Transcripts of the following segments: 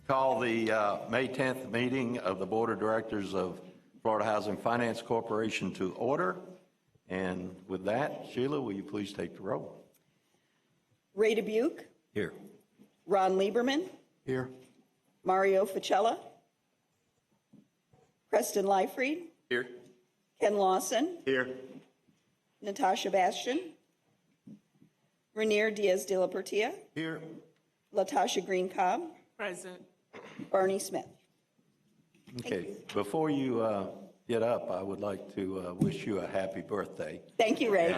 Call the May 10th meeting of the Board of Directors of Florida Housing Finance Corporation to order. And with that, Sheila, will you please take the roll? Ray Dubuque. Here. Ron Lieberman. Here. Mario Ficella. Preston Leifried. Here. Ken Lawson. Here. Natasha Bastian. Rainier Diaz de la Portilla. Here. Latasha Green Cobb. Present. Barney Smith. Okay, before you get up, I would like to wish you a happy birthday. Thank you, Ray.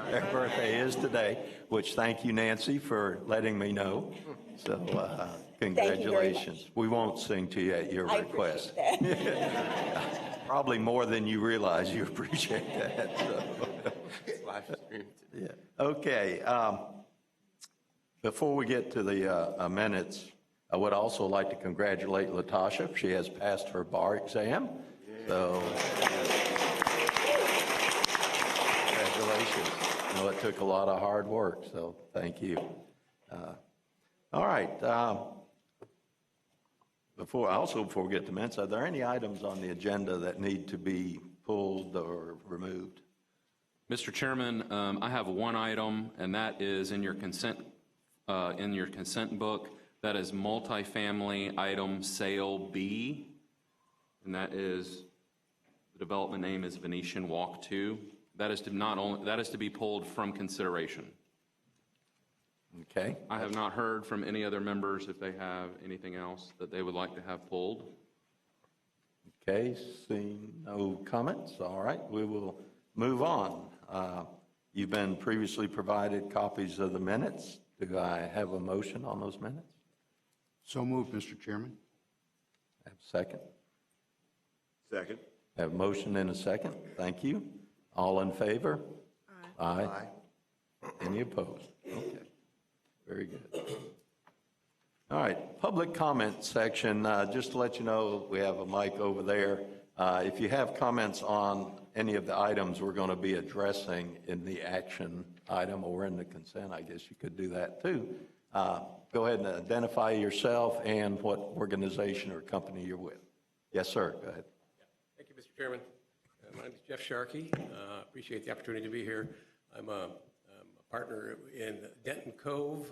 Your birthday is today, which thank you, Nancy, for letting me know. So congratulations. We won't sing to you at your I request. appreciate that. Probably more than you realize you appreciate that. So. Live stream. Yeah. Okay. Before we get to the minutes, I would also like to congratulate Latasha. She has passed her bar exam. So congratulations. I know it took a lot of hard work, so thank you. All right. Before we get to minutes, are there any items on the agenda that need to be pulled or removed? Mr. Chairman, I have one item, and that is in your consent book. That is multifamily item sale B, and that is the development name is Venetian Walk 2. That is to be pulled from consideration. Okay. I have not heard from any other members if they have anything else that they would like to have pulled. Okay. Seeing no comments. All right. We will move on. You've been previously provided copies of the minutes. Do I have a motion on those minutes? So moved, Mr. Chairman. Have a second? Second. Have a motion and a second. Thank you. All in favor? Aye. Aye. Any opposed? Okay. Very good. All right. Public comment section. Just to let you know, we have a mic over there. If you have comments on any of the items we're going to be addressing in the action item or in the consent, I guess you could do that too. Go ahead and identify yourself and what organization or company you're with. Yes, sir. Go ahead. Thank you, Mr. Chairman. My name is Jeff Sharkey. Appreciate the opportunity to be here. I'm a partner in Denton Cove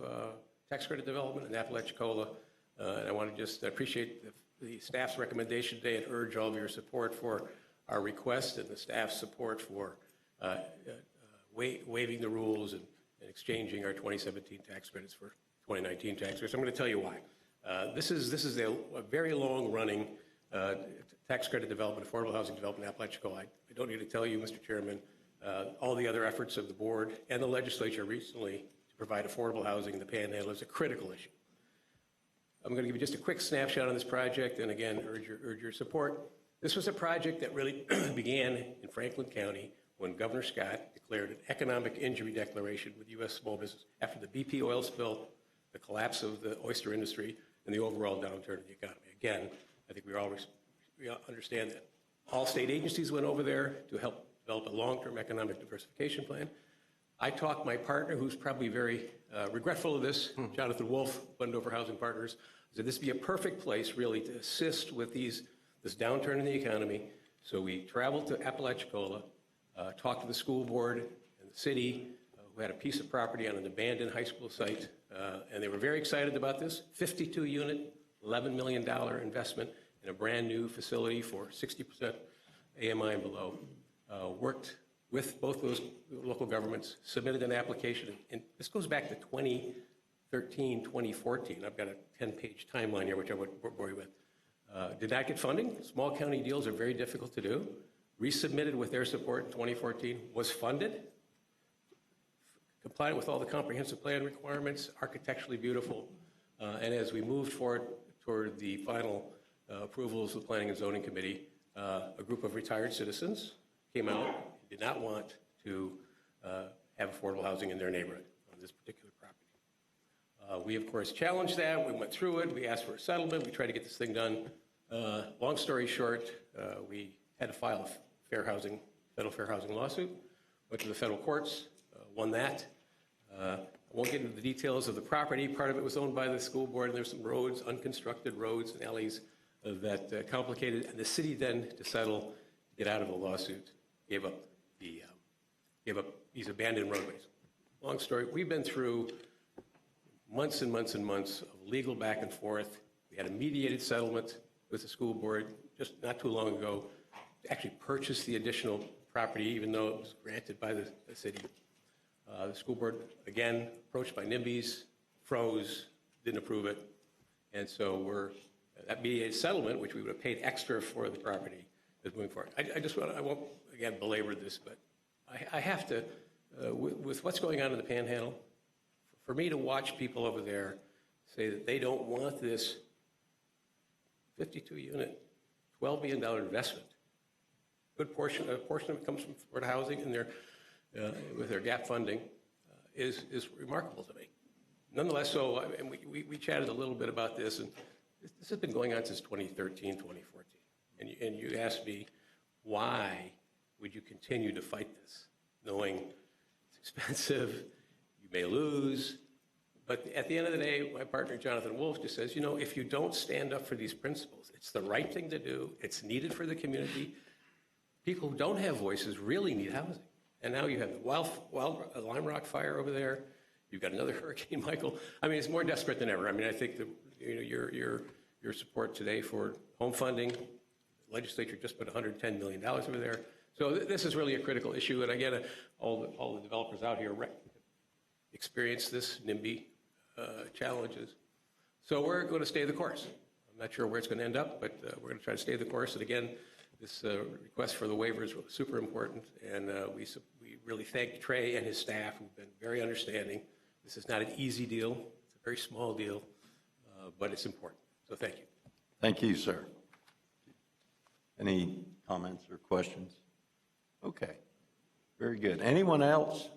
Tax Credit Development in Apalachicola. And I want to just appreciate the staff's recommendation today and urge all of your support for our request and the staff's support for waiving the rules and exchanging our 2017 tax credits for 2019 tax credits. I'm going to tell you why. This is a very long-running tax credit development, affordable housing development in Apalachicola. I don't need to tell you, Mr. Chairman, all the other efforts of the board and the legislature recently to provide affordable housing in the Panhandle is a critical issue. I'm going to give you just a quick snapshot on this project and again urge your support. This was a project that really began in Franklin County when Governor Scott declared an economic injury declaration with U.S. small business after the BP oil spill, the collapse of the oyster industry, and the overall downturn of the economy. Again, I think we all understand that. All state agencies went over there to help develop a long-term economic diversification plan. I talked my partner, who's probably very regretful of this, Jonathan Wolf, Wendover Housing Partners, said this would be a perfect place really to assist with this downturn in the economy. So we traveled to Apalachicola, talked to the school board and the city, who had a piece of property on an abandoned high school site, and they were very excited about this 52-unit, $11 million investment in a brand new facility for 60% AMI and below. Worked with both those local governments, submitted an application, and this goes back to 2013, 2014. I've got a 10-page timeline here, which I won't bore you with. Did not get funding. Small county deals are very difficult to do. Resubmitted with their support in 2014, was funded, complied with all the comprehensive plan requirements, architecturally beautiful, and as we moved forward toward the final approvals of the Planning and Zoning Committee, a group of retired citizens came out and did not want to have affordable housing in their neighborhood on this particular property. We, of course, challenged that. We went through it. We asked for a settlement. We tried to get this thing done. Long story short, we had to file a federal fair housing lawsuit, went to the federal courts, won that. I won't get into the details of the property. Part of it was owned by the school board, and there's some roads, unconstructed roads and alleys that complicated. And the city then, to settle, to get out of the lawsuit, gave up these abandoned roadways. Long story. We've been through months and months and months of legal back and forth. We had a mediated settlement with the school board just not too long ago to actually purchase the additional property, even though it was granted by the city. The school board, again, approached by NIMBYs, froze, didn't approve it. And so that mediated settlement, which we would have paid extra for the property, is moving forward. I won't, again, belabor this, but I have to, with what's going on in the Panhandle, for me to watch people over there say that they don't want this 52-unit, $12 million investment. A portion of it comes from Florida Housing and with their gap funding is remarkable to me. Nonetheless, so, and we chatted a little bit about this, and this has been going on since 2013, 2014. And you asked me, why would you continue to fight this, knowing it's expensive, you may lose, but at the end of the day, my partner Jonathan Wolf just says, if you don't stand up for these principles, it's the right thing to do, it's needed for the community. People who don't have voices really need housing. And now you have the Lime Rock fire over there. You've got another Hurricane Michael. I mean, it's more desperate than ever. I mean, I think that your support today for home funding, the legislature just put $110 million over there. So this is really a critical issue. And again, all the developers out here experience this NIMBY challenges. So we're going to stay the course. I'm not sure where it's going to end up, but we're going to try to stay the course. And again, this request for the waiver is super important, and we really thank Trey and his staff who've been very understanding. This is not an easy deal. It's a very small deal, but it's important. So thank you. Thank you, sir. Any comments or questions? Okay, very good. Anyone else?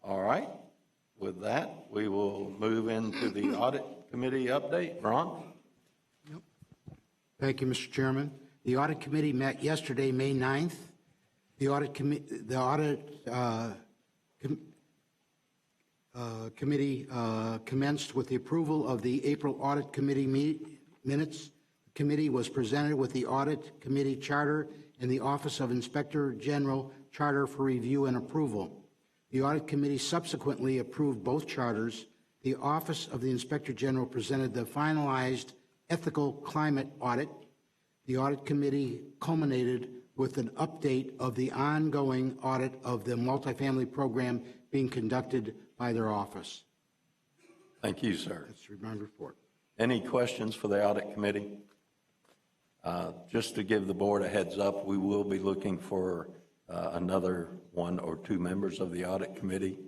All right. With that, we will move into the Audit Committee update. Ron? Thank you, Mr. Chairman. The Audit Committee met yesterday, May 9th. The Audit Committee commenced with the approval of the April Audit Committee minutes. The committee was presented with the Audit Committee Charter and the Office of Inspector General Charter for review and approval. The Audit Committee subsequently approved both charters. The Office of the Inspector General presented the finalized ethical climate audit. The Audit Committee culminated with an update of the ongoing audit of the multifamily program being conducted by their office. Thank you, sir. That's my report. Any questions for the Audit Committee? Just to give the board a heads up, we will be looking for another 1 or 2 members of the Audit Committee.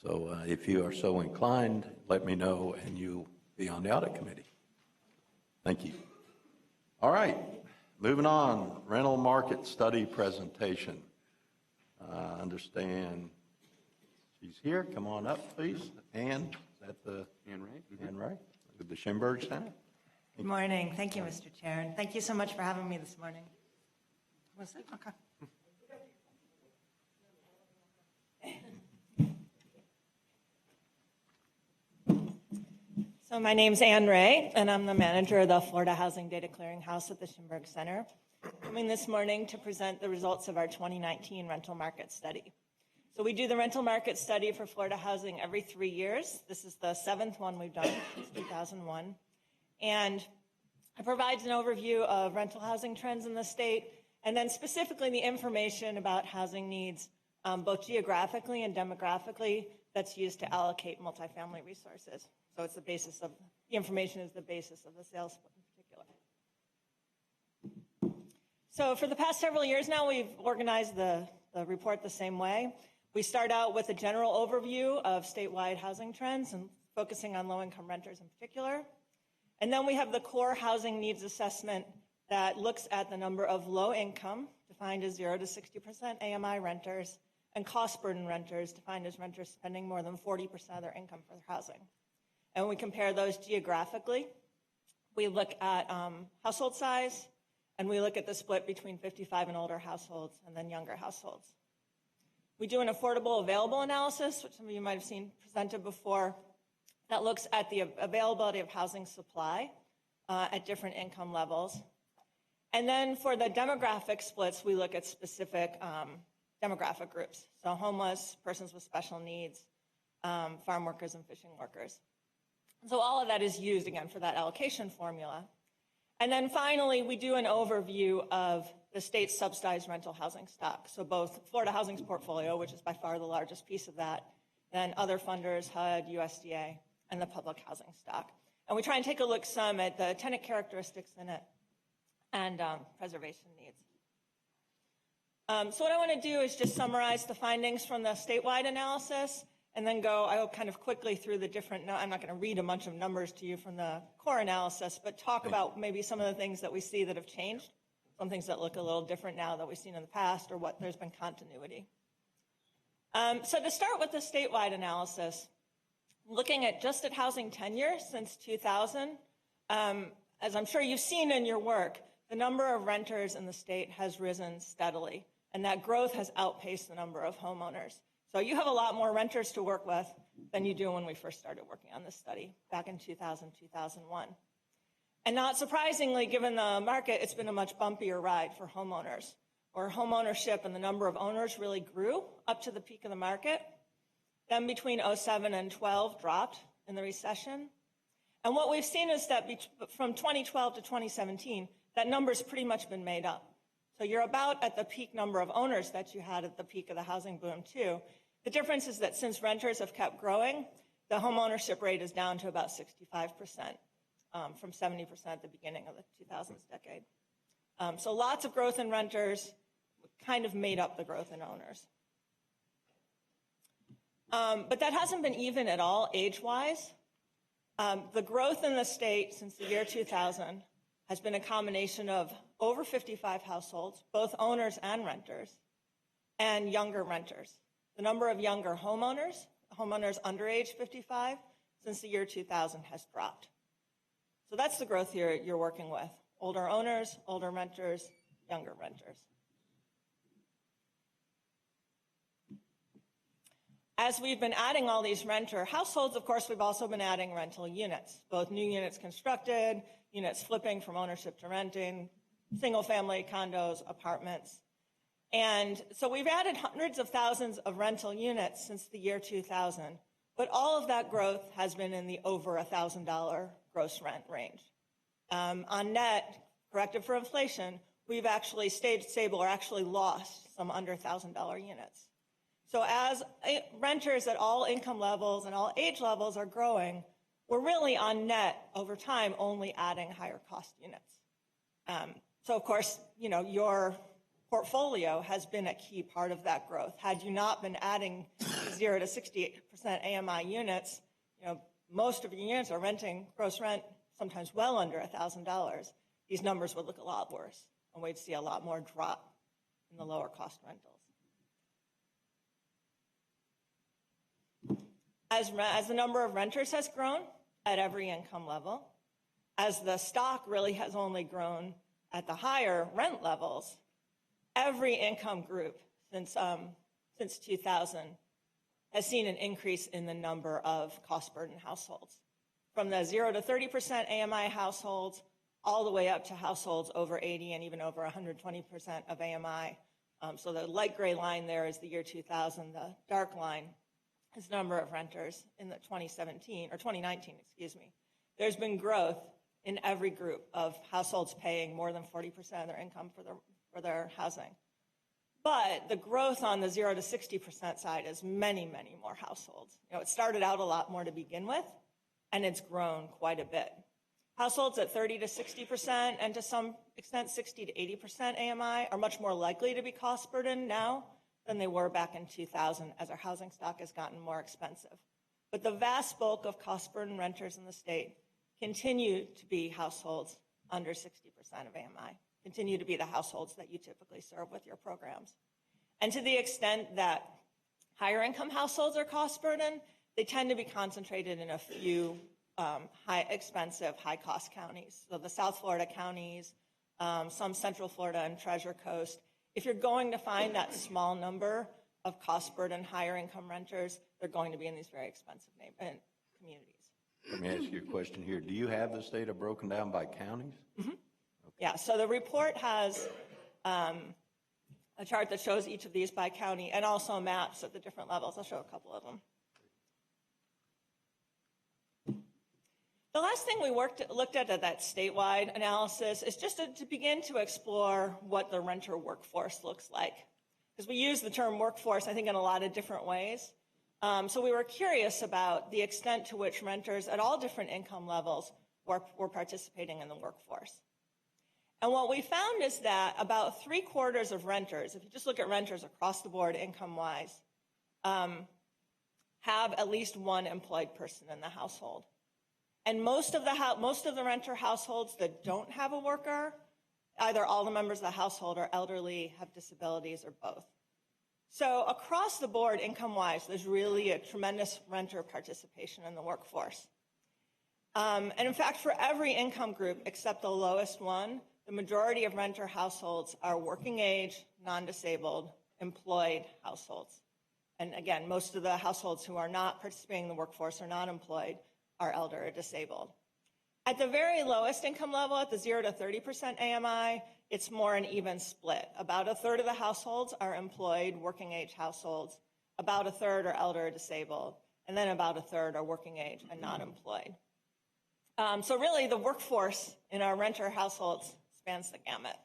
So if you are so inclined, let me know and you'll be on the Audit Committee. Thank you. All right, moving on, rental market study presentation. I understand she's here. Come on up, please. Ann, is that the? Ann Ray? Ann Ray, with the Schimberg Center. Good morning. Thank you, Mr. Chair, and thank you so much for having me this morning. Was it? Okay. So my name's Ann Ray, and I'm the manager of the Florida Housing Data Clearinghouse at the Schimberg Center. Coming this morning to present the results of our 2019 rental market study. So we do the rental market study for Florida Housing every 3 years. This is the 7th one we've done since 2001. And it provides an overview of rental housing trends in the state, and then specifically the information about housing needs, both geographically and demographically, that's used to allocate multifamily resources. So it's the basis of, the information is the basis of the sales split in particular. So for the past several years now, we've organized the report the same way. We start out with a general overview of statewide housing trends and focusing on low-income renters in particular. And then we have the core housing needs assessment that looks at the number of low-income, defined as 0 to 60% AMI renters, and cost-burden renters, defined as renters spending more than 40% of their income for their housing. And we compare those geographically. We look at household size, and we look at the split between 55 and older households and then younger households. We do an affordable available analysis, which some of you might have seen presented before, that looks at the availability of housing supply at different income levels. And then for the demographic splits, we look at specific demographic groups. So homeless, persons with special needs, farm workers and fishing workers. So all of that is used, again, for that allocation formula. And then finally, we do an overview of the state's subsidized rental housing stock. So both Florida Housing's portfolio, which is by far the largest piece of that, then other funders, HUD, USDA, and the public housing stock. And we try and take a look some at the tenant characteristics in it and preservation needs. So what I want to do is just summarize the findings from the statewide analysis and then go, I will kind of quickly through the different, I'm not going to read a bunch of numbers to you from the core analysis, but talk about maybe some of the things that we see that have changed, some things that look a little different now that we've seen in the past, or what there's been continuity. So to start with the statewide analysis, looking at just at housing tenure since 2000, as I'm sure you've seen in your work, the number of renters in the state has risen steadily, and that growth has outpaced the number of homeowners. So you have a lot more renters to work with than you do when we first started working on this study back in 2000, 2001. And not surprisingly, given the market, it's been a much bumpier ride for homeowners, where homeownership and the number of owners really grew up to the peak of the market. Then between 07 and 12 dropped in the recession. And what we've seen is that from 2012 to 2017, that number's pretty much been made up. So you're about at the peak number of owners that you had at the peak of the housing boom too. The difference is that since renters have kept growing, the homeownership rate is down to about 65%, from 70% at the beginning of the 2000s decade. So lots of growth in renters, kind of made up the growth in owners. But that hasn't been even at all age-wise. The growth in the state since the year 2000 has been a combination of over 55 households, both owners and renters, and younger renters. The number of younger homeowners under age 55, since the year 2000 has dropped. So that's the growth you're working with. Older owners, older renters, younger renters. As we've been adding all these renter households, of course, we've also been adding rental units, both new units constructed, units flipping from ownership to renting, single-family condos, apartments. And so we've added hundreds of thousands of rental units since the year 2000, but all of that growth has been in the over $1,000 gross rent range. On net, corrected for inflation, we've actually stayed stable or actually lost some under $1,000 units. So as renters at all income levels and all age levels are growing, we're really on net over time only adding higher cost units. So of course, you know, your portfolio has been a key part of that growth. Had you not been adding 0 to 68% AMI units, you know, most of your units are renting gross rent sometimes well under $1,000. These numbers would look a lot worse, and we'd see a lot more drop in the lower cost rentals. As the number of renters has grown at every income level, as the stock really has only grown at the higher rent levels, every income group since 2000 has seen an increase in the number of cost burden households. From the 0 to 30% AMI households, all the way up to households over 80 and even over 120% of AMI. So the light gray line there is the year 2000, the dark line is the number of renters in the 2019, excuse me. There's been growth in every group of households paying more than 40% of their income for their housing. But the growth on the 0 to 60% side is many, many more households. You know, it started out a lot more to begin with, and it's grown quite a bit. Households at 30 to 60% and to some extent 60 to 80% AMI are much more likely to be cost burdened now than they were back in 2000 as our housing stock has gotten more expensive. But the vast bulk of cost burden renters in the state continue to be households under 60% of AMI, continue to be the households that you typically serve with your programs. And to the extent that higher income households are cost burdened, they tend to be concentrated in a few high expensive, high cost counties. So the South Florida counties, some Central Florida and Treasure Coast. If you're going to find that small number of cost burden, higher income renters, they're going to be in these very expensive communities. Let me ask you a question here. Do you have this data broken down by counties? Yeah, so the report has a chart that shows each of these by county and also maps at the different levels. I'll show a couple of them. The last thing we looked at that statewide analysis is just to begin to explore what the renter workforce looks like. Because we use the term workforce, I think, in a lot of different ways. So we were curious about the extent to which renters at all different income levels were participating in the workforce. And what we found is that about 3/4 of renters, if you just look at renters across the board income-wise, have at least one employed person in the household. And most of the renter households that don't have a worker, either all the members of the household are elderly, have disabilities, or both. So across the board, income-wise, there's really a tremendous renter participation in the workforce. And in fact, for every income group except the lowest one, the majority of renter households are working age, non-disabled, employed households. And again, most of the households who are not participating in the workforce or not employed are elder or disabled. At the very lowest income level, at the 0 to 30% AMI, it's more an even split. About a third of the households are employed, working age households. About a third are elder or disabled. And then about a third are working age and not employed. So really, the workforce in our renter households spans the gamut.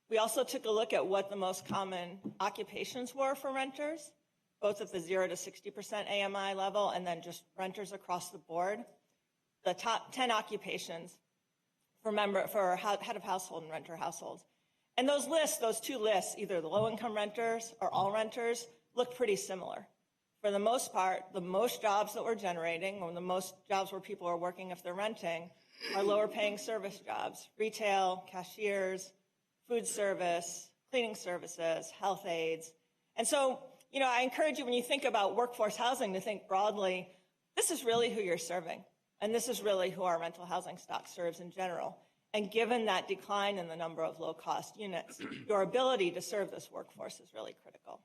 We also took a look at what the most common occupations were for renters, both at the 0 to 60% AMI level and then just renters across the board. The top 10 occupations for head of household and renter households. And those two lists, either the low-income renters or all renters, look pretty similar. For the most part, the most jobs that we're generating, or the most jobs where people are working if they're renting, are lower-paying service jobs: retail, cashiers, food service, cleaning services, health aides. And so, I encourage you, when you think about workforce housing, to think broadly. This is really who you're serving. And this is really who our rental housing stock serves in general. And given that decline in the number of low-cost units, your ability to serve this workforce is really critical.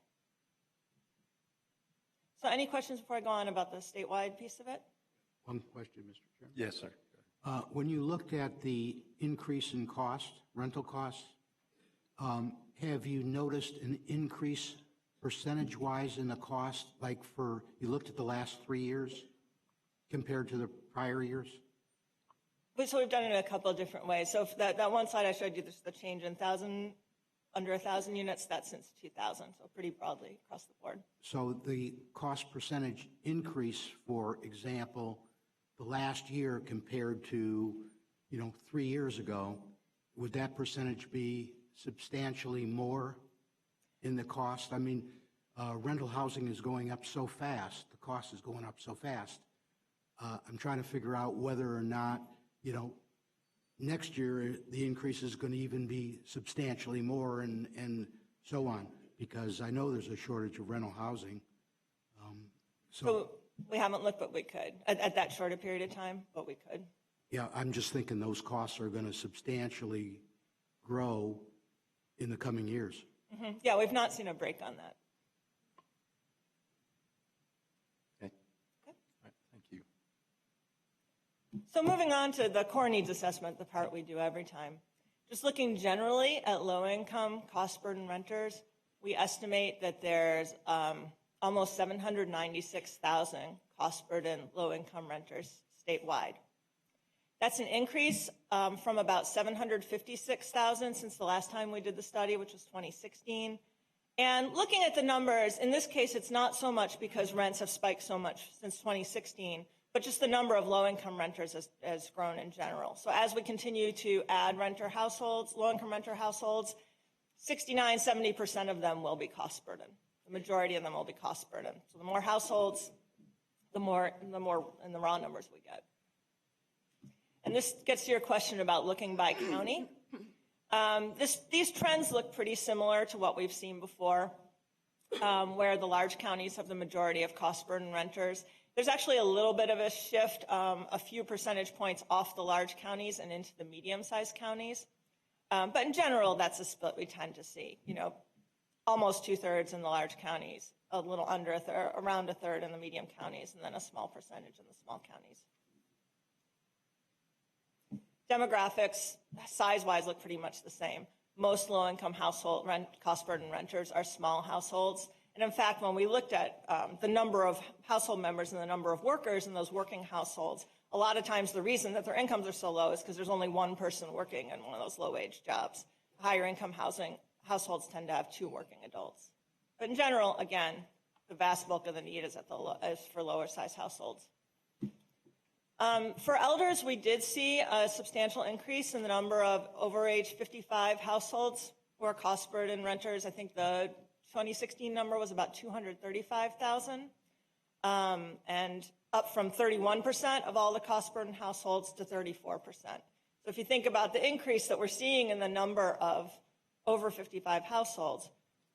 So any questions before I go on about the statewide piece of it? One question, Mr. Chairman. Yes, sir. When you looked at the increase in rental costs, have you noticed an increase percentage-wise in the cost, like you looked at the last 3 years compared to the prior years? So we've done it in a couple of different ways. So that one slide I showed you, this is the change in under 1,000 units, that's since 2000, so pretty broadly across the board. So the cost percentage increase, for example, the last year compared to, 3 years ago, would that percentage be substantially more in the cost? I mean, rental housing is going up so fast, the cost is going up so fast. I'm trying to figure out whether or not, next year the increase is going to even be substantially more and so on, because I know there's a shortage of rental housing. So we haven't looked, but we could, at that shorter period of time, but we could. Yeah, I'm just thinking those costs are going to substantially grow in the coming years. Mm-hmm. Yeah, we've not seen a break on that. Okay. All right, thank you. So moving on to the core needs assessment, the part we do every time. Just looking generally at low-income, cost-burden renters, we estimate that there's almost 796,000 cost-burden low-income renters statewide. That's an increase from about 756,000 since the last time we did the study, which was 2016. And looking at the numbers, in this case, it's not so much because rents have spiked so much since 2016, but just the number of low-income renters has grown in general. So as we continue to add renter households, low-income renter households, 69, 70% of them will be cost burden. The majority of them will be cost burden. So the more households, the more in the raw numbers we get. And this gets to your question about looking by county. These trends look pretty similar to what we've seen before, where the large counties have the majority of cost burden renters. There's actually a little bit of a shift, a few percentage points off the large counties and into the medium-sized counties. But in general, that's a split we tend to see. almost 2/3 in the large counties, a little under a third, around a third in the medium counties, and then a small percentage in the small counties. Demographics, size-wise, look pretty much the same. Most low-income household cost burden renters are small households. And in fact, when we looked at the number of household members and the number of workers in those working households, a lot of times the reason that their incomes are so low is because there's only one person working in one of those low-wage jobs. Higher income households tend to have 2 working adults. But in general, again, the vast bulk of the need is for lower-sized households. For elders, we did see a substantial increase in the number of over age 55 households who are cost burden renters. I think the 2016 number was about 235,000, and up from 31% of all the cost burden households to 34%. So if you think about the increase that we're seeing in the number of over 55 households,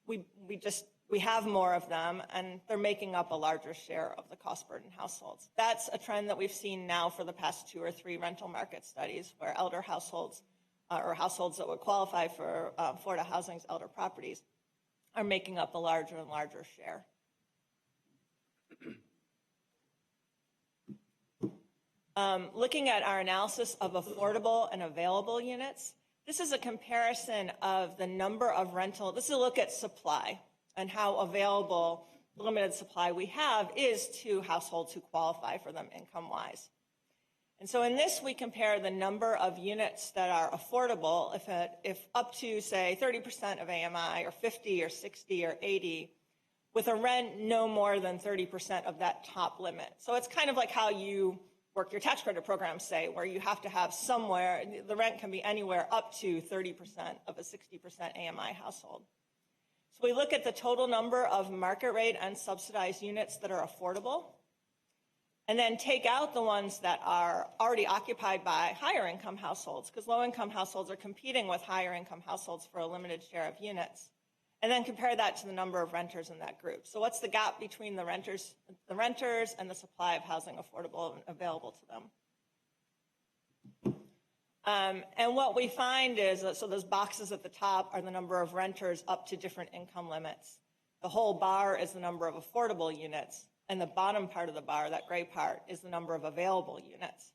we have more of them, and they're making up a larger share of the cost burden households. That's a trend that we've seen now for the past 2 or 3 rental market studies, where elder households or households that would qualify for Florida Housing's elder properties are making up a larger and larger share. Looking at our analysis of affordable and available units, this is a comparison of the number of rental, this is a look at supply and how available the limited supply we have is to households who qualify for them income-wise. And so in this, we compare the number of units that are affordable if up to, say, 30% of AMI, or 50, or 60, or 80, with a rent no more than 30% of that top limit. So it's kind of like how you work your tax credit program, say, where you have to have somewhere, the rent can be anywhere up to 30% of a 60% AMI household. So we look at the total number of market rate and subsidized units that are affordable, and then take out the ones that are already occupied by higher income households, because low income households are competing with higher income households for a limited share of units, and then compare that to the number of renters in that group. So what's the gap between the renters and the supply of housing affordable and available to them? And what we find is that, so those boxes at the top are the number of renters up to different income limits. The whole bar is the number of affordable units, and the bottom part of the bar, that gray part, is the number of available units.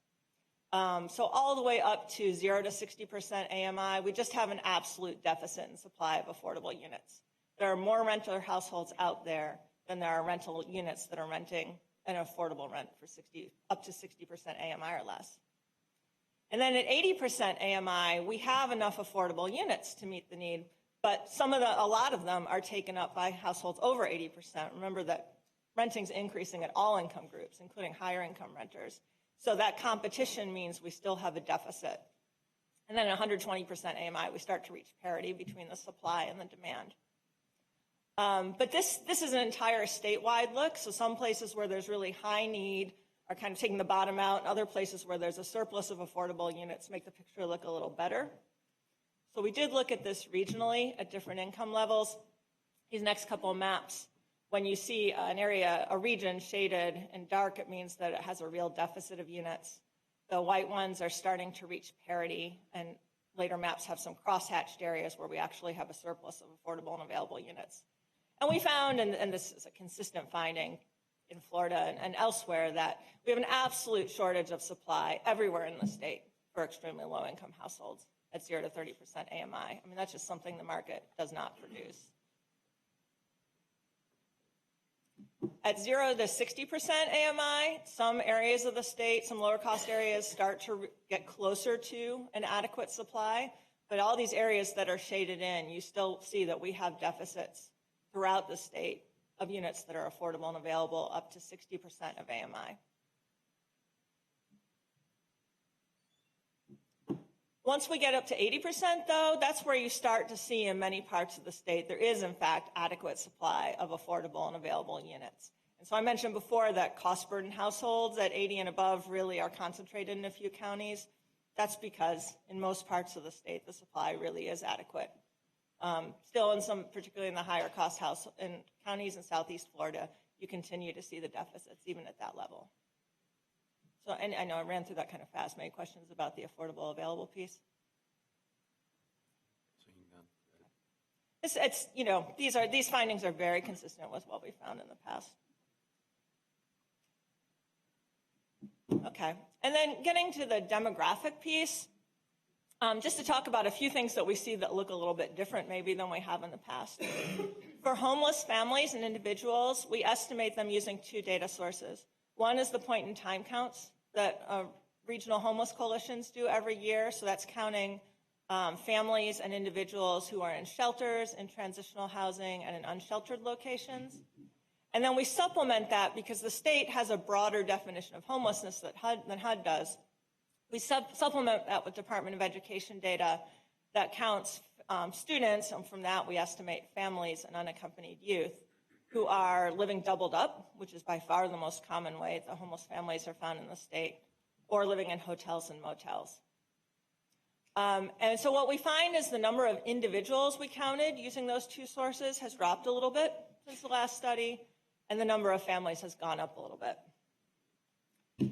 So all the way up to 0 to 60% AMI, we just have an absolute deficit in supply of affordable units. There are more renter households out there than there are rental units that are renting an affordable rent for up to 60% AMI or less. And then at 80% AMI, we have enough affordable units to meet the need, but a lot of them are taken up by households over 80%. Remember that renting's increasing at all income groups, including higher income renters. So that competition means we still have a deficit. And then at 120% AMI, we start to reach parity between the supply and the demand. But this is an entire statewide look. So some places where there's really high need are kind of taking the bottom out, and other places where there's a surplus of affordable units make the picture look a little better. So we did look at this regionally at different income levels. These next couple of maps, when you see an area, a region shaded in dark, it means that it has a real deficit of units. The white ones are starting to reach parity, and later maps have some cross-hatched areas where we actually have a surplus of affordable and available units. And we found, and this is a consistent finding in Florida and elsewhere, that we have an absolute shortage of supply everywhere in the state for extremely low-income households at 0 to 30% AMI. I mean, that's just something the market does not produce. At 0 to 60% AMI, some areas of the state, some lower cost areas, start to get closer to an adequate supply. But all these areas that are shaded in, you still see that we have deficits throughout the state of units that are affordable and available up to 60% of AMI. Once we get up to 80%, though, that's where you start to see in many parts of the state there is, in fact, adequate supply of affordable and available units. And so I mentioned before that cost burden households at 80 and above really are concentrated in a few counties. That's because in most parts of the state, the supply really is adequate. Still, in some, particularly in the higher cost in counties in Southeast Florida, you continue to see the deficits even at that level. So, and I know I ran through that kind of fast. Many questions about the affordable available piece? It's, you know, these findings are very consistent with what we found in the past. Okay, and then getting to the demographic piece, just to talk about a few things that we see that look a little bit different maybe than we have in the past. For homeless families and individuals, we estimate them using two data sources. One is the point in time counts that regional homeless coalitions do every year, so that's counting families and individuals who are in shelters, in transitional housing, and in unsheltered locations. And then we supplement that because the state has a broader definition of homelessness than HUD does. We supplement that with Department of Education data that counts students, and from that we estimate families and unaccompanied youth who are living doubled up, which is by far the most common way that homeless families are found in the state, or living in hotels and motels. And so what we find is the number of individuals we counted using those two sources has dropped a little bit since the last study, and the number of families has gone up a little bit.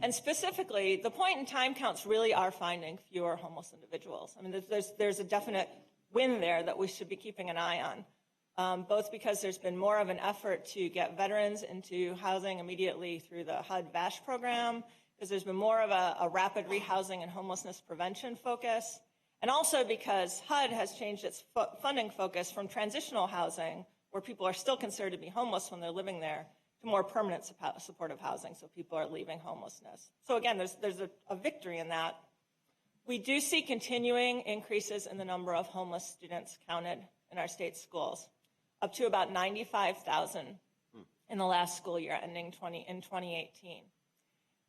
And specifically, the point in time counts really are finding fewer homeless individuals. I mean, there's a definite win there that we should be keeping an eye on, both because there's been more of an effort to get veterans into housing immediately through the HUD VASH program, because there's been more of a rapid rehousing and homelessness prevention focus, and also because HUD has changed its funding focus from transitional housing, where people are still considered to be homeless when they're living there, to more permanent supportive housing, so people are leaving homelessness. So again, there's a victory in that. We do see continuing increases in the number of homeless students counted in our state schools, up to about 95,000 in the last school year ending in 2018.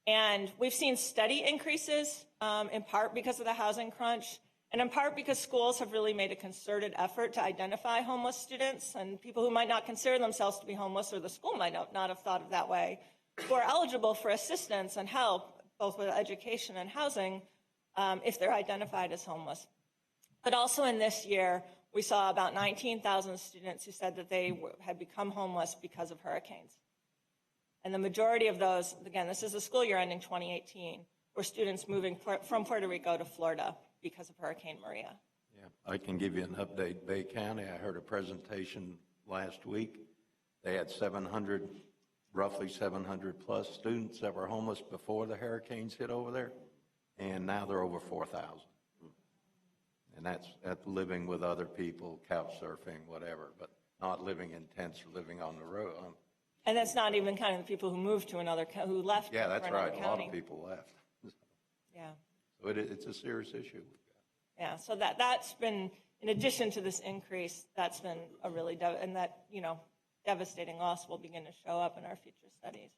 And we've seen steady increases, in part because of the housing crunch, and in part because schools have really made a concerted effort to identify homeless students and people who might not consider themselves to be homeless, or the school might not have thought of that way, who are eligible for assistance and help, both with education and housing, if they're identified as homeless. But also in this year, we saw about 19,000 students who said that they had become homeless because of hurricanes. And the majority of those, again, this is the school year ending 2018, were students moving from Puerto Rico to Florida because of Hurricane Maria. Yeah, I can give you an update. Bay County, I heard a presentation last week. They had roughly 700 plus students that were homeless before the hurricanes hit over there, and now they're over 4,000. And that's living with other people, couch surfing, whatever, but not living in tents or living on the road. And that's not even counting the people who moved to who left. Yeah, that's for another right. A county. lot of people left. Yeah. So it's a serious issue we've got. Yeah, so that's been, in addition to this increase, that's been a really, and that, you know, devastating loss will begin to show up in our future studies.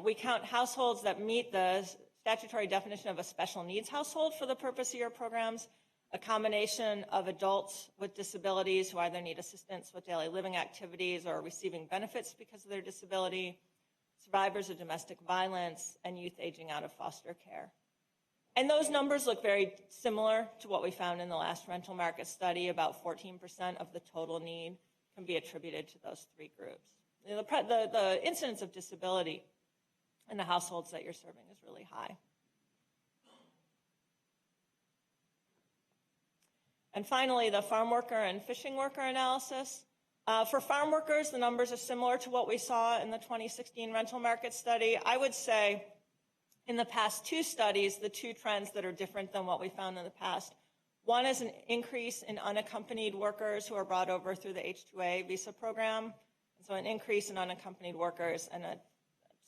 We count households that meet the statutory definition of a special needs household for the purpose of your programs, a combination of adults with disabilities who either need assistance with daily living activities or receiving benefits because of their disability, survivors of domestic violence, and youth aging out of foster care. And those numbers look very similar to what we found in the last rental market study. About 14% of the total need can be attributed to those three groups. You know, the incidence of disability in the households that you're serving is really high. And finally, the farm worker and fishing worker analysis. For farm workers, the numbers are similar to what we saw in the 2016 rental market study. I would say in the past two studies, the two trends that are different than what we found in the past. One is an increase in unaccompanied workers who are brought over through the H-2A visa program. So an increase in unaccompanied workers and a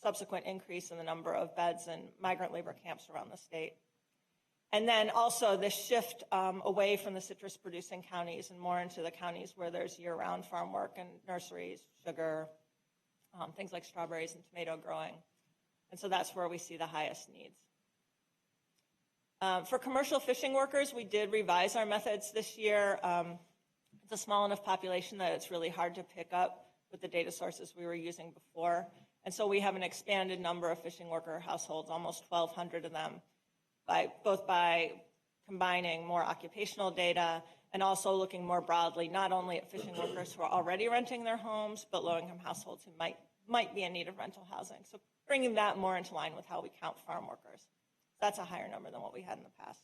subsequent increase in the number of beds in migrant labor camps around the state. And then also the shift away from the citrus-producing counties and more into the counties where there's year-round farm work and nurseries, sugar, things like strawberries and tomato growing. And so that's where we see the highest needs. For commercial fishing workers, we did revise our methods this year. It's a small enough population that it's really hard to pick up with the data sources we were using before. And so we have an expanded number of fishing worker households, almost 1,200 of them, both by combining more occupational data and also looking more broadly, not only at fishing workers who are already renting their homes, but low-income households who might be in need of rental housing. So bringing that more into line with how we count farm workers. That's a higher number than what we had in the past.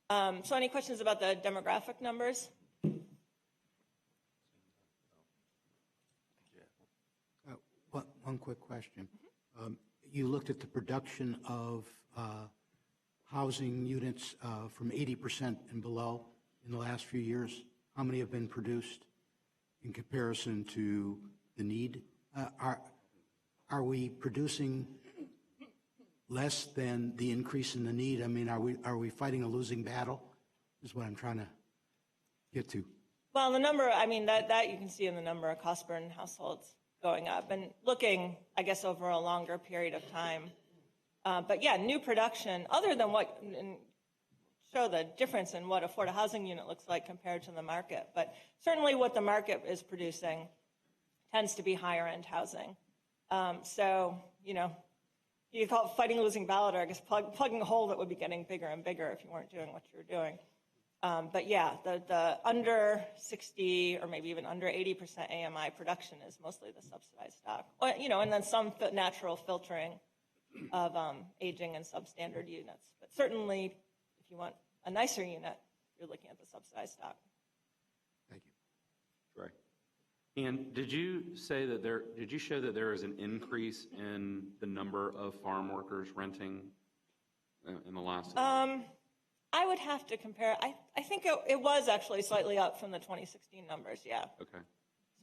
So any questions about the demographic numbers? One quick question. You looked at the production of housing units from 80% and below in the last few years. How many have been produced in comparison to the need? Are we producing less than the increase in the need? I mean, are we fighting a losing battle? Is what I'm trying to get to. Well, the number, I mean, that you can see in the number of cost burden households going up and looking, I guess, over a longer period of time. But yeah, new production, other than what, and show the difference in what a affordable housing unit looks like compared to the market. But certainly what the market is producing tends to be higher end housing. So, you know, you call it fighting a losing battle, or I guess plugging a hole that would be getting bigger and bigger if you weren't doing what you were doing. But yeah, the under 60 or maybe even under 80% AMI production is mostly the subsidized stock. You know, and then some natural filtering of aging and substandard units. But certainly, if you want a nicer unit, you're looking at the subsidized stock. Thank you. Right. And did you say that did you show that there is an increase in the number of farm workers renting in the last? I would have to compare. I think it was actually slightly up from the 2016 numbers, yeah. Okay.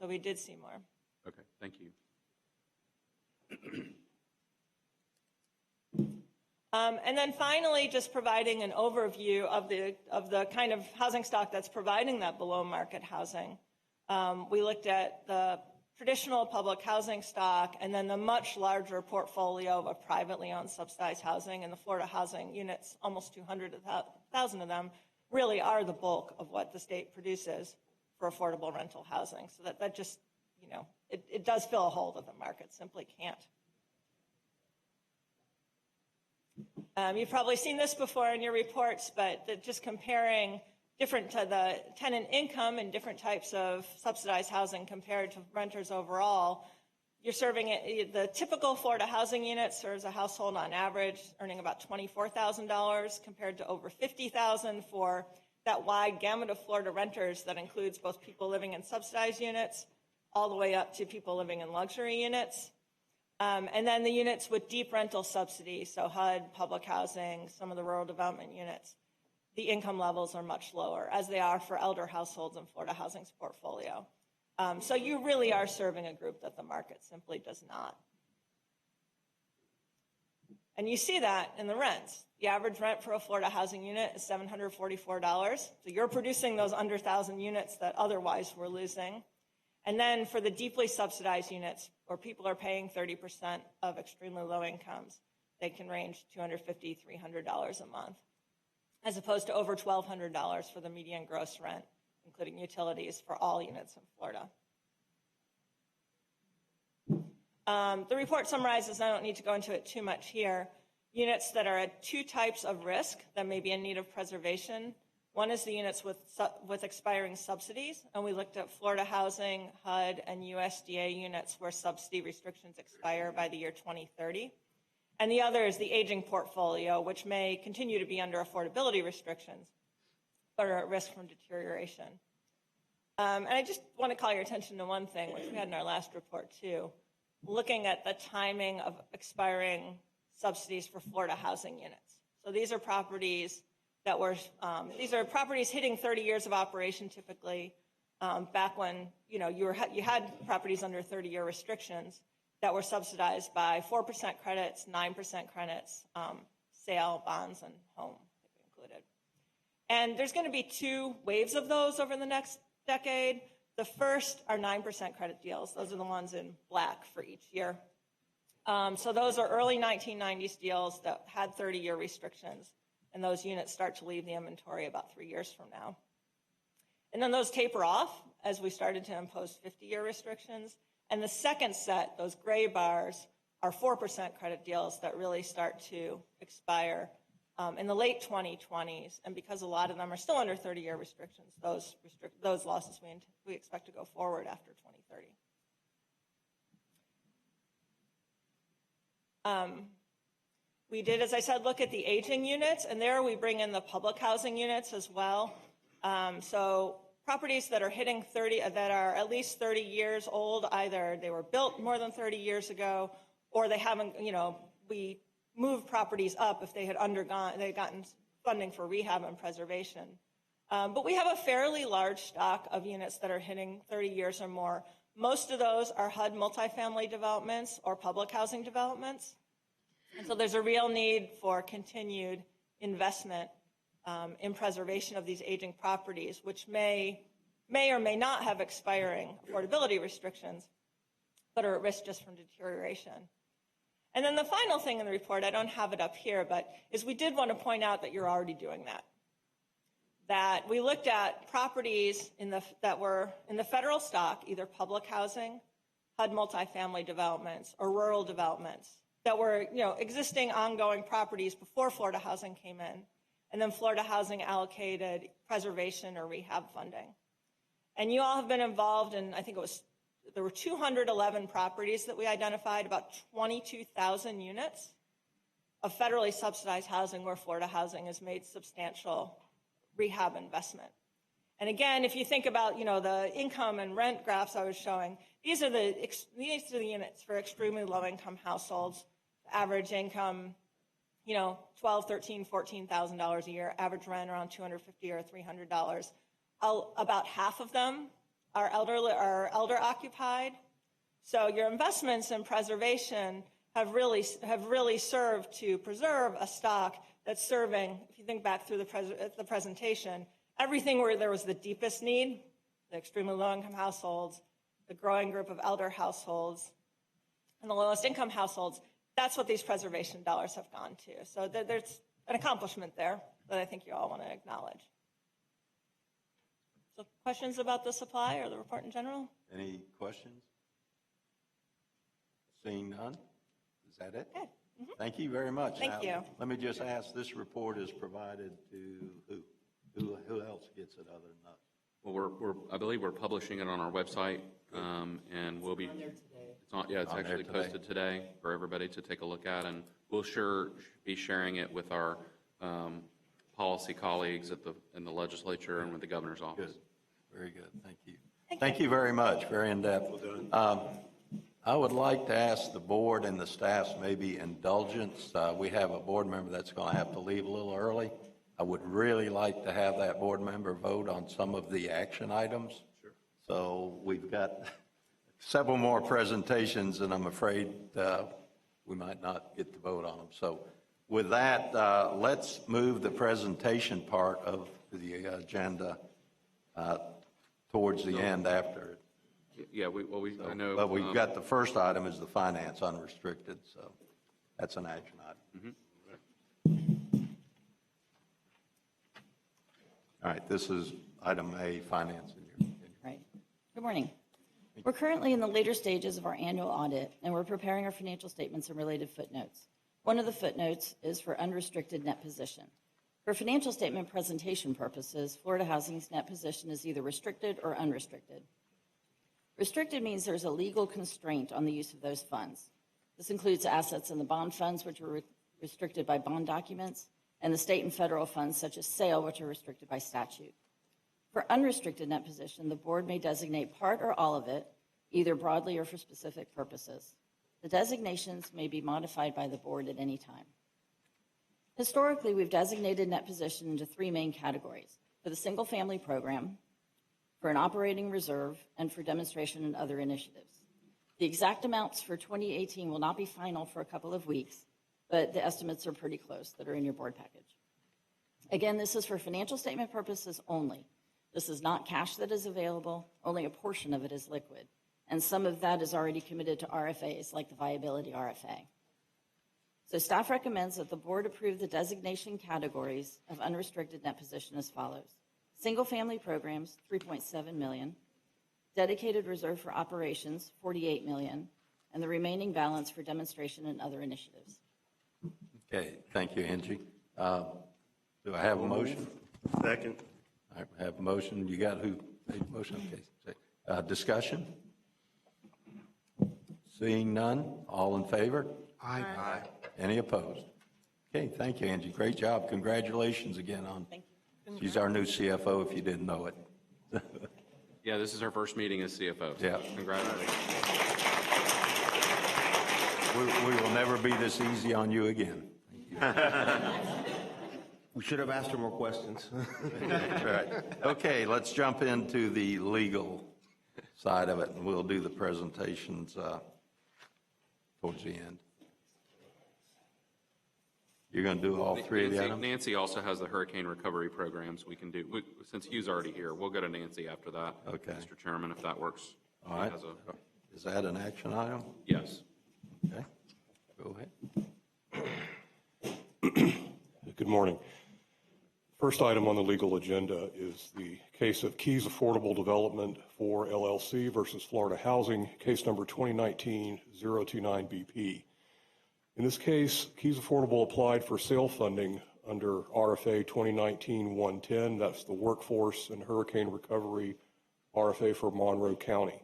So we did see more. Okay, thank you. And then finally, just providing an overview of the kind of housing stock that's providing that below market housing. We looked at the traditional public housing stock and then the much larger portfolio of privately owned subsidized housing, and the Florida housing units, almost 200,000 of them, really are the bulk of what the state produces for affordable rental housing. So that just, you know, it does fill a hole that the market simply can't. You've probably seen this before in your reports, but just comparing different to the tenant income and different types of subsidized housing compared to renters overall, you're serving the typical Florida housing unit serves a household on average earning about $24,000 compared to over $50,000 for that wide gamut of Florida renters that includes both people living in subsidized units all the way up to people living in luxury units. And then the units with deep rental subsidies, so HUD, public housing, some of the rural development units, the income levels are much lower, as they are for elder households in Florida Housing's portfolio. So you really are serving a group that the market simply does not. And you see that in the rents. The average rent for a Florida housing unit is $744. So you're producing those under 1,000 units that otherwise we're losing. And then for the deeply subsidized units, where people are paying 30% of extremely low incomes, they can range $250, $300 a month, as opposed to over $1,200 for the median gross rent, including utilities for all units in Florida. The report summarizes, I don't need to go into it too much here, units that are at two types of risk that may be in need of preservation. One is the units with expiring subsidies, and we looked at Florida Housing, HUD, and USDA units where subsidy restrictions expire by the year 2030. And the other is the aging portfolio, which may continue to be under affordability restrictions, but are at risk from deterioration. And I just want to call your attention to one thing, which we had in our last report too, looking at the timing of expiring subsidies for Florida housing units. So these are properties that were, these are properties hitting 30 years of operation typically, back when, you know, you had properties under 30-year restrictions that were subsidized by 4% credits, 9% credits, sale, bonds, and home included. And there's going to be two waves of those over the next decade. The first are 9% credit deals. Those are the ones in black for each year. So those are early 1990s deals that had 30-year restrictions, and those units start to leave the inventory about 3 years from now. And then those taper off as we started to impose 50-year restrictions. And the second set, those gray bars, are 4% credit deals that really start to expire in the late 2020s. And because a lot of them are still under 30-year restrictions, those losses we expect to go forward after 2030. We did, as I said, look at the aging units, and there we bring in the public housing units as well. So properties that are hitting 30, that are at least 30 years old, either they were built more than 30 years ago, or they haven't, we moved properties up if they had gotten funding for rehab and preservation. But we have a fairly large stock of units that are hitting 30 years or more. Most of those are HUD multifamily developments or public housing developments. And so there's a real need for continued investment in preservation of these aging properties, which may or may not have expiring affordability restrictions, but are at risk just from deterioration. And then the final thing in the report, I don't have it up here, but is we did want to point out that you're already doing that. That we looked at properties that were in the federal stock, either public housing, HUD multifamily developments, or rural developments that were, existing ongoing properties before Florida Housing came in, and then Florida Housing allocated preservation or rehab funding. And you all have been involved in, I think there were 211 properties that we identified, about 22,000 units of federally subsidized housing where Florida Housing has made substantial rehab investment. And again, if you think about, the income and rent graphs I was showing, these are the units for extremely low-income households. Average income, $12,000, $13,000, $14,000 a year. Average rent around $250 or $300. About half of them are elder occupied. So your investments in preservation have really served to preserve a stock that's serving, if you think back through the presentation, everything where there was the deepest need, the extremely low-income households, the growing group of elder households, and the lowest income households, that's what these preservation dollars have gone to. So there's an accomplishment there that I think you all want to acknowledge. So questions about the supply or the report in general? Any questions? Seeing none? Is that it? Okay. Thank you very much. Thank Now, you. Let me just ask, this report is provided to who? Who else gets it other than us? Well, I believe we're publishing it on our website, and we'll be. It's On there actually today. posted today for everybody to take a look at, and we'll be sharing it with our policy colleagues in the legislature and with the governor's office. Good. Very good. Thank you. Thank you very much. Very in-depth. I would like to ask the board and the staff's maybe indulgence. We have a board member that's going to have to leave a little early. I would really like to have that board member vote on some of the action items. Sure. So we've got several more presentations, and I'm afraid we might not get to vote on them. So with that, let's move the presentation part of the agenda towards the end after it. Yeah, I know. But we've got the first item is the finance unrestricted, so that's an action item. All right, this is item A, finance. Right. Good morning. We're currently in the later stages of our annual audit, and we're preparing our financial statements and related footnotes. One of the footnotes is for unrestricted net position. For financial statement presentation purposes, Florida Housing's net position is either restricted or unrestricted. Restricted means there's a legal constraint on the use of those funds. This includes assets in the bond funds, which are restricted by bond documents, and the state and federal funds, such as sale, which are restricted by statute. For unrestricted net position, the board may designate part or all of it, either broadly or for specific purposes. The designations may be modified by the board at any time. Historically, we've designated net position into three main categories: for the single-family program, for an operating reserve, and for demonstration and other initiatives. The exact amounts for 2018 will not be final for a couple of weeks, but the estimates are pretty close that are in your board package. Again, this is for financial statement purposes only. This is not cash that is available, only a portion of it is liquid, and some of that is already committed to RFAs, like the viability RFA. So staff recommends that the board approve the designation categories of unrestricted net position as follows: single-family programs, $3.7 million, dedicated reserve for operations, $48 million, and the remaining balance for demonstration and other initiatives. Okay, thank you, Angie. Do I have a motion? Second. I have a motion. You got who made the motion? Okay. Discussion? Seeing none, all in favor? Aye. Any opposed? Okay, thank you, Angie. Great job. Congratulations again on. Thank She's our new CFO, if you didn't know it. Yeah, this is our first meeting as CFO. Yeah. Congratulations. We will never be this easy on you again. We should have asked her more questions. That's right. Okay, let's jump into the legal side of it, and we'll do the presentations towards the end. You're going to do all three of the items? Nancy also has the hurricane recovery programs we can do. Since Hugh's already here, we'll go to Nancy after that. Okay. Mr. Chairman, if that works. All right. As a- Is that an action item? Yes. Okay, go ahead. Good morning. First item on the legal agenda is the case of Keys Affordable Development for LLC versus Florida Housing, case number 2019-029BP. In this case, Keys Affordable applied for sale funding under RFA 2019-110. That's the Workforce and Hurricane Recovery RFA for Monroe County.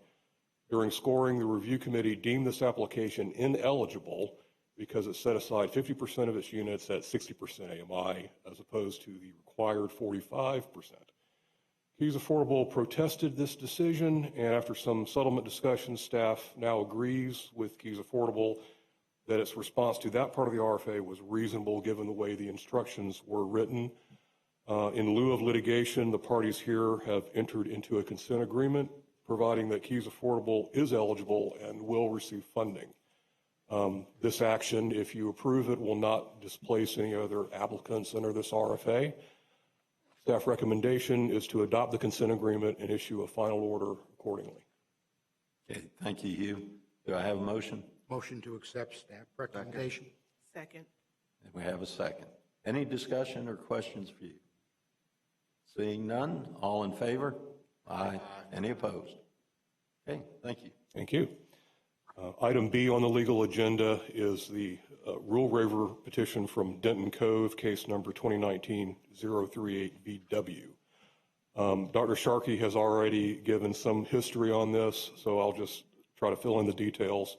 During scoring, the review committee deemed this application ineligible because it set aside 50% of its units at 60% AMI as opposed to the required 45%. Keys Affordable protested this decision, and after some settlement discussions, staff now agrees with Keys Affordable that its response to that part of the RFA was reasonable given the way the instructions were written. In lieu of litigation, the parties here have entered into a consent agreement providing that Keys Affordable is eligible and will receive funding. This action, if you approve it, will not displace any other applicants under this RFA. Staff recommendation is to adopt the consent agreement and issue a final order accordingly. Okay, thank you, Hugh. Do I have a motion? Motion to accept staff recommendation. Second. And we have a second. Any discussion or questions for you? Seeing none, all in favor? Aye. Any opposed? Okay, thank you. Thank you. Item B on the legal agenda is the rule waiver petition from Denton Cove, case number 2019-038BW. Dr. Sharkey has already given some history on this, so I'll just try to fill in the details.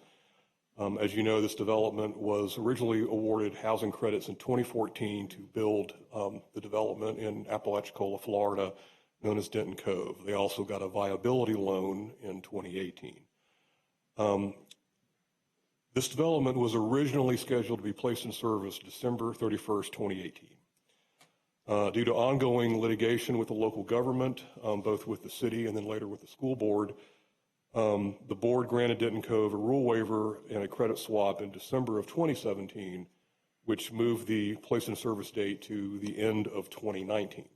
As you know, this development was originally awarded housing credits in 2014 to build the development in Apalachicola, Florida, known as Denton Cove. They also got a viability loan in 2018. This development was originally scheduled to be placed in service December 31st, 2018. Due to ongoing litigation with the local government, both with the city and then later with the school board, the board granted Denton Cove a rule waiver and a credit swap in December of 2017, which moved the place in service date to the end of 2019.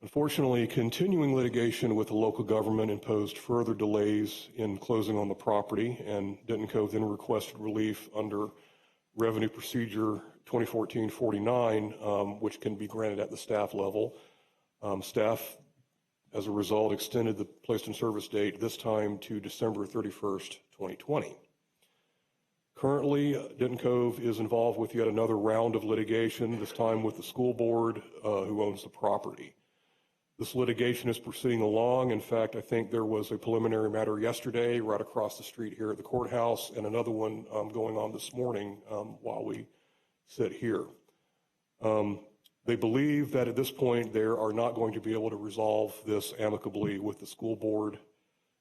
Unfortunately, continuing litigation with the local government imposed further delays in closing on the property, and Denton Cove then requested relief under Revenue Procedure 2014-49, which can be granted at the staff level. Staff, as a result, extended the placed in service date this time to December 31st, 2020. Currently, Denton Cove is involved with yet another round of litigation, this time with the school board who owns the property. This litigation is proceeding along. In fact, I think there was a preliminary matter yesterday right across the street here at the courthouse and another one going on this morning while we sit here. They believe that at this point they are not going to be able to resolve this amicably with the school board,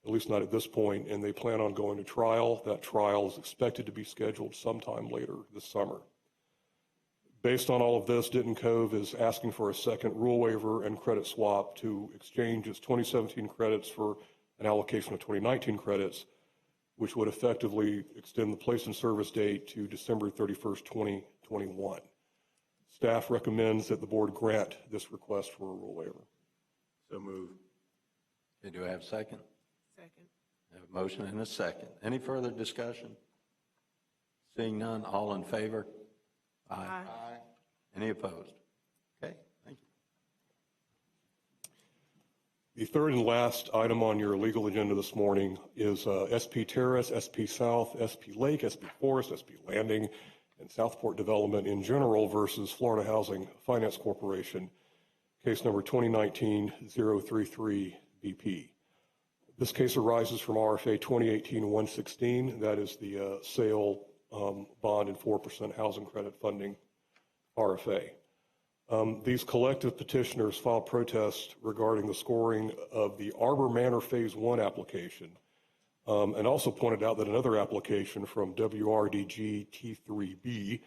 at least not at this point, and they plan on going to trial. That trial is expected to be scheduled sometime later this summer. Based on all of this, Denton Cove is asking for a second rule waiver and credit swap to exchange its 2017 credits for an allocation of 2019 credits, which would effectively extend the place in service date to December 31st, 2021. Staff recommends that the board grant this request for a rule waiver. So move. Okay, do I have a second? Second. I have a motion and a second. Any further discussion? Seeing none, all in favor? Aye. Any opposed? Okay, thank you. The third and last item on your legal agenda this morning is SP Terrace, SP South, SP Lake, SP Forest, SP Landing, and Southport Development in general versus Florida Housing Finance Corporation, case number 2019-033BP. This case arises from RFA 2018-116, that is the sale bond and 4% housing credit funding RFA. These collective petitioners filed protests regarding the scoring of the Arbor Manor Phase 1 application, and also pointed out that another application from WRDG T3B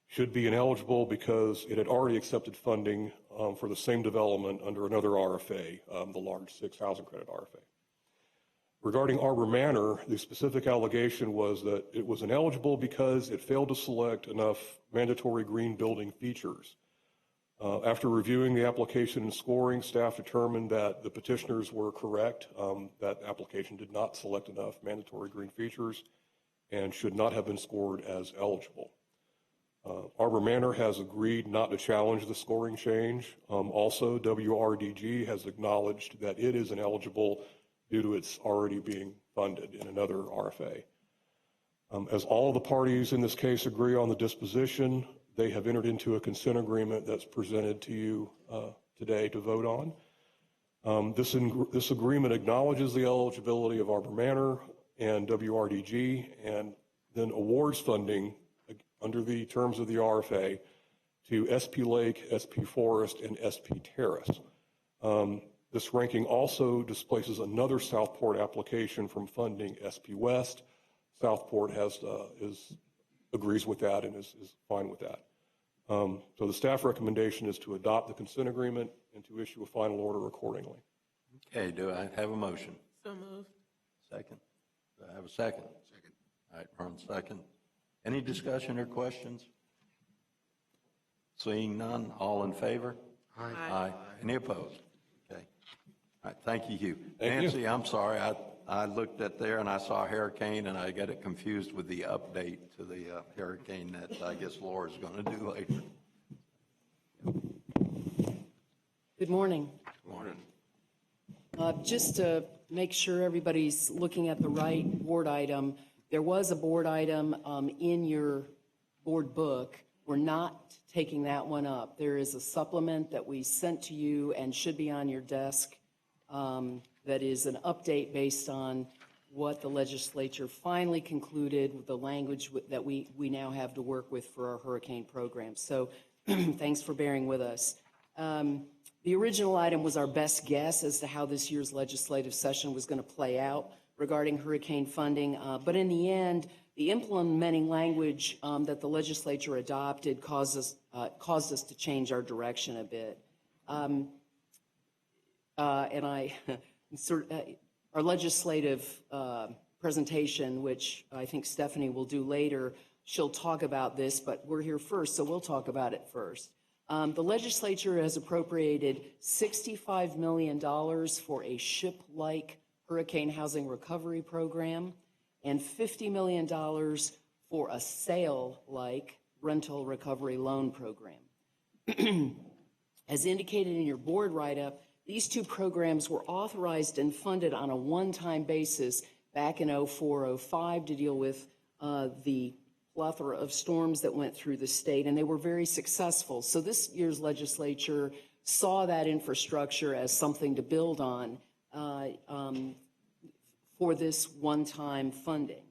should be ineligible because it had already accepted funding for the same development under another RFA, the Large 6 Housing Credit RFA. Regarding Arbor Manor, the specific allegation was that it was ineligible because it failed to select enough mandatory green building features. After reviewing the application and scoring, staff determined that the petitioners were correct. That application did not select enough mandatory green features and should not have been scored as eligible. Arbor Manor has agreed not to challenge the scoring change. Also, WRDG has acknowledged that it is ineligible due to its already being funded in another RFA. As all of the parties in this case agree on the disposition, they have entered into a consent agreement that's presented to you today to vote on. This agreement acknowledges the eligibility of Arbor Manor and WRDG and then awards funding under the terms of the RFA to SP Lake, SP Forest, and SP Terrace. This ranking also displaces another Southport application from funding SP West. Southport agrees with that and is fine with that. So the staff recommendation is to adopt the consent agreement and to issue a final order accordingly. Okay, do I have a motion? So moved. Second. Do I have a second? Second. All right, Ron, second. Any discussion or questions? Seeing none, all in favor? Aye. Aye. Any opposed? Okay. All right, thank you, Hugh. Thank you. Nancy, I'm sorry, I looked at there and I saw hurricane and I got it confused with the update to the hurricane that I guess Laura's going to do later. Good morning. Morning. Just to make sure everybody's looking at the right board item, there was a board item in your board book. We're not taking that one up. There is a supplement that we sent to you and should be on your desk that is an update based on what the legislature finally concluded with the language that we now have to work with for our hurricane program. So thanks for bearing with us. The original item was our best guess as to how this year's legislative session was going to play out regarding hurricane funding. But in the end, the implementing language that the legislature adopted caused us to change our direction a bit. Our legislative presentation, which I think Stephanie will do later, she'll talk about this, but we're here first, so we'll talk about it first. The legislature has appropriated $65 million for a SHIP-like hurricane housing recovery program and $50 million for a SAIL-like rental recovery loan program. As indicated in your board write-up, these two programs were authorized and funded on a one-time basis back in 04-05 to deal with the plethora of storms that went through the state, and they were very successful. So this year's legislature saw that infrastructure as something to build on for this one-time funding.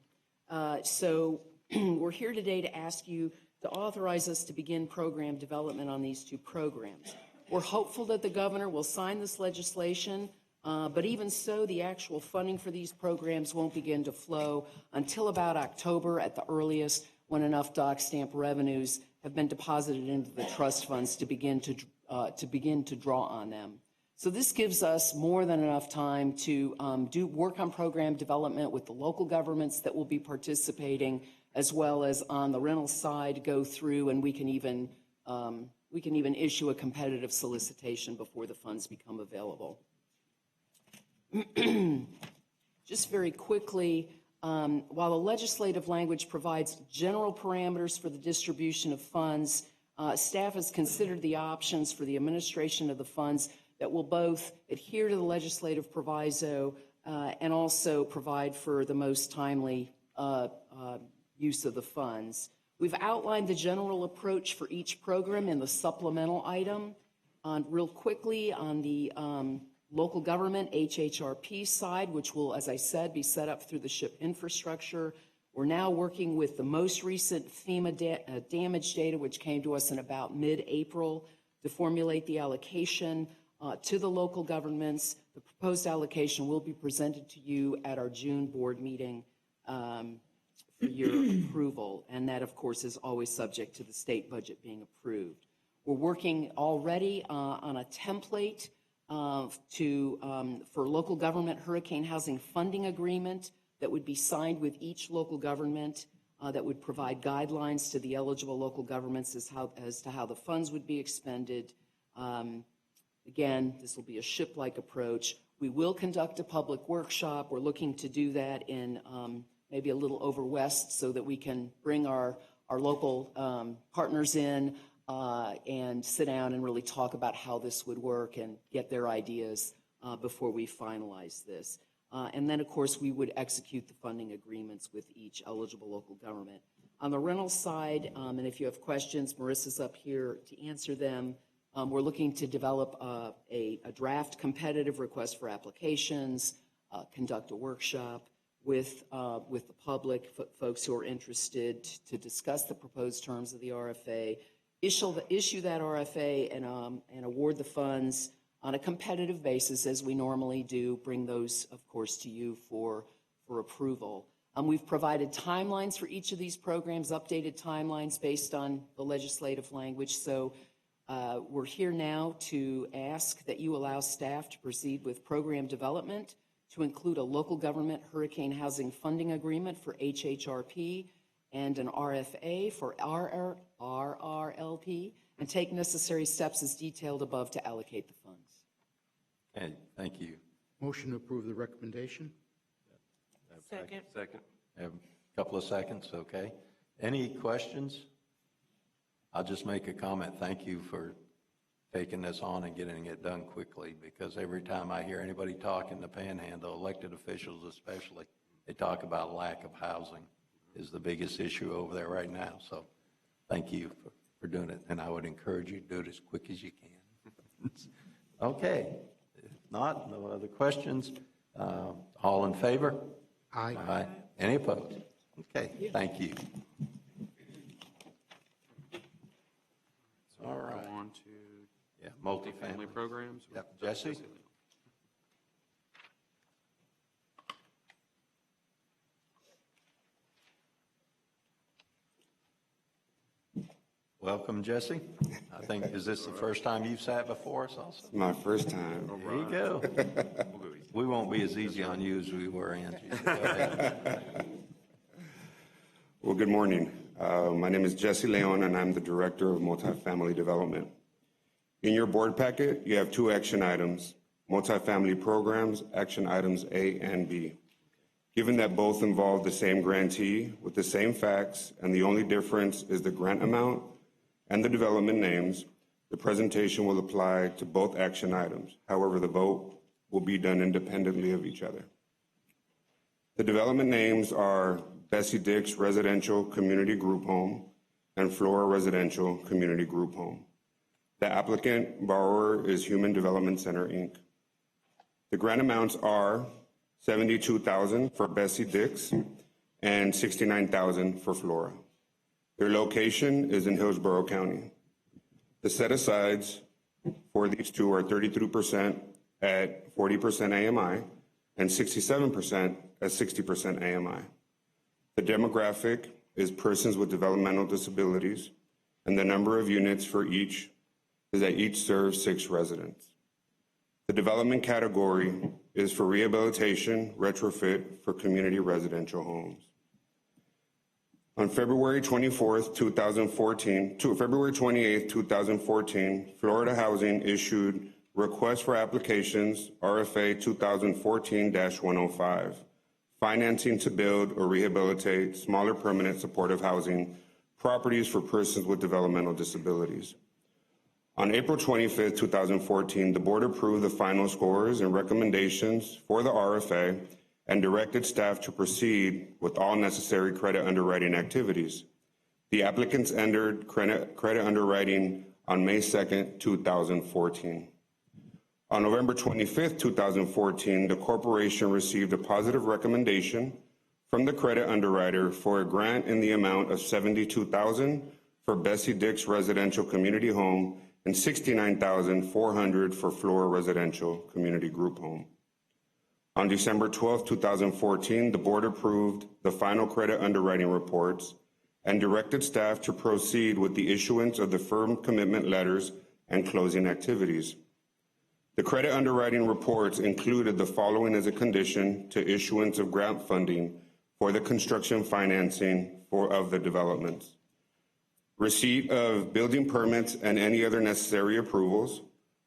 So we're here today to ask you to authorize us to begin program development on these two programs. We're hopeful that the governor will sign this legislation, but even so, the actual funding for these programs won't begin to flow until about October at the earliest, when enough dock stamp revenues have been deposited into the trust funds to begin to draw on them. So this gives us more than enough time to work on program development with the local governments that will be participating, as well as on the rental side, go through, and we can even issue a competitive solicitation before the funds become available. Just very quickly, while the legislative language provides general parameters for the distribution of funds, staff has considered the options for the administration of the funds that will both adhere to the legislative proviso and also provide for the most timely use of the funds. We've outlined the general approach for each program in the supplemental item. Real quickly, on the local government HHRP side, which will, as I said, be set up through the SHIP infrastructure, We're now working with the most recent FEMA damage data, which came to us in about mid-April, to formulate the allocation to the local governments. The proposed allocation will be presented to you at our June board meeting for your approval, and that, of course, is always subject to the state budget being approved. We're working already on a template for local government hurricane housing funding agreement that would be signed with each local government that would provide guidelines to the eligible local governments as to how the funds would be expended. Again, this will be a ship-like approach. We will conduct a public workshop. We're looking to do that in maybe a little over west so that we can bring our local partners in and sit down and really talk about how this would work and get their ideas before we finalize this. And then, of course, we would execute the funding agreements with each eligible local government. On the rental side, and if you have questions, Marissa's up here to answer them. We're looking to develop a draft competitive request for applications, conduct a workshop with the public, folks who are interested, to discuss the proposed terms of the RFA, issue that RFA and award the funds on a competitive basis, as we normally do, bring those, of course, to you for approval. We've provided timelines for each of these programs, updated timelines based on the legislative language. So we're here now to ask that you allow staff to proceed with program development to include a local government hurricane housing funding agreement for HHRP and an RFA for RRLP, and take necessary steps as detailed above to allocate the funds. Okay, thank you. Motion to approve the recommendation? Second. Second. Have a couple of seconds, okay. Any questions? I'll just make a comment. Thank you for taking this on and getting it done quickly, because every time I hear anybody talk in the Panhandle, elected officials especially, they talk about lack of housing is the biggest issue over there right now. So thank you for doing it, and I would encourage you to do it as quick as you can. Okay, if not, no other questions. All in favor? Aye. Aye. Any opposed? Okay, thank you. All right. Go on to Yeah, family multifamily. programs. Yep, Jesse? Welcome, Jesse. I think, is this the first time you've sat before us also? My first time. There you go. We won't be as easy on you as we were, Angie. Go ahead. Well, good morning. My name is Jesse Leon, and I'm the Director of Multifamily Development. In your board packet, you have two action items, multifamily programs, action items A and B. Given that both involve the same grantee with the same facts, and the only difference is the grant amount and the development names, the presentation will apply to both action items. However, the vote will be done independently of each other. The development names are Bessie Dix Residential Community Group Home and Flora Residential Community Group Home. The applicant borrower is Human Development Center, Inc. The grant amounts are $72,000 for Bessie Dix and $69,000 for Flora. Their location is in Hillsborough County. The set-asides for these two are 33% at 40% AMI and 67% at 60% AMI. The demographic is persons with developmental disabilities, and the number of units for each is that each serves 6 residents. The development category is for rehabilitation, retrofit for community residential homes. On February 28, 2014, Florida Housing issued Request for Applications, RFA 2014-105, financing to build or rehabilitate smaller permanent supportive housing properties for persons with developmental disabilities. On April 25, 2014, the board approved the final scores and recommendations for the RFA and directed staff to proceed with all necessary credit underwriting activities. The applicants entered credit underwriting on May 2, 2014. On November 25, 2014, the corporation received a positive recommendation from the credit underwriter for a grant in the amount of $72,000 for Bessie Dix Residential Community Home and $69,400 for Flora Residential Community Group Home. On December 12, 2014, the board approved the final credit underwriting reports and directed staff to proceed with the issuance of the firm commitment letters and closing activities. The credit underwriting reports included the following as a condition to issuance of grant funding for the construction financing of the developments: receipt of building permits and any other necessary approvals.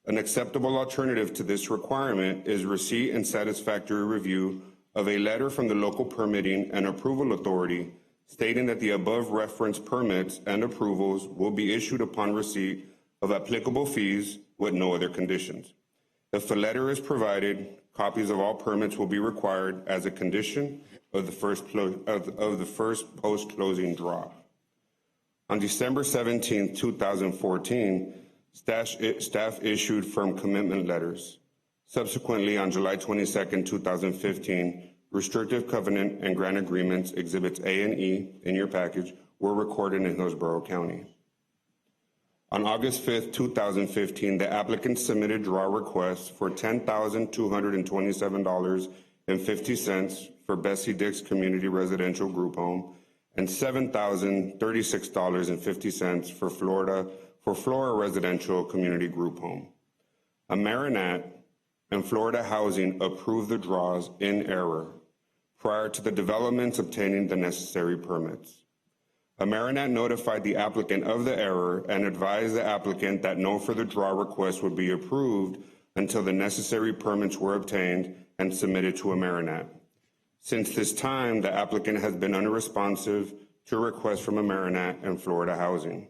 An acceptable alternative to this requirement is receipt and satisfactory review of a letter from the local permitting and approval authority stating that the above referenced permits and approvals will be issued upon receipt of applicable fees with no other conditions. If the letter is provided, copies of all permits will be required as a condition of the first post-closing draw. On December 17, 2014, staff issued firm commitment letters. Subsequently, on July 22, 2015, restrictive covenant and grant agreements, Exhibits A and E in your package, were recorded in Hillsborough County. On August 5, 2015, the applicant submitted draw requests for $10,227.50 for Bessie Dix Community Residential Group Home and $7,036.50 for Flora Residential Community Group Home. Amaranat and Florida Housing approved the draws in error prior to the developments obtaining the necessary permits. Amaranat notified the applicant of the error and advised the applicant that no further draw request would be approved until the necessary permits were obtained and submitted to Amaranat. Since this time, the applicant has been unresponsive to requests from Amaranat and Florida Housing.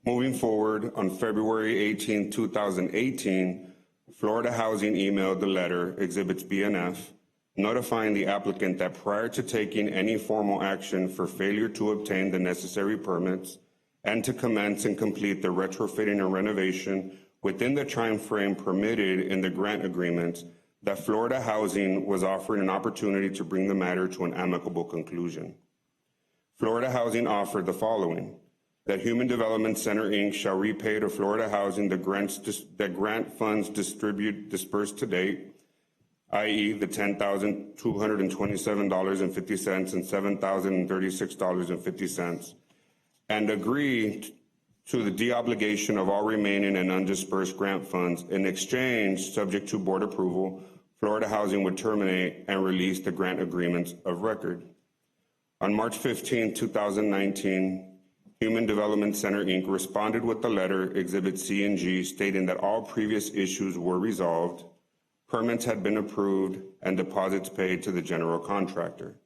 Moving forward, on February 18, 2018, Florida Housing emailed the letter, Exhibits B and F, notifying the applicant that prior to taking any formal action for failure to obtain the necessary permits and to commence and complete the retrofitting and renovation within the time frame permitted in the grant agreements, that Florida Housing was offering an opportunity to bring the matter to an amicable conclusion. Florida Housing offered the following: that Human Development Center, Inc. shall repay to Florida Housing the grant funds dispersed to date, i.e. the $10,227.50 and $7,036.50, and agree to the deobligation of all remaining and undispersed grant funds. In exchange, subject to board approval, Florida Housing would terminate and release the grant agreements of record. On March 15, 2019, Human Development Center, Inc. responded with the letter, Exhibit C and G, stating that all previous issues were resolved, permits had been approved, and deposits paid to the general contractor.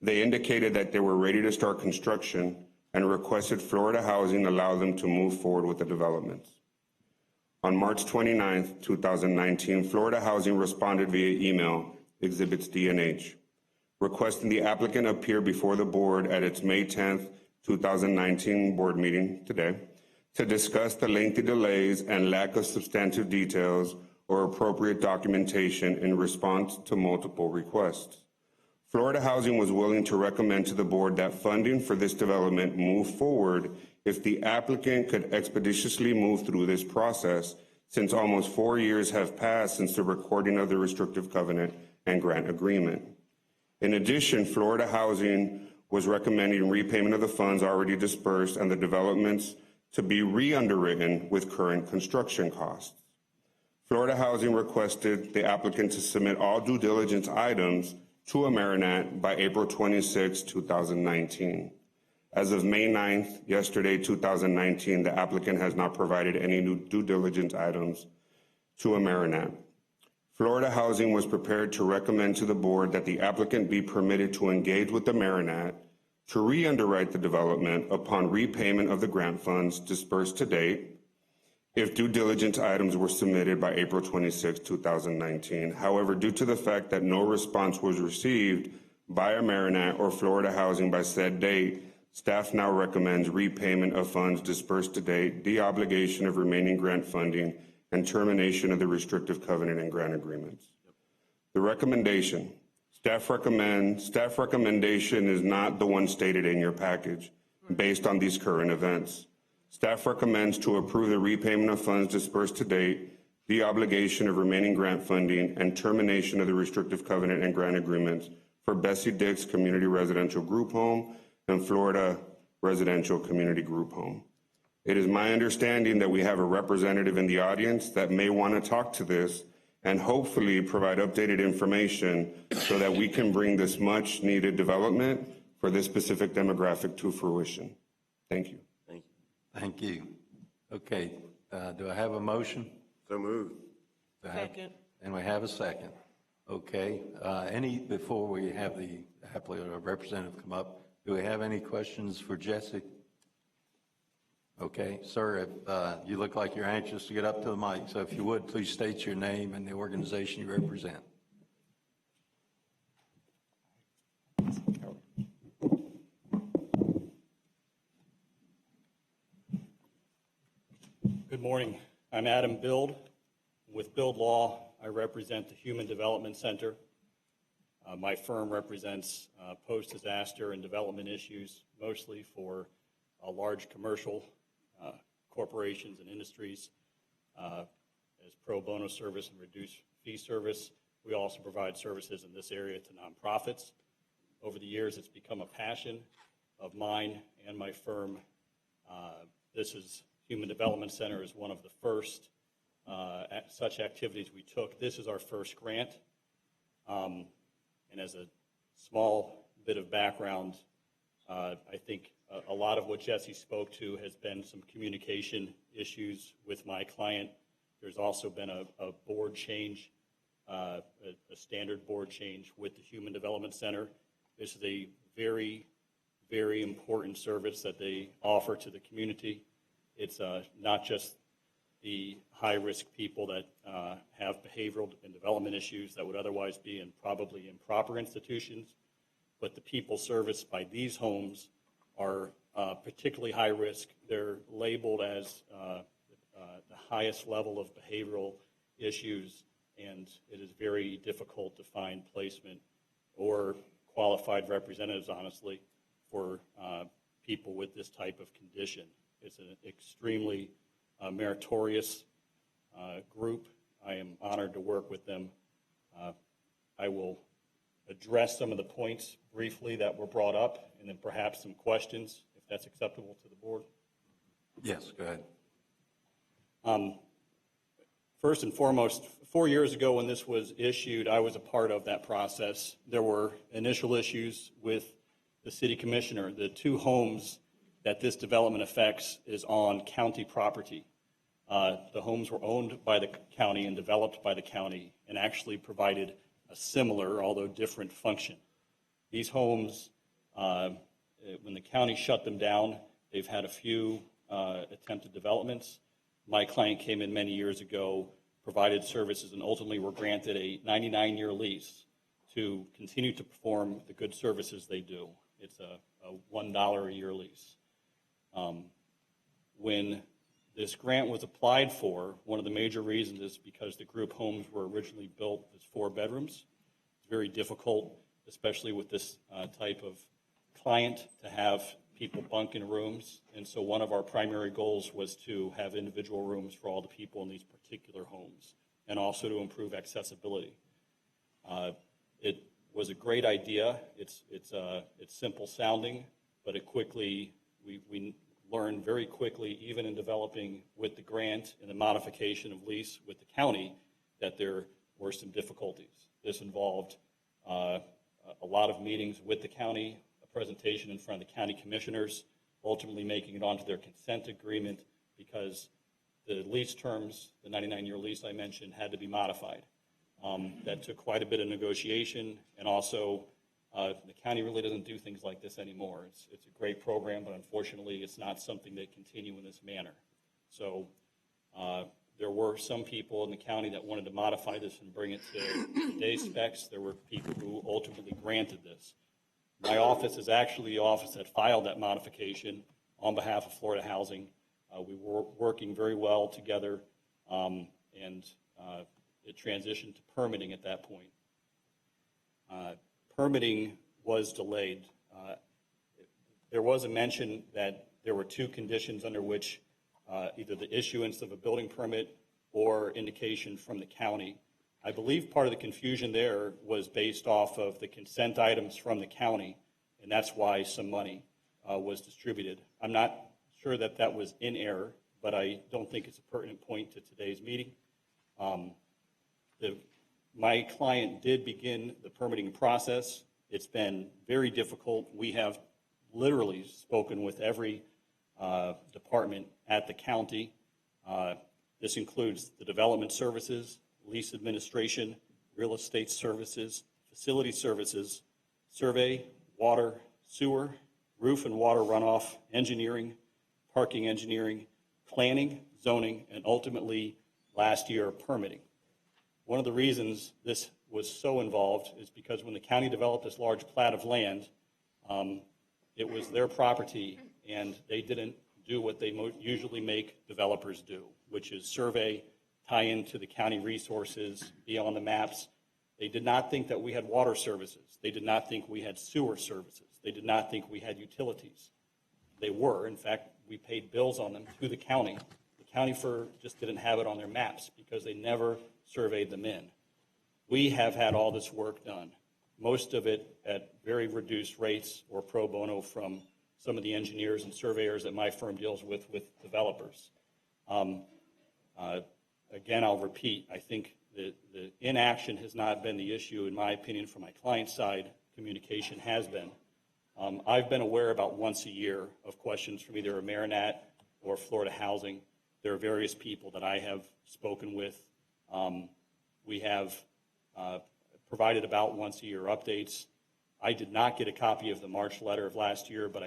They indicated that they were ready to start construction and requested Florida Housing allow them to move forward with the developments. On March 29, 2019, Florida Housing responded via email, Exhibits D and H, requesting the applicant appear before the board at its May 10, 2019 board meeting today to discuss the lengthy delays and lack of substantive details or appropriate documentation in response to multiple requests. Florida Housing was willing to recommend to the board that funding for this development move forward if the applicant could expeditiously move through this process, since almost 4 years have passed since the recording of the restrictive covenant and grant agreement. In addition, Florida Housing was recommending repayment of the funds already dispersed and the developments to be re-underwritten with current construction costs. Florida Housing requested the applicant to submit all due diligence items to Amaranat by April 26, 2019. As of May 9th, yesterday, 2019, the applicant has not provided any new due diligence items to Amaranat. Florida Housing was prepared to recommend to the board that the applicant be permitted to engage with Amaranat to re-underwrite the development upon repayment of the grant funds dispersed to date, if due diligence items were submitted by April 26, 2019. However, due to the fact that no response was received by Amaranat or Florida Housing by said date, staff now recommends repayment of funds dispersed to date, deobligation of remaining grant funding, and termination of the restrictive covenant and grant agreements. The recommendation: Staff recommendation is not the one stated in your package based on these current events. Staff recommends to approve the repayment of funds dispersed to date, the obligation of remaining grant funding, and termination of the restrictive covenant and grant agreements for Bessie Dix Community Residential Group Home and Florida Residential Community Group Home. It is my understanding that we have a representative in the audience that may want to talk to this and hopefully provide updated information so that we can bring this much needed development for this specific demographic to fruition. Thank you. Thank you. Okay, do I have a motion? So moved. Second. And we have a second. Okay, before we have the applicant or representative come up, do we have any questions for Jesse? Okay, sir, if, you look like you're anxious to get up to the mic, so if you would, please state your name and the organization you represent. Good morning. I'm Adam Bild. With Bild Law, I represent the Human Development Center. My firm represents post-disaster and development issues, mostly for large commercial corporations and industries as pro bono service and reduced fee service. We also provide services in this area to nonprofits. Over the years, it's become a passion of mine and my firm. Human Development Center is one of the first such activities we took. This is our first grant. And as a small bit of background, I think a lot of what Jesse spoke to has been some communication issues with my client. There's also been a board change, a standard board change with the Human Development Center. This is a very, very important service that they offer to the community. It's not just the high-risk people that have behavioral and development issues that would otherwise be in probably improper institutions, but the people serviced by these homes are particularly high risk. They're labeled as the highest level of behavioral issues, and it is very difficult to find placement or qualified representatives, honestly, for people with this type of condition. It's an extremely meritorious group. I am honored to work with them. I will address some of the points briefly that were brought up, and then perhaps some questions, if that's acceptable to the board. Yes, go ahead. First and foremost, 4 years ago when this was issued, I was a part of that process. There were initial issues with the city commissioner. The two homes that this development affects is on county property. The homes were owned by the county and developed by the county and actually provided a similar, although different, function. These homes, when the county shut them down, they've had a few attempted developments. My client came in many years ago, provided services, and ultimately were granted a 99-year lease to continue to perform the good services they do. It's a $1 a year lease. When this grant was applied for, one of the major reasons is because the group homes were originally built as 4 bedrooms. It's very difficult, especially with this type of client, to have people bunk in rooms. And so one of our primary goals was to have individual rooms for all the people in these particular homes, and also to improve accessibility. It was a great idea. It's simple sounding, but we learned very quickly, even in developing with the grant and the modification of lease with the county, that there were some difficulties. This involved a lot of meetings with the county, a presentation in front of the county commissioners, ultimately making it onto their consent agreement because the lease terms, the 99-year lease I mentioned, had to be modified. That took quite a bit of negotiation, and also the county really doesn't do things like this anymore. It's a great program, but unfortunately it's not something they continue in this manner. So there were some people in the county that wanted to modify this and bring it to today's specs. There were people who ultimately granted this. My office is actually the office that filed that modification on behalf of Florida Housing. We were working very well together, and it transitioned to permitting at that point. permitting was delayed. There was a mention that there were two conditions under which either the issuance of a building permit or indication from the county. I believe part of the confusion there was based off of the consent items from the county, and that's why some money was distributed. I'm not sure that that was in error, but I don't think it's a pertinent point to today's meeting. My client did begin the permitting process. It's been very difficult. We have literally spoken with every department at the county. This includes the development services, lease administration, real estate services, facility services, survey, water, sewer, roof and water runoff, engineering, parking engineering, planning, zoning, and ultimately last year permitting. One of the reasons this was so involved is because when the county developed this large plat of land, it was their property, and they didn't do what they usually make developers do, which is survey, tie into the county resources, be on the maps. They did not think that we had water services. They did not think we had sewer services. They did not think we had utilities. They were. In fact, we paid bills on them to the county. The county just didn't have it on their maps because they never surveyed them in. We have had all this work done, most of it at very reduced rates or pro bono from some of the engineers and surveyors that my firm deals with developers. Again, I'll repeat, I think the inaction has not been the issue, in my opinion, from my client's side. Communication has been. I've been aware about once a year of questions from either Marinat or Florida Housing. There are various people that I have spoken with. We have provided about once a year updates. I did not get a copy of the March letter of last year, but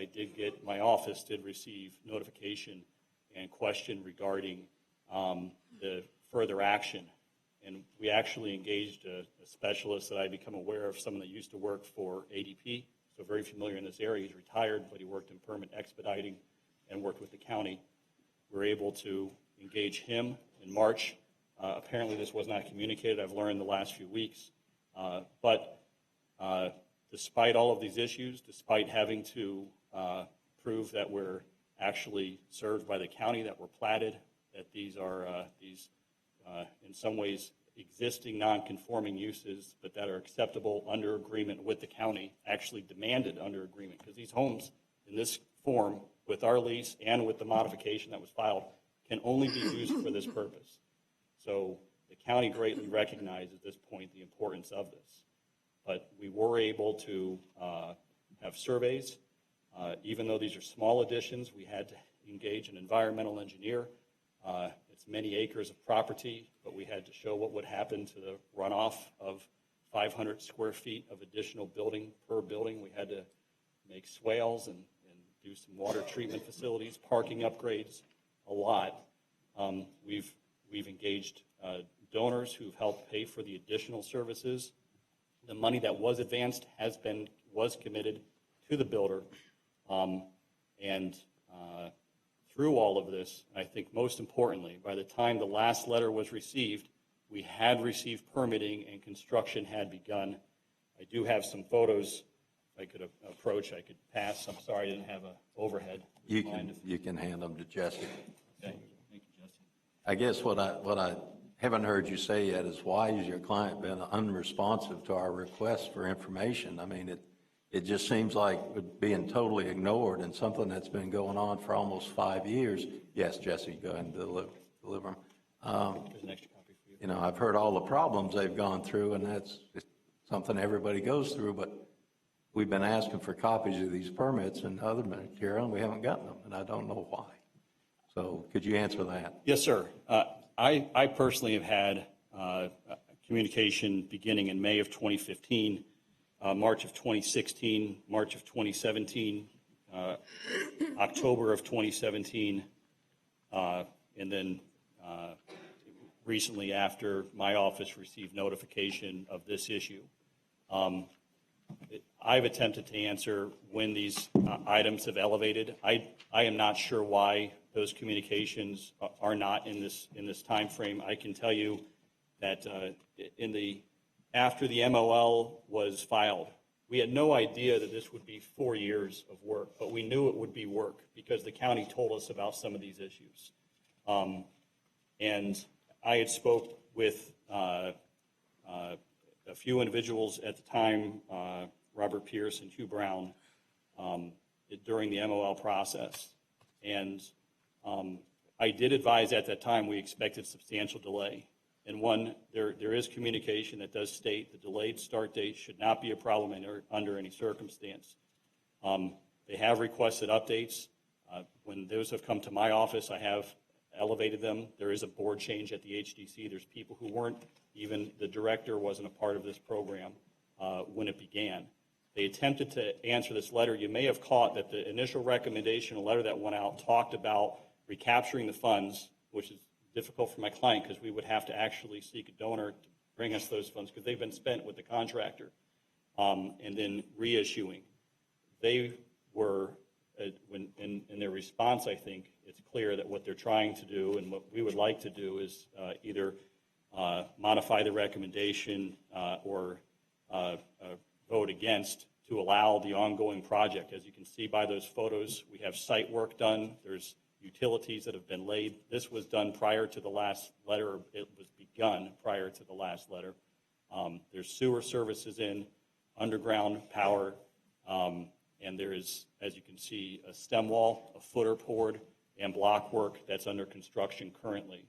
my office did receive notification and question regarding the further action. And we actually engaged a specialist that I become aware of, someone that used to work for ADP, so very familiar in this area. He's retired, but he worked in permit expediting and worked with the county. We were able to engage him in March. Apparently this was not communicated, I've learned the last few weeks. But despite all of these issues, despite having to prove that we're actually served by the county, that we're platted, that these are in some ways existing non-conforming uses, but that are acceptable under agreement with the county, actually demanded under agreement, because these homes in this form, with our lease and with the modification that was filed, can only be used for this purpose. So the county greatly recognizes at this point the importance of this. But we were able to have surveys. Even though these are small additions, we had to engage an environmental engineer. It's many acres of property, but we had to show what would happen to the runoff of 500 square feet of additional building per building. We had to make swales and do some water treatment facilities, parking upgrades, a lot. We've engaged donors who've helped pay for the additional services. The money that was advanced was committed to the builder. Through all of this, I think most importantly, by the time the last letter was received, we had received permitting and construction had begun. I do have some photos I could approach, I could pass. I'm sorry I didn't have an overhead. You can hand them to Jesse. Okay. Thank you, Jesse. I guess what I haven't heard you say yet is, why has your client been unresponsive to our requests for information? I mean, it just seems like we're being totally ignored, and something that's been going on for almost 5 years. Yes, Jesse, go ahead and deliver them. There's an extra copy for you. You know, I've heard all the problems they've gone through, and that's something everybody goes through, but we've been asking for copies of these permits and other material, and we haven't gotten them, and I don't know why. So could you answer that? Yes, sir. I personally have had communication beginning in May of 2015, March of 2016, March of 2017, October of 2017, and then recently after my office received notification of this issue. I've attempted to answer when these items have elevated. I am not sure why those communications are not in this time frame. I can tell you that after the MOL was filed, We had no idea that this would be 4 years of work, but we knew it would be work because the county told us about some of these issues. And I had spoke with a few individuals at the time, Robert Pierce and Hugh Brown, during the MOL process. And I did advise at that time we expected substantial delay. And one, there is communication that does state the delayed start date should not be a problem under any circumstance. They have requested updates. When those have come to my office, I have elevated them. There is a board change at the HDC. There's people who weren't, even the director wasn't a part of this program when it began. They attempted to answer this letter. You may have caught that the initial recommendation, a letter that went out, talked about recapturing the funds, which is difficult for my client because we would have to actually seek a donor to bring us those funds because they've been spent with the contractor, and then reissuing. They were, in their response, I think it's clear that what they're trying to do and what we would like to do is either modify the recommendation or vote against to allow the ongoing project. As you can see by those photos, we have site work done. There's utilities that have been laid. This was done prior to the last letter. It was begun prior to the last letter. There's sewer services in, underground power, and there is, as you can see, a stem wall, a footer poured, and block work that's under construction currently.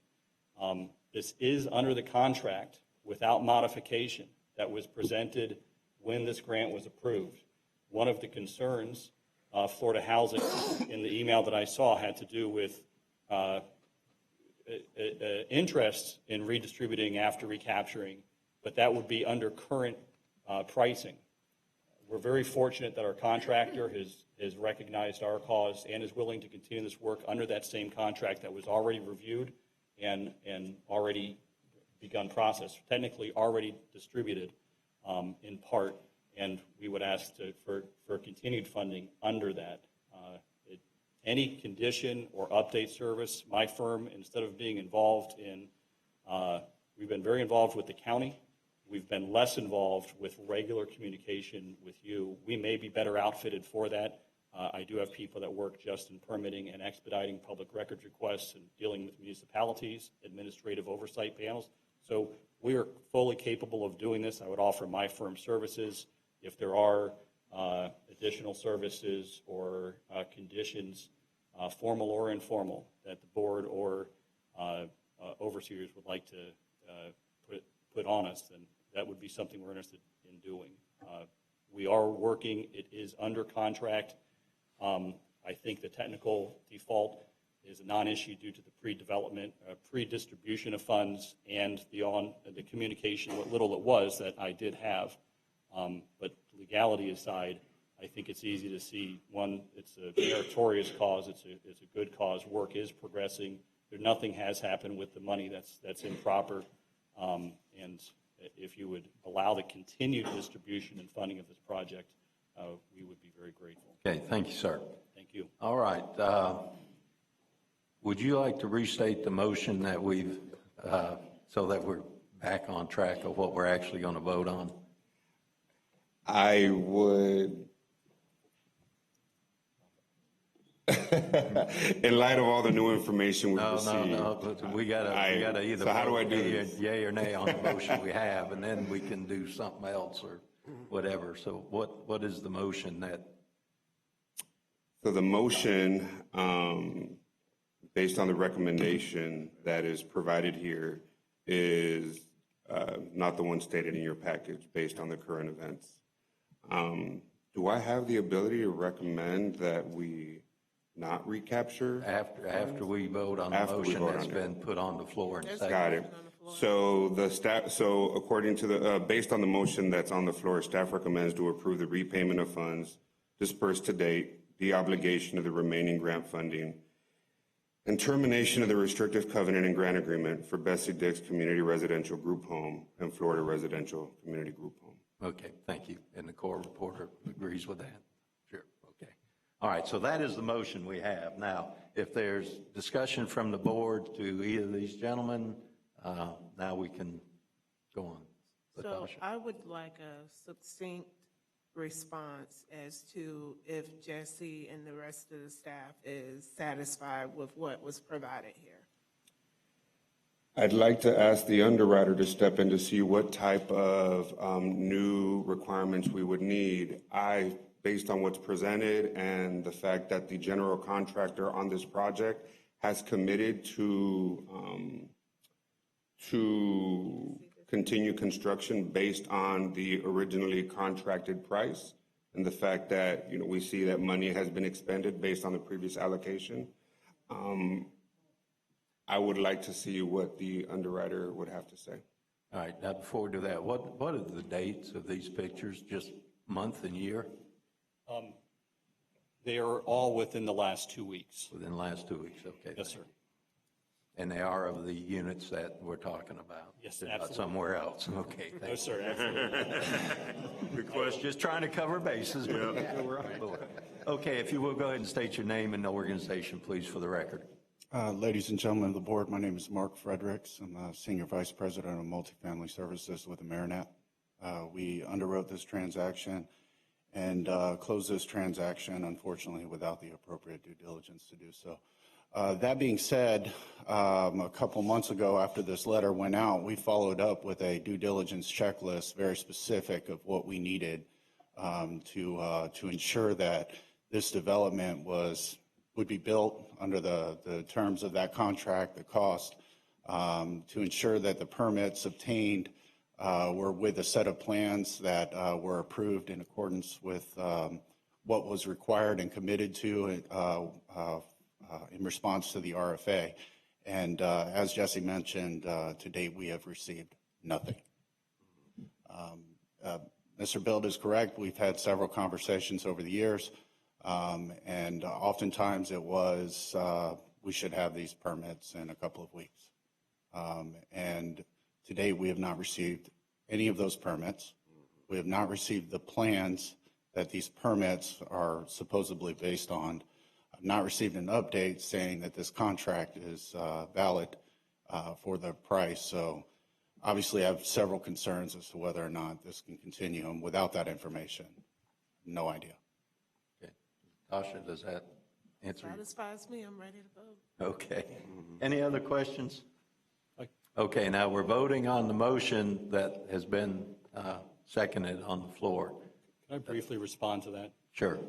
This is under the contract without modification that was presented when this grant was approved. One of the concerns Florida Housing in the email that I saw had to do with interest in redistributing after recapturing, but that would be under current pricing. We're very fortunate that our contractor has recognized our cause and is willing to continue this work under that same contract that was already reviewed and already begun process, technically already distributed in part. And we would ask for continued funding under that. Any condition or update service, my firm, instead of being involved in, we've been very involved with the county. We've been less involved with regular communication with you. We may be better outfitted for that. I do have people that work just in permitting and expediting public records requests and dealing with municipalities, administrative oversight panels. So we are fully capable of doing this. I would offer my firm services. If there are additional services or conditions, formal or informal, that the board or overseers would like to put on us, then that would be something we're interested in doing. We are working. It is under contract. I think the technical default is a non-issue due to the pre-development, pre-distribution of funds, and the communication, what little it was that I did have. But legality aside, I think it's easy to see, one, it's a meritorious cause, it's a good cause, work is progressing, nothing has happened with the money that's improper, and if you would allow the continued distribution and funding of this project, we would be very grateful. Okay, thank you, sir. Thank you. All right. Would you like to restate the motion that we've, so that we're back on track of what we're actually going to vote on? I would, in light of all the new information we've received. No, we gotta either so how do I vote do this? yay or nay on the motion we have, and then we can do something else or whatever. So what is the motion that? So the motion, based on the recommendation that is provided here, is not the one stated in your package based on the current events. Do I have the ability to recommend that we not recapture? After we vote on the motion that's been put on the floor and seconded. Got it. So the staff, so according to the, based on the motion that's on the floor, staff recommends to approve the repayment of funds dispersed to date, the obligation of the remaining grant funding, and termination of the restrictive covenant and grant agreement for Bessie Dix Community Residential Group Home and Florida Residential Community Group Home. Okay, thank you. And the core reporter agrees with that? Sure, okay. All right, so that is the motion we have. Now, if there's discussion from the board to either of these gentlemen, now we can go on. So I would like a succinct response as to if Jesse and the rest of the staff is satisfied with what was provided here. I'd like to ask the underwriter to step in to see what type of new requirements we would need. Based on what's presented and the fact that the general contractor on this project has committed to continue construction based on the originally contracted price, and the fact that, we see that money has been expended based on the previous allocation. I would like to see what the underwriter would have to say. All right, now before we do that, what are the dates of these pictures, just month and year? They are all within the last 2 weeks. Within the last 2 weeks, okay. Yes, sir. And they are of the units that we're talking about? Yes, Not absolutely. somewhere else, okay. No, sir, absolutely. Good question. Just trying to cover bases. Okay, if you will, go ahead and state your name and organization, please, for the record. Ladies and gentlemen of the board, my name is Mark Fredericks. I'm a Senior Vice President of Multifamily Services with Amerinet. We underwrote this transaction and closed this transaction, unfortunately, without the appropriate due diligence to do so. That being said, a couple months ago after this letter went out, we followed up with a due diligence checklist very specific of what we needed to ensure that this development would be built under the terms of that contract, the cost, to ensure that the permits obtained were with a set of plans that were approved in accordance with what was required and committed to in response to the RFA. And as Jesse mentioned, to date we have received nothing. Mr. Bild is correct. We've had several conversations over the years. And oftentimes it was, we should have these permits in a couple of weeks. And to date, we have not received any of those permits. We have not received the plans that these permits are supposedly based on. I've not received an update saying that this contract is valid for the price. So obviously I have several concerns as to whether or not this can continue. And without that information, no idea. Tasha, does that answer? Satisfies me, I'm ready to vote. Okay. Any other questions? Okay, now we're voting on the motion that has been seconded on the floor. Can I briefly respond to that? Sure.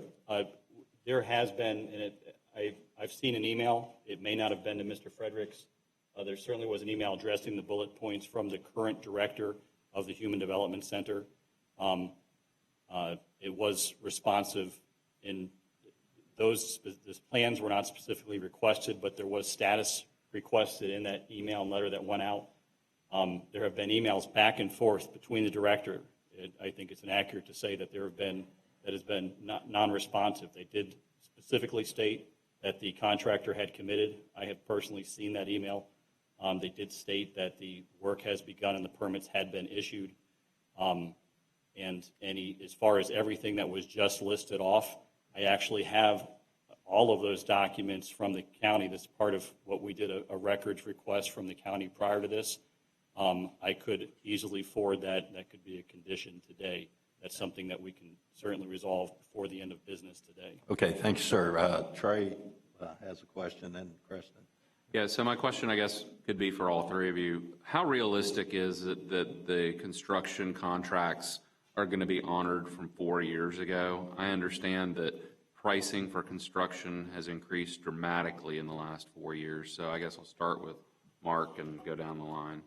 There has been, and I've seen an email. It may not have been to Mr. Fredericks. There certainly was an email addressing the bullet points from the current director of the Human Development Center. It was responsive in those plans were not specifically requested, but there was status requested in that email and letter that went out. There have been emails back and forth between the director. I think it's inaccurate to say that has been non-responsive. They did specifically state that the contractor had committed. I have personally seen that email. They did state that the work has begun and the permits had been issued. And as far as everything that was just listed off, I actually have all of those documents from the county. That's part of what we did, a records request from the county prior to this. I could easily forward that. That could be a condition today. That's something that we can certainly resolve before the end of business today. Okay, thanks, sir. Trey has a question, then Kristen. Yeah, so my question, I guess, could be for all three of you. How realistic is it that the construction contracts are going to be honored from 4 years ago? I understand that pricing for construction has increased dramatically in the last 4 years. So I guess I'll start with Mark and go down the line.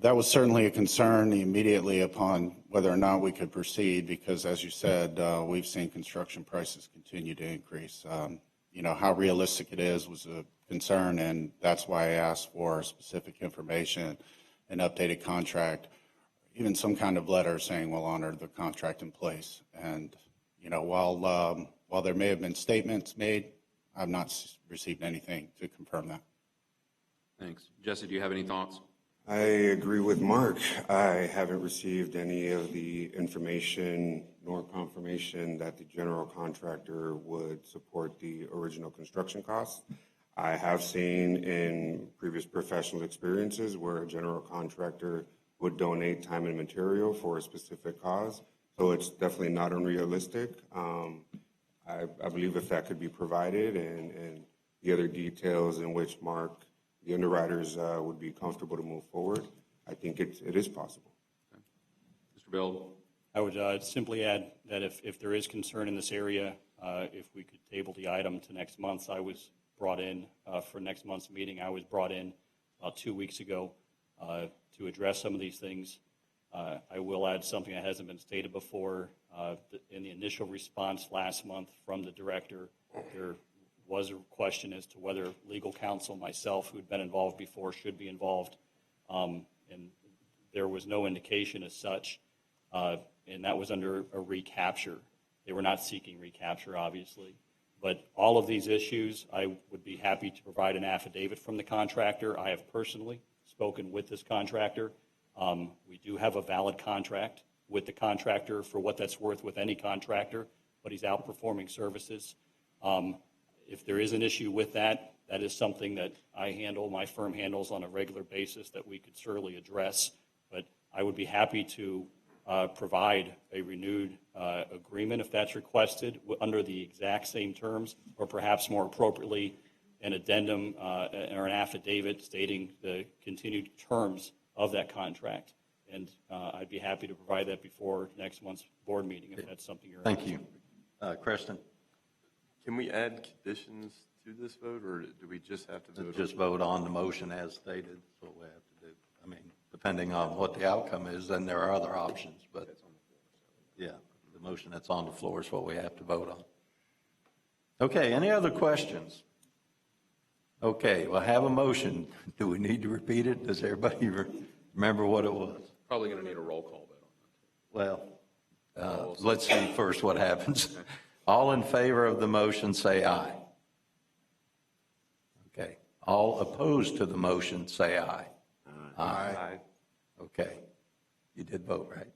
That was certainly a concern immediately upon whether or not we could proceed because, as you said, we've seen construction prices continue to increase. How realistic it is was a concern, and that's why I asked for specific information, an updated contract, even some kind of letter saying we'll honor the contract in place. And, while there may have been statements made, I've not received anything to confirm that. Thanks. Jesse, do you have any thoughts? I agree with Mark. I haven't received any of the information nor confirmation that the general contractor would support the original construction costs. I have seen in previous professional experiences where a general contractor would donate time and material for a specific cause, So it's definitely not unrealistic. I believe if that could be provided and the other details in which Mark, the underwriters would be comfortable to move forward, I think it is possible. Mr. Bill? I would simply add that if there is concern in this area, if we could table the item to next month. I was brought in for next month's meeting. I was brought in about 2 weeks ago to address some of these things. I will add something that hasn't been stated before. In the initial response last month from the director, there was a question as to whether legal counsel, myself, who'd been involved before, should be involved. And there was no indication as such. And that was under a recapture. They were not seeking recapture, obviously. But all of these issues, I would be happy to provide an affidavit from the contractor. I have personally spoken with this contractor. We do have a valid contract with the contractor for what that's worth with any contractor, but he's outperforming services. If there is an issue with that, that is something that I handle, my firm handles on a regular basis that we could certainly address. But I would be happy to provide a renewed agreement if that's requested under the exact same terms, or perhaps more appropriately, an addendum or an affidavit stating the continued terms of that contract. And I'd be happy to provide that before next month's board meeting if that's something you're Thank you. Kristen? Can we add conditions to this vote, or do we just have to vote? Just vote on the motion as stated. That's what we have to do. I mean, depending on what the outcome is, then there are other options, but yeah, the motion that's on the floor is what we have to vote on. Okay, any other questions? Okay, well, I have a motion. Do we need to repeat it? Does everybody remember what it was? Probably going to need a roll call vote on that. Well, let's see first what happens. All in favor of the motion, say aye. Okay. All opposed to the motion, say aye. Aye. Okay. You did vote, right,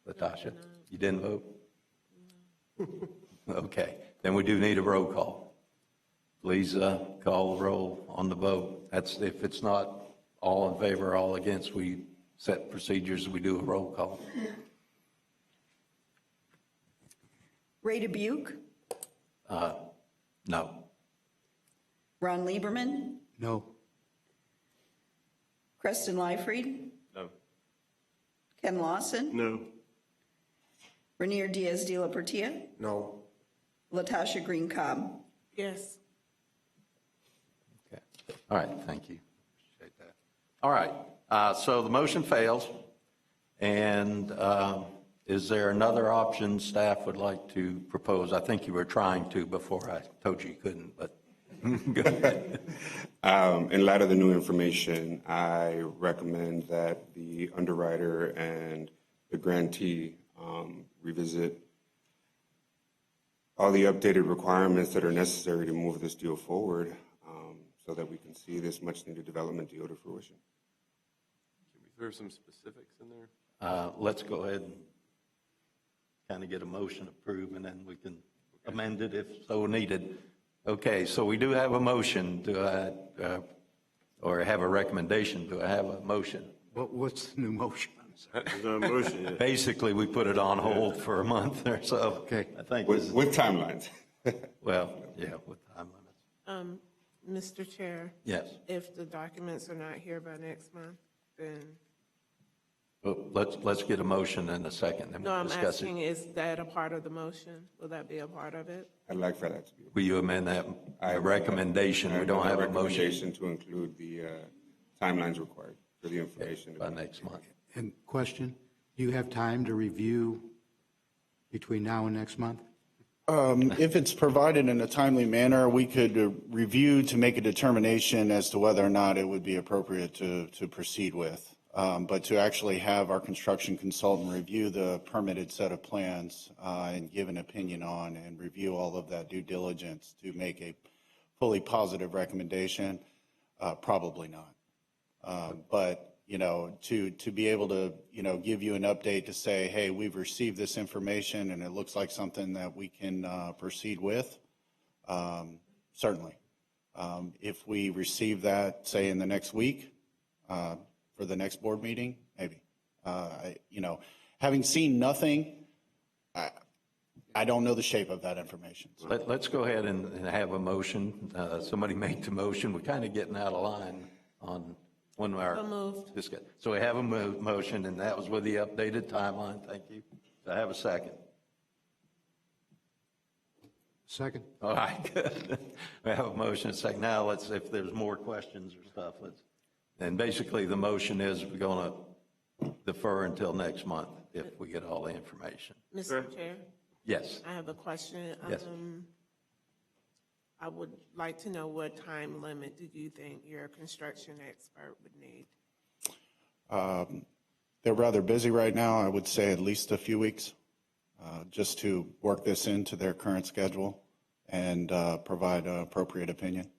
Latasha? You didn't vote? Okay. Then we do need a roll call. Please call the roll on the vote. That's if it's not all in favor, all against, we set procedures, we do a roll call. Ray Dubuque, No. Ron Lieberman, No. Preston Lyfried, No. Ken Lawson, No. Renier Diaz de la Portilla, No. Latasha Green Cobb. Yes. Okay. All right, thank you. Appreciate that. All right, so the motion fails. And is there another option staff would like to propose? I think you were trying to before I told you you couldn't, but go ahead. In light of the new information, I recommend that the underwriter and the grantee revisit all the updated requirements that are necessary to move this deal forward so that we can see this much-needed development deal to fruition. Can we throw some specifics in there? Let's go ahead and kind of get a motion approved, and then we can amend it if so needed. Okay, so we do have a motion. Or have a recommendation? Do I have a motion? What's the new motion? There's no motion yet. Basically, we put it on hold for a month or so. Okay. I think With timelines. well, yeah, with time limits. Mr. Chair, Yes. if the documents are not here by next month, then, Well, let's get a motion in a second, then no, we'll I'm discuss asking, it. is that a part of the motion? Will that be a part of it? I'd like for that to be. Will you amend that recommendation? We don't have a motion Recommendation to include the timelines required for the information. by next month. And question, do you have time to review between now and next month? If it's provided in a timely manner, we could review to make a determination as to whether or not it would be appropriate to proceed with. But to actually have our construction consultant review the permitted set of plans and give an opinion on and review all of that due diligence to make a fully positive recommendation, probably not. But you know, to be able to, you know, give you an update to say, hey, we've received this information and it looks like something that we can proceed with, certainly. If we receive that, say, in the next week for the next board meeting, maybe. You know, having seen nothing I don't know the shape of that information. So. Let's go ahead and have a motion. Somebody make the motion. We're kind of getting out of line on when our. So moved. So we have a motion, and that was with the updated timeline. Thank you. Do I have a second? Second. All right, good. We have a motion, and a second. Now if there's more questions or stuff, and basically the motion is we're going to defer until next month if we get all the information. Mr. Chair, Yes. I have a question. Yes. I would like to know what time limit do you think your construction expert would need? They're rather busy right now. I would say at least a few weeks, just to work this into their current schedule and provide an appropriate opinion.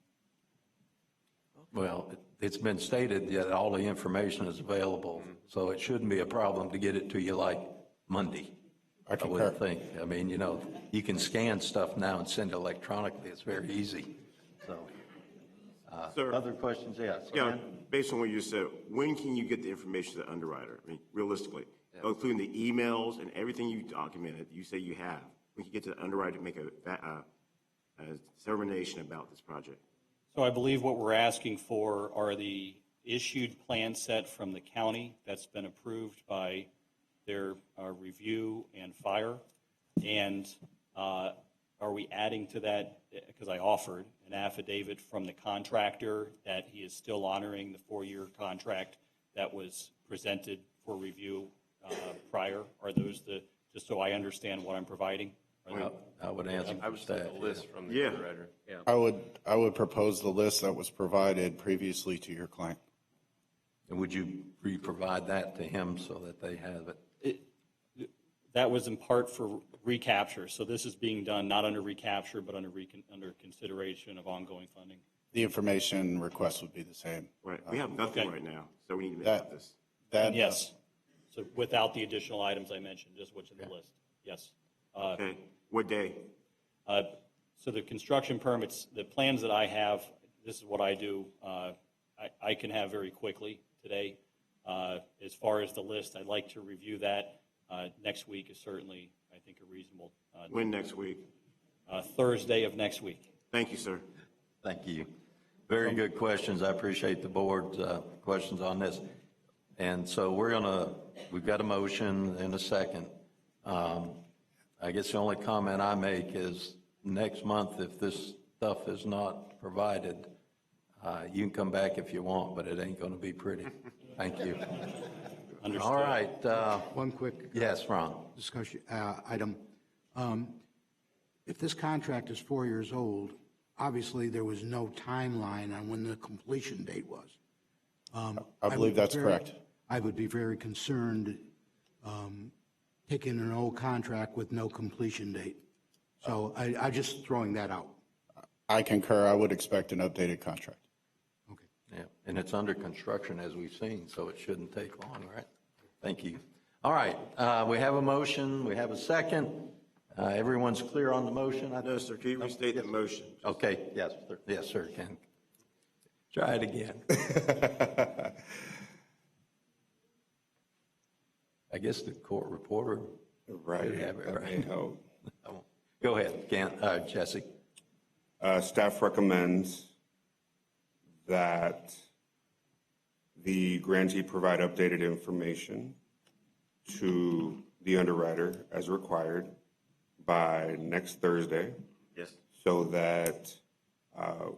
Well, it's been stated that all the information is available, so it shouldn't be a problem to get it to you like Monday. I would think. I mean, you can scan stuff now and send it electronically. It's very easy. So, Sir. Other questions? Yes. Yeah, based on what you said, when can you get the information to the underwriter? I mean, realistically, including the emails and everything you documented, you say you have. We can get to the underwriter to make a determination about this project. So I believe what we're asking for are the issued plan set from the county that's been approved by their review and fire. And are we adding to that, because I offered an affidavit from the contractor that he is still honoring the 4-year contract that was presented for review prior? Are those just so I understand what I'm providing? I would answer I would that. the list from the underwriter. Yeah. I would propose the list that was provided previously to your client. And would you re-provide that to him so that they have it? That was in part for recapture. So this is being done not under recapture, but under consideration of ongoing funding. The information request would be the same. Right. We have nothing right now, so we need to make That- this. Yes. So without the additional items I mentioned, just what's in the list. Yes. Okay. What day? So the construction permits, the plans that I have, this is what I do. I can have very quickly today. As far as the list, I'd like to review that. Next week is certainly, I think, a reasonable. When next week? Thursday of next week. Thank you, sir. Thank you. Very good questions. I appreciate the board's questions on this. And so we've got a motion and a second. I guess the only comment I make is next month, if this stuff is not provided, you can come back if you want, but it ain't going to be pretty. Thank you. Understood. All right. One quick. Yes, Ron. Discussion item. If this contract is 4 years old, obviously there was no timeline on when the completion date was. I believe that's correct. I would be very concerned taking an old contract with no completion date. So I just throwing that out. I concur. I would expect an updated contract. Okay. Yeah, and it's under construction as we've seen, so it shouldn't take long, right? Thank you. All right, we have a motion, we have a second. Everyone's clear on the motion? No, sir. Can you restate the motion? Okay, yes, sir. Yes, sir, Ken. Try it again. I guess the court reporter. Right. Have it, That may right? help. Go ahead, Jesse. Staff recommends that the grantee provide updated information to the underwriter as required by next Thursday. Yes. So that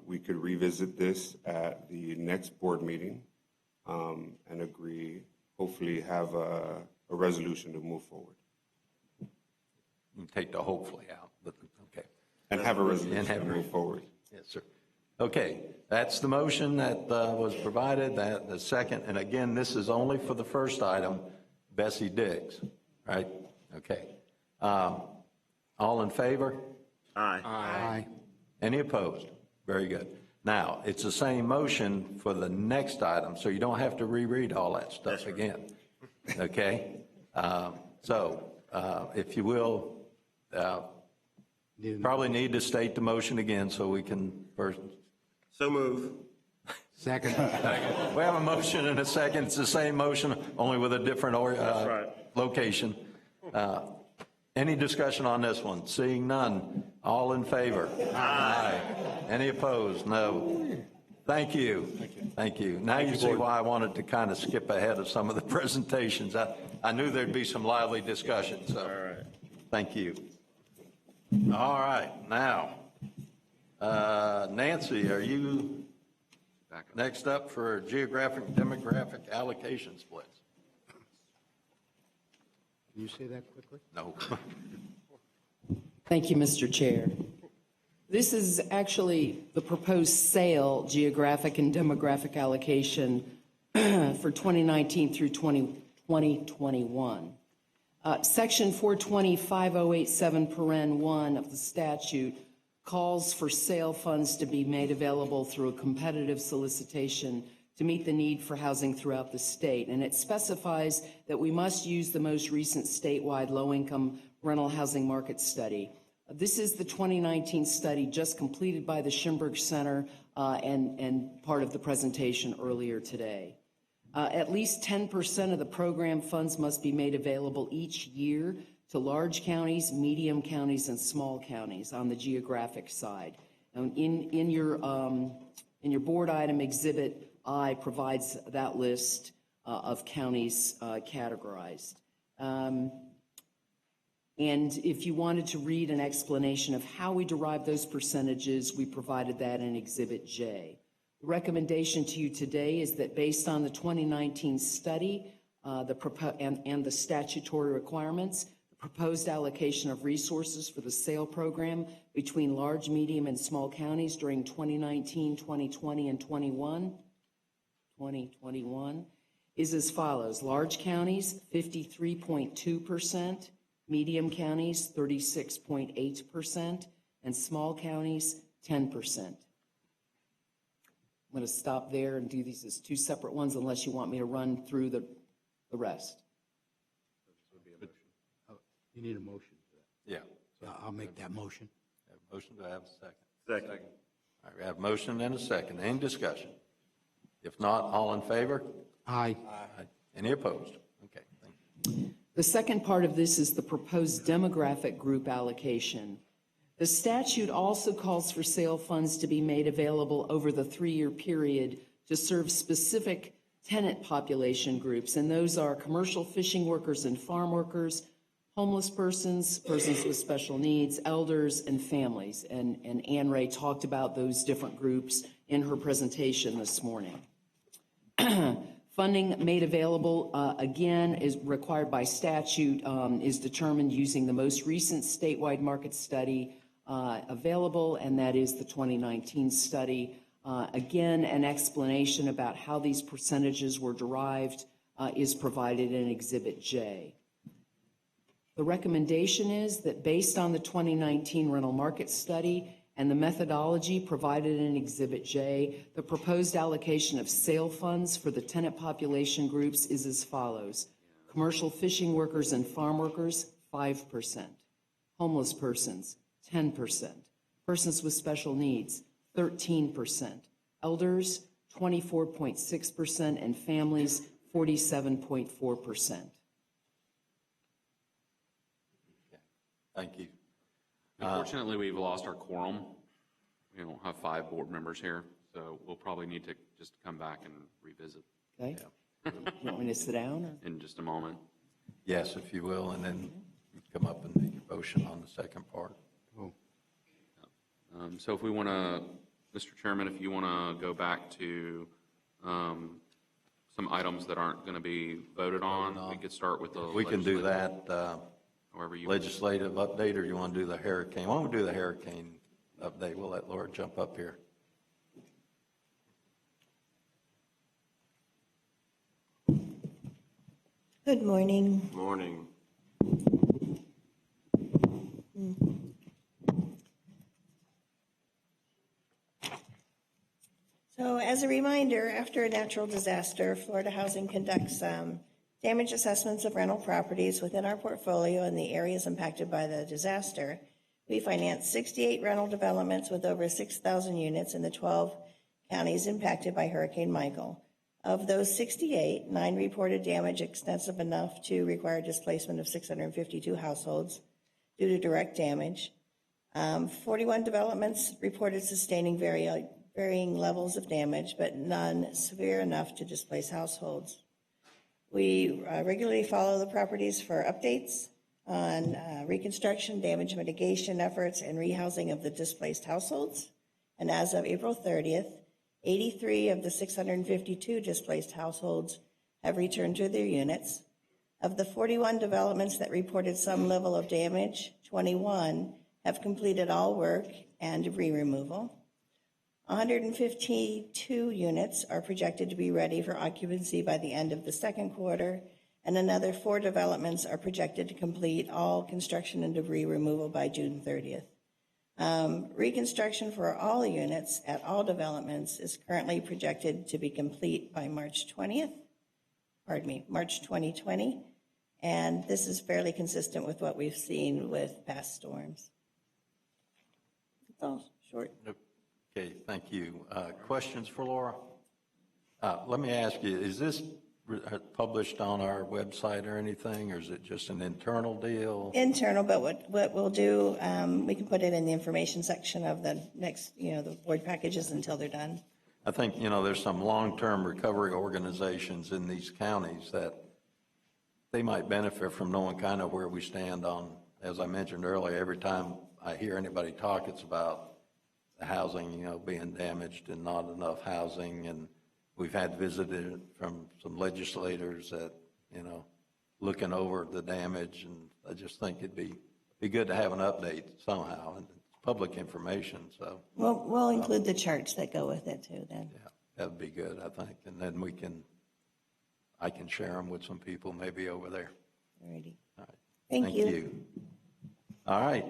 we could revisit this at the next board meeting and agree, hopefully have a resolution to move forward. You take the hopefully out, but okay. And have a resolution to move forward. Yes, sir. Okay, that's the motion that was provided, that the second, and again, this is only for the first item, Bessie Diggs, right? Okay. All in favor? Aye. Aye. Any opposed? Very good. Now, it's the same motion for the next item, so you don't have to reread all that stuff again. Okay? So, if you will, probably need to state the motion again so we can first. So move. Second. We have a motion and a second. It's the same motion, only with a different right. location. Any discussion on this one? Seeing none, all in favor? Aye. Any opposed? No. Thank you. Thank you. Now you see why I wanted to kind of skip ahead of some of the presentations. I knew there'd be some lively discussion, so. All right. Thank you. All right, now, Nancy, are you next up for geographic demographic allocation splits? Can you say that quickly? No. Thank you, Mr. Chair. This is actually the proposed sale geographic and demographic allocation for 2019 through 2021. Section 420-5087(1) of the statute calls for sale funds to be made available through a competitive solicitation to meet the need for housing throughout the state. And it specifies that we must use the most recent statewide low-income rental housing market study. This is the 2019 study just completed by the Schimberg Center and part of the presentation earlier today. At least 10% of the program funds must be made available each year to large counties, medium counties, and small counties on the geographic side. In your board item, Exhibit I provides that list of counties categorized. And if you wanted to read an explanation of how we derive those percentages, we provided that in Exhibit J. The recommendation to you today is that based on the 2019 study and the statutory requirements, the proposed allocation of resources for the sale program between large, medium, and small counties during 2019, 2020, and 2021 is as follows. Large counties, 53.2%. Medium counties, 36.8%, and small counties, 10%. I'm going to stop there and do these as two separate ones unless you want me to run through the rest. You need a motion for that. Yeah. So I'll make that motion. Have a motion, do I have a second? Second. All right, we have a motion and a second. Any discussion? If not, all in favor? Aye. Aye. Any opposed? Okay, thank you. The second part of this is the proposed demographic group allocation. The statute also calls for sale funds to be made available over the 3-year period to serve specific tenant population groups, and those are commercial fishing workers and farm workers, homeless persons, persons with special needs, elders, and families. And Ann Ray talked about those different groups in her presentation this morning. Funding made available, again, is required by statute, is determined using the most recent statewide market study available, and that is the 2019 study. Again, an explanation about how these percentages were derived is provided in Exhibit J. The recommendation is that based on the 2019 rental market study and the methodology provided in Exhibit J, the proposed allocation of sale funds for the tenant population groups is as follows. Commercial fishing workers and farm workers, 5%. Homeless persons, 10%. Persons with special needs, 13%. Elders, 24.6%, and families, 47.4%. Thank you. Unfortunately, we've lost our quorum. We don't have 5 board members here, so we'll probably need to just come back and revisit. Okay. You want me to sit down? Or? In just a moment. Yes, if you will, and then come up and make your motion on the second part. Oh. So if we want to, Mr. Chairman, if you want to go back to some items that aren't going to be voted on, we could start with the We can do that. However you Legislative update, or you want to do the hurricane? Why don't we do the hurricane update? We'll let Laura jump up here. Good morning. Morning. So as a reminder, after a natural disaster, Florida Housing conducts damage assessments of rental properties within our portfolio in the areas impacted by the disaster. We financed 68 rental developments with over 6,000 units in the 12 counties impacted by Hurricane Michael. Of those 68, 9 reported damage extensive enough to require displacement of 652 households. due to direct damage. 41 developments reported sustaining varying levels of damage, but none severe enough to displace households. We regularly follow the properties for updates on reconstruction, damage mitigation efforts, and rehousing of the displaced households. And as of April 30th, 83 of the 652 displaced households have returned to their units. Of the 41 developments that reported some level of damage, 21 have completed all work and debris removal. 152 units are projected to be ready for occupancy by the end of the second quarter, and another 4 developments are projected to complete all construction and debris removal by June 30th. Reconstruction for all units at all developments is currently projected to be complete by March 2020, and this is fairly consistent with what we've seen with past storms. That's all, short. Okay, thank you. Questions for Laura? Let me ask you, is this published on our website or anything, or is it just an internal deal? Internal, but what we'll do, we can put it in the information section of the next, the board packages until they're done. I think, there's some long-term recovery organizations in these counties that they might benefit from knowing kind of where we stand on, as I mentioned earlier, every time I hear anybody talk, it's about the housing, being damaged and not enough housing. And we've had visited from some legislators that, looking over the damage. And I just think it'd be good to have an update somehow, and it's public information. So We'll include the charts that go with it too then. yeah, that would be good, I think. And then I can share them with some people maybe over there. Alrighty. All right. Thank you. All right.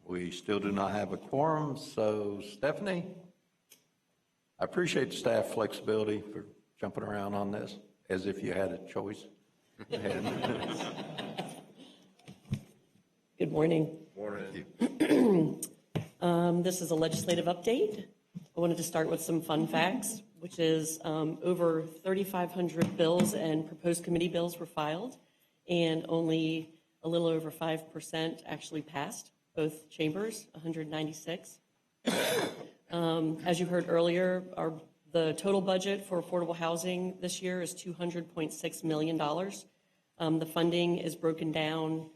We still do not have a quorum, so Stephanie, I appreciate the staff flexibility for jumping around on this, as if you had a choice. Good morning. This is a legislative update. I wanted to start with some fun facts, which is over 3,500 bills and proposed committee bills were filed, and only a little over 5% actually passed, both chambers, 196. As you heard earlier, the total budget for affordable housing this year is $200.6 million. The funding is broken down,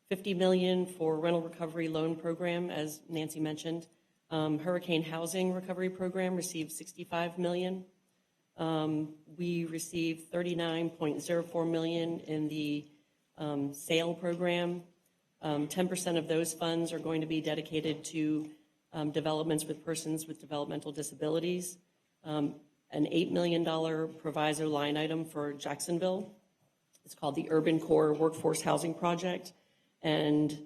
$50 million for rental recovery loan program, as Nancy mentioned. Hurricane Housing Recovery Program received $65 million. We received $39.04 million in the SAIL program. 10% of those funds are going to be dedicated to developments with persons with developmental disabilities. An $8 million proviso line item for Jacksonville. It's called the Urban Core Workforce Housing Project. And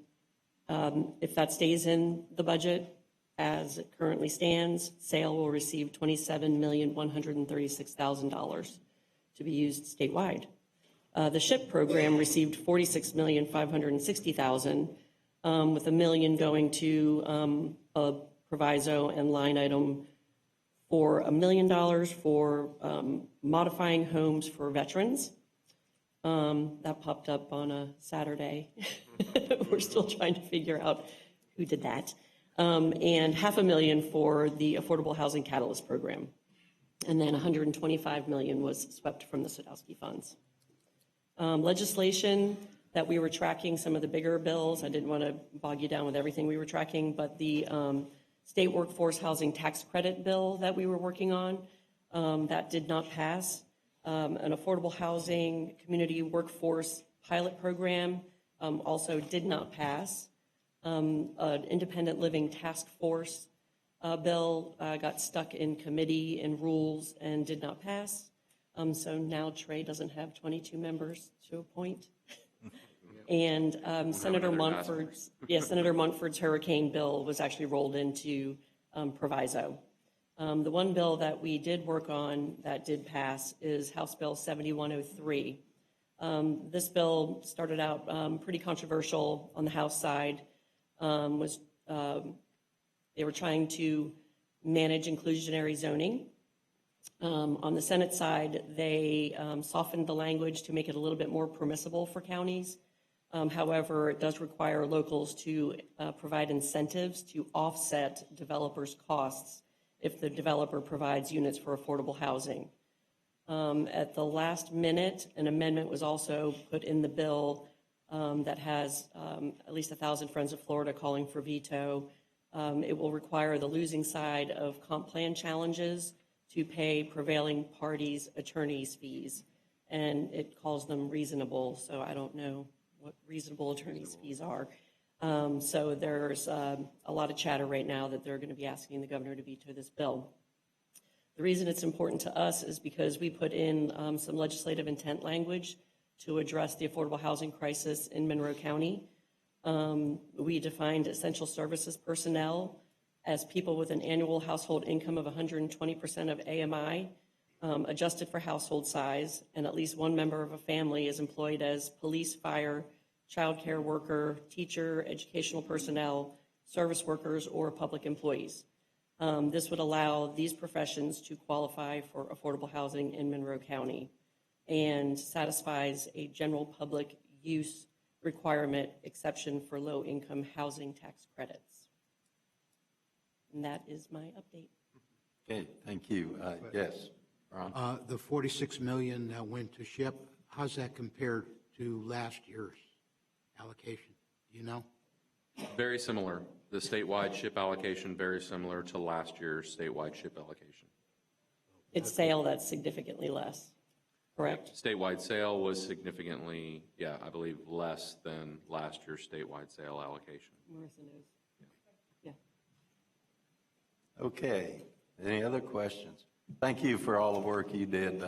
if that stays in the budget as it currently stands, SAIL will receive $27,136,000 to be used statewide. The SHIP program received $46,560,000, with $1 million going to a proviso and line item for $1 million for modifying homes for veterans. That popped up on a Saturday. We're still trying to figure out who did that. And $500,000 for the Affordable Housing Catalyst Program. And then $125 million was swept from the Sadowski funds. Legislation that we were tracking, some of the bigger bills, I didn't want to bog you down with everything we were tracking, but the state workforce housing tax credit bill that we were working on, that did not pass. An affordable housing community workforce pilot program also did not pass. An independent living task force bill got stuck in committee and rules and did not pass. So now Trey doesn't have 22 members to appoint. And Senator Montford's hurricane bill was actually rolled into proviso. The one bill that we did work on that did pass is House Bill 7103. This bill started out pretty controversial on the House side. They were trying to manage inclusionary zoning. On the Senate side, they softened the language to make it a little bit more permissible for counties. However, it does require locals to provide incentives to offset developers' costs if the developer provides units for affordable housing. At the last minute, an amendment was also put in the bill that has at least 1,000 Friends of Florida calling for veto. It will require the losing side of comp plan challenges to pay prevailing parties' attorneys' fees, and it calls them reasonable, so I don't know what reasonable attorneys' fees are. So there's a lot of chatter right now that they're going to be asking the governor to veto this bill. The reason it's important to us is because we put in some legislative intent language to address the affordable housing crisis in Monroe County. We defined essential services personnel as people with an annual household income of 120% of AMI, adjusted for household size, and at least one member of a family is employed as police, fire, child care worker, teacher, educational personnel, service workers, or public employees. This would allow these professions to qualify for affordable housing in Monroe County and satisfies a general public use requirement exception for low-income housing tax credits. And that is my update. Okay, thank you. Yes, Ron? The 46 million that went to SHIP, how's that compared to last year's allocation? Do you know? Very similar. The statewide SHIP allocation, very similar to last year's statewide SHIP allocation. It's sale that's significantly less, correct? Statewide sale was significantly, I believe, less than last year's statewide sale allocation. Marissa knows. Yeah. Okay, any other questions? Thank you for all the work you did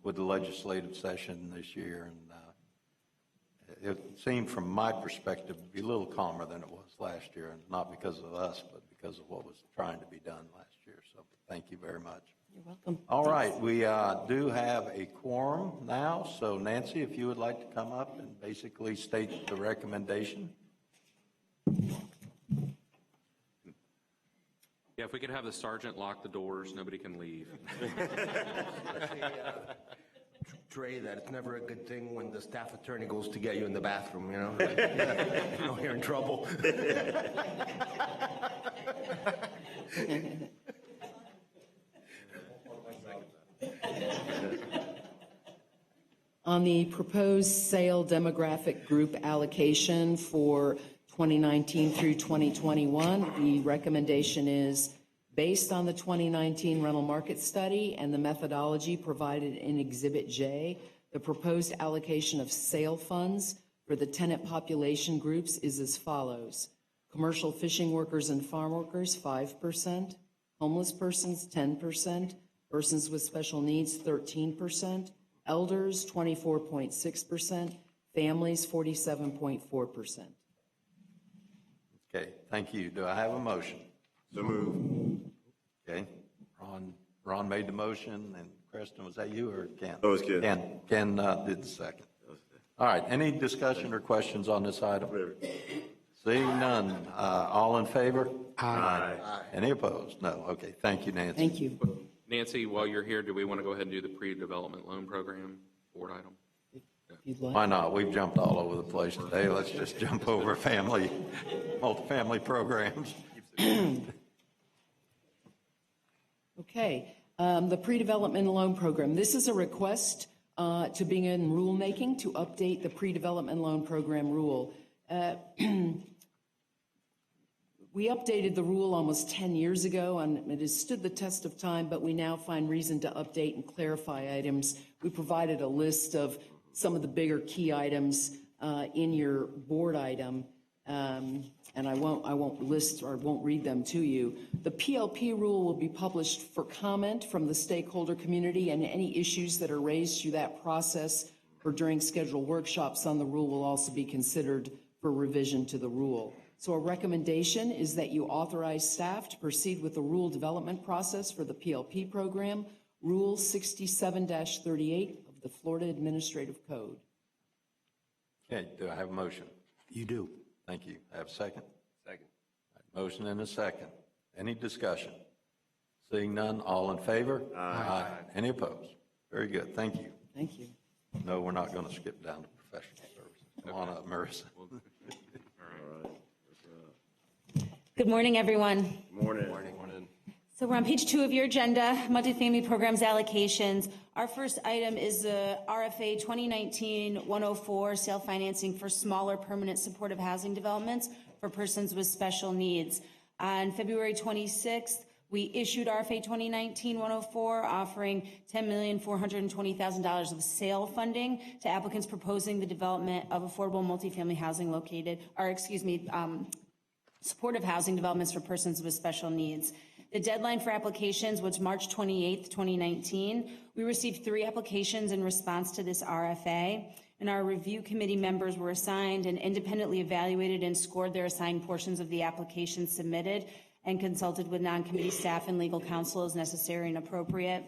with the legislative session this year, and it seemed from my perspective to be a little calmer than it was last year, and not because of us, but because of what was trying to be done last year. So thank you very much. You're welcome. All right, we do have a quorum now, so Nancy, if you would like to come up and basically state the recommendation. Yeah, if we could have the sergeant lock the doors, nobody can leave. Trey, that it's never a good thing when the staff attorney goes to get you in the bathroom, you know? You know, you're in trouble. On the proposed sale demographic group allocation for 2019 through 2021, the recommendation is based on the 2019 rental market study and the methodology provided in Exhibit J, the proposed allocation of sale funds for the tenant population groups is as follows. Commercial fishing workers and farm workers, 5%, homeless persons, 10%, persons with special needs, 13%, elders, 24.6%, families, 47.4%. Okay, thank you. Do I have a motion? So moved. Okay, Ron made the motion, and Preston, was that you or Ken? That was Ken. Ken did the second. All right, any discussion or questions on this item? Seeing none, all in favor? Aye. Any opposed? No. Okay, thank you, Nancy. Thank you. Nancy, while you're here, do we want to go ahead and do the pre-development loan program board item? Why not? We've jumped all over the place today. Let's just jump over multifamily programs. Okay, the pre-development loan program. This is a request to begin rulemaking to update the pre-development loan program rule. We updated the rule almost 10 years ago, and it has stood the test of time, but we now find reason to update and clarify items. We provided a list of some of the bigger key items in your board item, and I won't list or won't read them to you. The PLP rule will be published for comment from the stakeholder community, and any issues that are raised through that process or during scheduled workshops on the rule will also be considered for revision to the rule. So a recommendation is that you authorize staff to proceed with the rule development process for the PLP program, Rule 67-38 of the Florida Administrative Code. Okay, do I have a motion? You do. Thank you. I have a second? Second. Motion and a second. Any discussion? Seeing none, all in favor? Aye. Any opposed? Very good, thank you. Thank you. No, we're not going to skip down to professional services. Come on up, Marissa. Good morning, everyone. Morning. So we're on page 2 of your agenda, multifamily programs allocations. Our first item is the RFA 2019-104 sale financing for smaller permanent supportive housing developments for persons with special needs. On February 26th, we issued RFA 2019-104 offering $10,420,000 of sale funding to applicants proposing the development of affordable multifamily housing supportive housing developments for persons with special needs. The deadline for applications was March 28th, 2019. We received 3 applications in response to this RFA, and our review committee members were assigned and independently evaluated and scored their assigned portions of the applications submitted and consulted with non-committee staff and legal counsel as necessary and appropriate.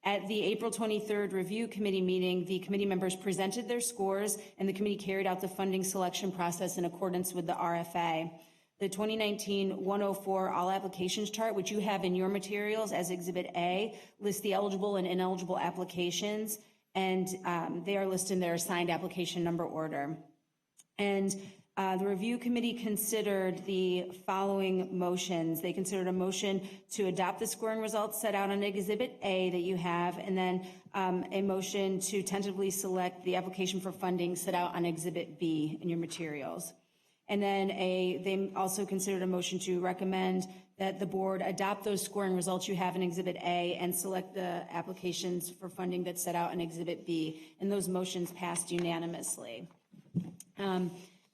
At the April 23rd review committee meeting, the committee members presented their scores, and the committee carried out the funding selection process in accordance with the RFA. The 2019-104 all applications chart, which you have in your materials as Exhibit A, lists the eligible and ineligible applications, and they are listed in their assigned application number order. And the review committee considered the following motions. They considered a motion to adopt the scoring results set out on Exhibit A that you have, and then a motion to tentatively select the application for funding set out on Exhibit B in your materials. And then they also considered a motion to recommend that the board adopt those scoring results you have in Exhibit A and select the applications for funding that's set out in Exhibit B. And those motions passed unanimously.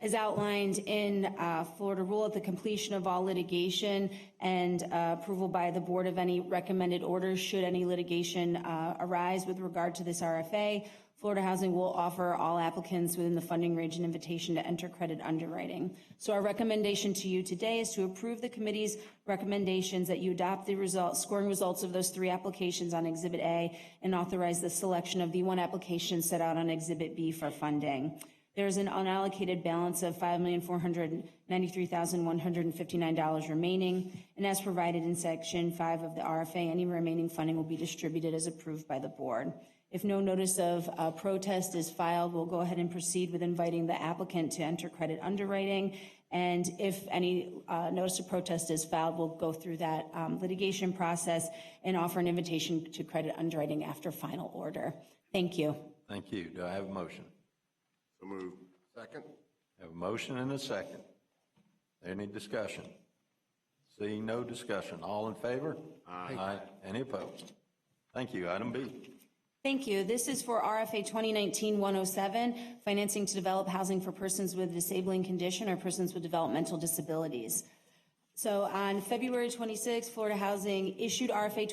As outlined in Florida rule, at the completion of all litigation and approval by the board of any recommended orders, should any litigation arise with regard to this RFA, Florida Housing will offer all applicants within the funding range an invitation to enter credit underwriting. So our recommendation to you today is to approve the committee's recommendations that you adopt the scoring results of those 3 applications on Exhibit A and authorize the selection of the 1 application set out on Exhibit B for funding. There's an unallocated balance of $5,493,159 remaining, and as provided in Section 5 of the RFA, any remaining funding will be distributed as approved by the board. If no notice of protest is filed, we'll go ahead and proceed with inviting the applicant to enter credit underwriting. And if any notice of protest is filed, we'll go through that litigation process and offer an invitation to credit underwriting after final order. Thank you. Thank you. Do I have a motion? So moved. Second. Have a motion and a second. Any discussion? Seeing no discussion. All in favor? Aye. Any opposed? Thank you. Item B. Thank you. This is for RFA 2019-107, financing to develop housing for persons with disabling condition or persons with developmental disabilities. So on February 26, Florida Housing issued RFA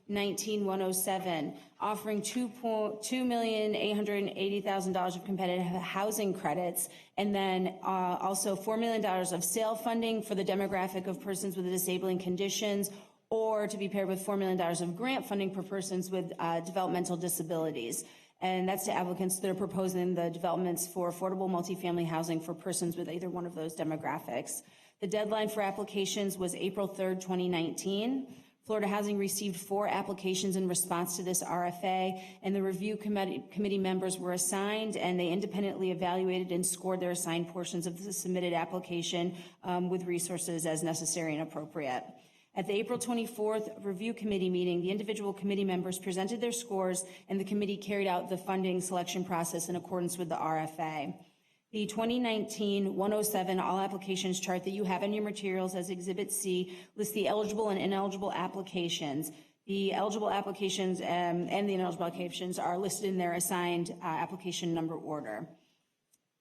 2019-107, offering $2,880,000 of competitive housing credits, and then also $4 million of sale funding for the demographic of persons with disabling conditions, or to be paired with $4 million of grant funding for persons with developmental disabilities. And that's to applicants that are proposing the developments for affordable multifamily housing for persons with either one of those demographics. The deadline for applications was April 3rd, 2019. Florida Housing received 4 applications in response to this RFA, and the review committee members were assigned, and they independently evaluated and scored their assigned portions of the submitted application with resources as necessary and appropriate. At the April 24th review committee meeting, the individual committee members presented their scores, and the committee carried out the funding selection process in accordance with the RFA. The 2019-107 all applications chart that you have in your materials as Exhibit C lists the eligible and ineligible applications. The eligible applications and the ineligible applications are listed in their assigned application number order.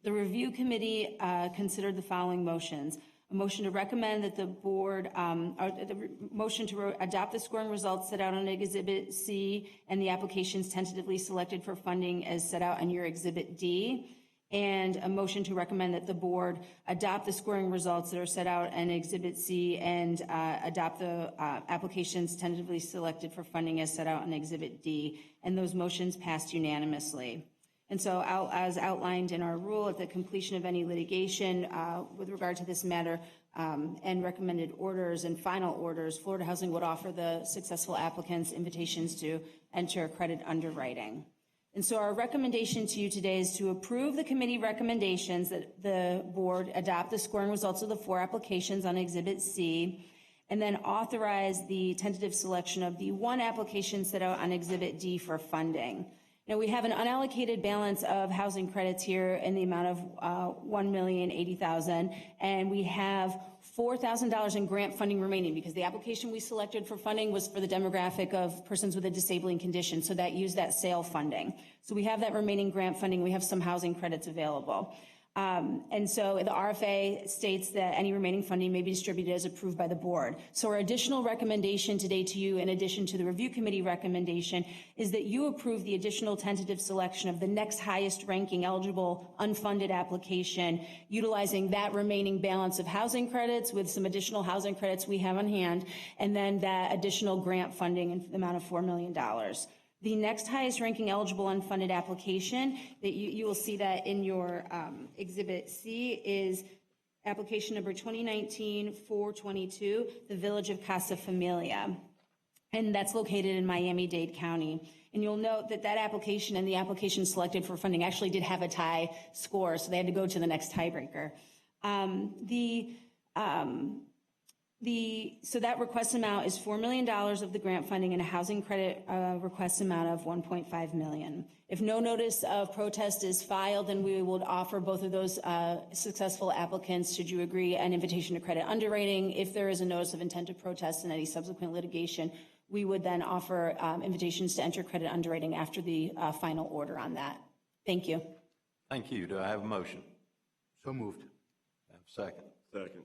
The review committee considered the following motions. A motion to recommend that the board, the motion to adopt the scoring results set out on Exhibit C and the applications tentatively selected for funding as set out on your Exhibit D, and a motion to recommend that the board adopt the scoring results that are set out in Exhibit C and adopt the applications tentatively selected for funding as set out in Exhibit D, and those motions passed unanimously. And so as outlined in our rule, at the completion of any litigation with regard to this matter and recommended orders and final orders, Florida Housing would offer the successful applicants invitations to enter credit underwriting. And so our recommendation to you today is to approve the committee recommendations that the board adopt the scoring results of the 4 applications on Exhibit C, and then authorize the tentative selection of the 1 application set out on Exhibit D for funding. Now, we have an unallocated balance of housing credits here in the amount of $1,080,000, and we have $4,000 in grant funding remaining because the application we selected for funding was for the demographic of persons with a disabling condition, so that used that sale funding. So we have that remaining grant funding. We have some housing credits available. And so the RFA states that any remaining funding may be distributed as approved by the board. So our additional recommendation today to you, in addition to the review committee recommendation, is that you approve the additional tentative selection of the next highest ranking eligible unfunded application, utilizing that remaining balance of housing credits with some additional housing credits we have on hand, and then that additional grant funding in the amount of $4 million. The next highest ranking eligible unfunded application, that you will see that in your Exhibit C, is application number 2019-422, the Village of Casa Familia. And that's located in Miami-Dade County. And you'll note that that application and the application selected for funding actually did have a tie score, so they had to go to the next tiebreaker. So that request amount is $4 million of the grant funding and a housing credit request amount of $1.5 million. If no notice of protest is filed, then we would offer both of those successful applicants, should you agree, an invitation to credit underwriting. If there is a notice of intent to protest and any subsequent litigation, we would then offer invitations to enter credit underwriting after the final order on that. Thank you. Thank you. Do I have a motion? So moved. Have a second? Second.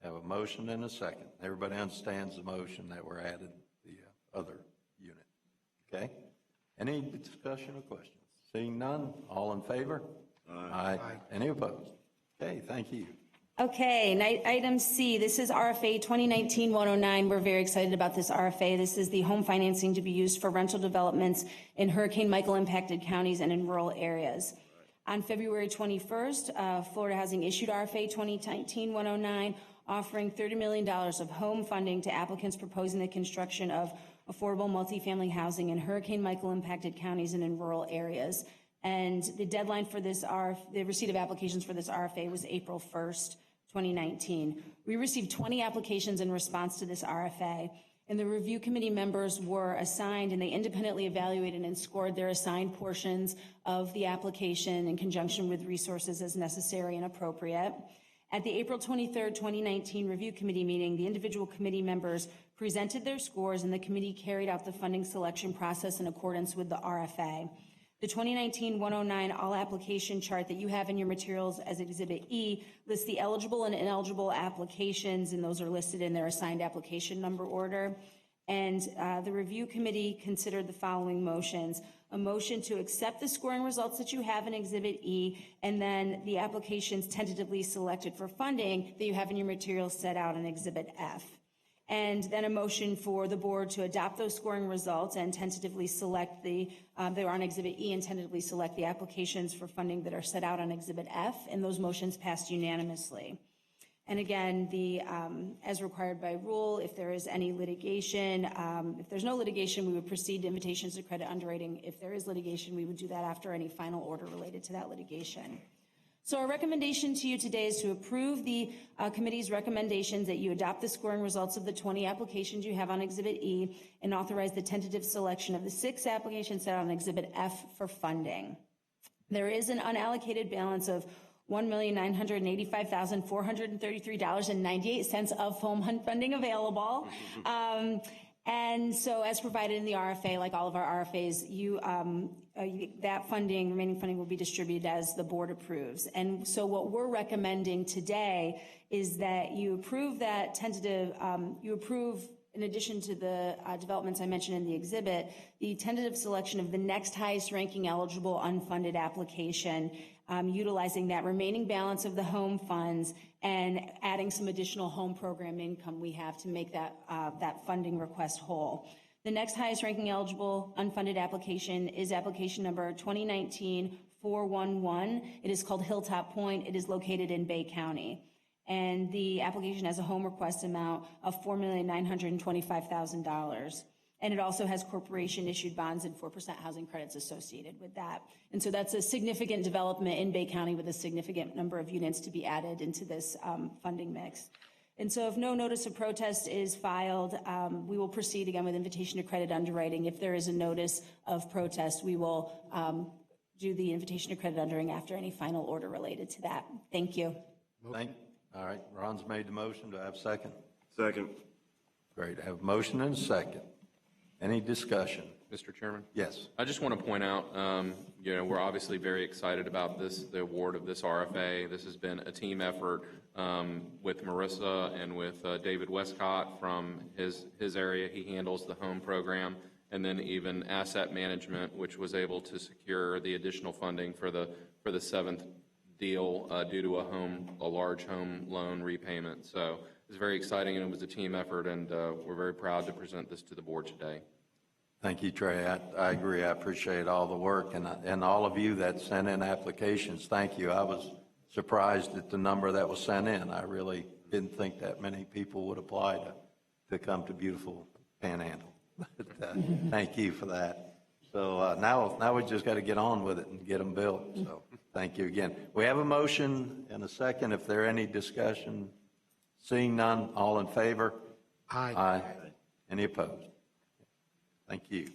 Have a motion and a second. Everybody understands the motion that we're added the other unit. Okay? Any discussion or questions? Seeing none, all in favor? Aye. Any opposed? Okay, thank you. Okay, item C, this is RFA 2019-109. We're very excited about this RFA. This is the home financing to be used for rental developments in Hurricane Michael impacted counties and in rural areas. On February 21st, Florida Housing issued RFA 2019-109, offering $30 million of home funding to applicants proposing the construction of affordable multifamily housing in Hurricane Michael impacted counties and in rural areas. And the deadline for this the receipt of applications for this RFA was April 1st, 2019. We received 20 applications in response to this RFA, and the review committee members were assigned, and they independently evaluated and scored their assigned portions of the application in conjunction with resources as necessary and appropriate. At the April 23rd, 2019 review committee meeting, the individual committee members presented their scores, and the committee carried out the funding selection process in accordance with the RFA. The 2019-109 all application chart that you have in your materials as Exhibit E lists the eligible and ineligible applications, and those are listed in their assigned application number order. And the review committee considered the following motions: a motion to accept the scoring results that you have in Exhibit E, and then the applications tentatively selected for funding that you have in your materials set out in Exhibit F. And then a motion for the board to adopt those scoring results and tentatively select they are on Exhibit E, and tentatively select the applications for funding that are set out on Exhibit F, and those motions passed unanimously. And again, as required by rule, if there is any litigation, if there's no litigation, we would proceed to invitations to credit underwriting. If there is litigation, we would do that after any final order related to that litigation. So our recommendation to you today is to approve the committee's recommendations that you adopt the scoring results of the 20 applications you have on Exhibit E and authorize the tentative selection of the 6 applications set on Exhibit F for funding. There is an unallocated balance of $1,985,433.98 of home funding available. And so as provided in the RFA, like all of our RFAs, that funding, remaining funding, will be distributed as the board approves. And so what we're recommending today is that you approve that tentative, in addition to the developments I mentioned in the exhibit, the tentative selection of the next highest ranking eligible unfunded application, utilizing that remaining balance of the home funds and adding some additional home program income we have to make that funding request whole. The next highest ranking eligible unfunded application is application number 2019-411. It is called Hilltop Point. It is located in Bay County. And the application has a home request amount of $4,925,000. And it also has corporation-issued bonds and 4% housing credits associated with that. And so that's a significant development in Bay County with a significant number of units to be added into this funding mix. And so if no notice of protest is filed, we will proceed again with invitation to credit underwriting. If there is a notice of protest, we will do the invitation to credit underwriting after any final order related to that. Thank you. All right, Ron's made the motion. Do I have a second? Second. Great, I have a motion and a second. Any discussion? Mr. Chairman? Yes. I just want to point out, we're obviously very excited about the award of this RFA. This has been a team effort with Marissa and with David Westcott from his area. He handles the home program, and then even asset management, which was able to secure the additional funding for the seventh deal due to a large home loan repayment. So it's very exciting, and it was a team effort, and we're very proud to present this to the board today. Thank you, Trey. I agree. I appreciate all the work, and all of you that sent in applications. Thank you. I was surprised at the number that was sent in. I really didn't think that many people would apply to come to beautiful Panhandle. But, thank you for that. So now we just got to get on with it and get them built. So thank you again. We have a motion and a second. If there any discussion, seeing none, all in favor? Aye. Aye. Any opposed? Thank you.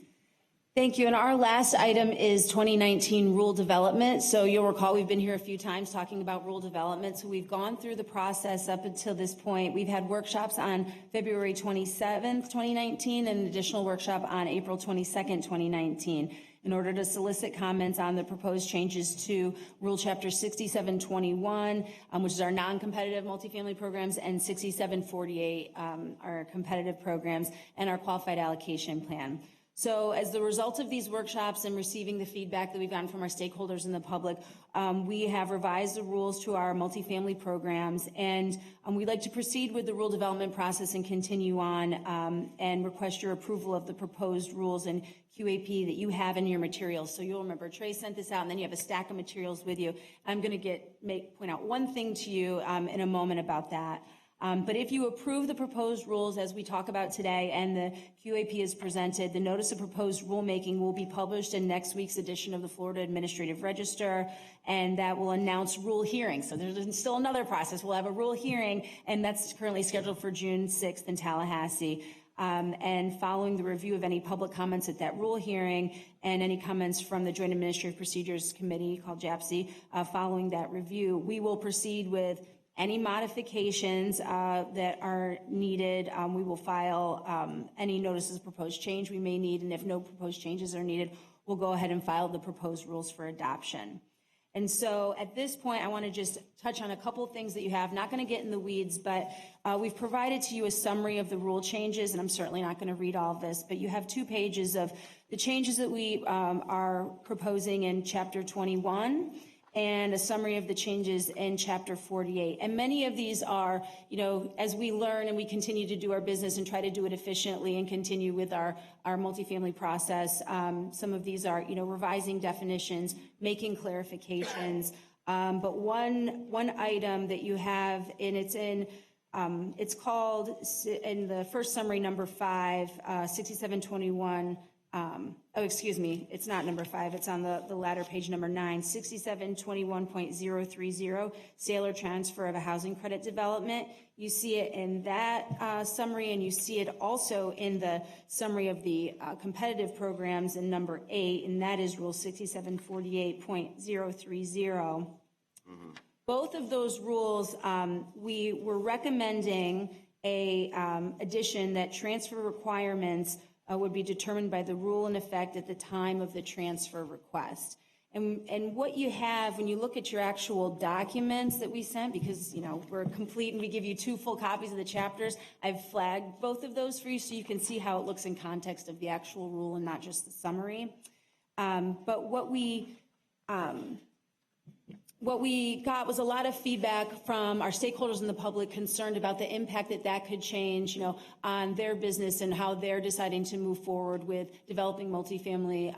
Thank you. And our last item is 2019 rural development. So you'll recall we've been here a few times talking about rural development. So we've gone through the process up until this point. We've had workshops on February 27th, 2019, and an additional workshop on April 22nd, 2019, in order to solicit comments on the proposed changes to Rule Chapter 6721, which is our non-competitive multifamily programs, and 6748, our competitive programs, and our qualified allocation plan. So as the result of these workshops and receiving the feedback that we've gotten from our stakeholders and the public, we have revised the rules to our multifamily programs, and we'd like to proceed with the rule development process and continue on and request your approval of the proposed rules and QAP that you have in your materials. So you'll remember Trey sent this out, and then you have a stack of materials with you. I'm going to point out one thing to you in a moment about that. But if you approve the proposed rules as we talk about today and the QAP is presented, the notice of proposed rulemaking will be published in next week's edition of the Florida Administrative Register, and that will announce rule hearings. So there's still another process. We'll have a rule hearing, and that's currently scheduled for June 6th in Tallahassee. And following the review of any public comments at that rule hearing and any comments from the Joint Administrative Procedures Committee called JAPC, following that review, we will proceed with any modifications that are needed. We will file any notices of proposed change we may need, and if no proposed changes are needed, we'll go ahead and file the proposed rules for adoption. And so at this point, I want to just touch on a couple of things that you have. Not going to get in the weeds, but we've provided to you a summary of the rule changes, and I'm certainly not going to read all of this, but you have 2 pages of the changes that we are proposing in Chapter 21 and a summary of the changes in Chapter 48. And many of these are, as we learn and we continue to do our business and try to do it efficiently and continue with our multifamily process, some of these are, revising definitions, making clarifications. But one item that you have, and it's called, in the first summary, number 5, 6721, it's not number 5, it's on the latter page, number 9, 6721.030, sale or transfer of a housing credit development. You see it in that summary, and you see it also in the summary of the competitive programs in number 8, and that is Rule 6748.030. Both of those rules, we were recommending a addition that transfer requirements would be determined by the rule in effect at the time of the transfer request. And what you have when you look at your actual documents that we sent, because we're complete and we give you 2 full copies of the chapters, I've flagged both of those for you so you can see how it looks in context of the actual rule and not just the summary. But what we got was a lot of feedback from our stakeholders and the public concerned about the impact that could change, on their business and how they're deciding to move forward with developing multifamily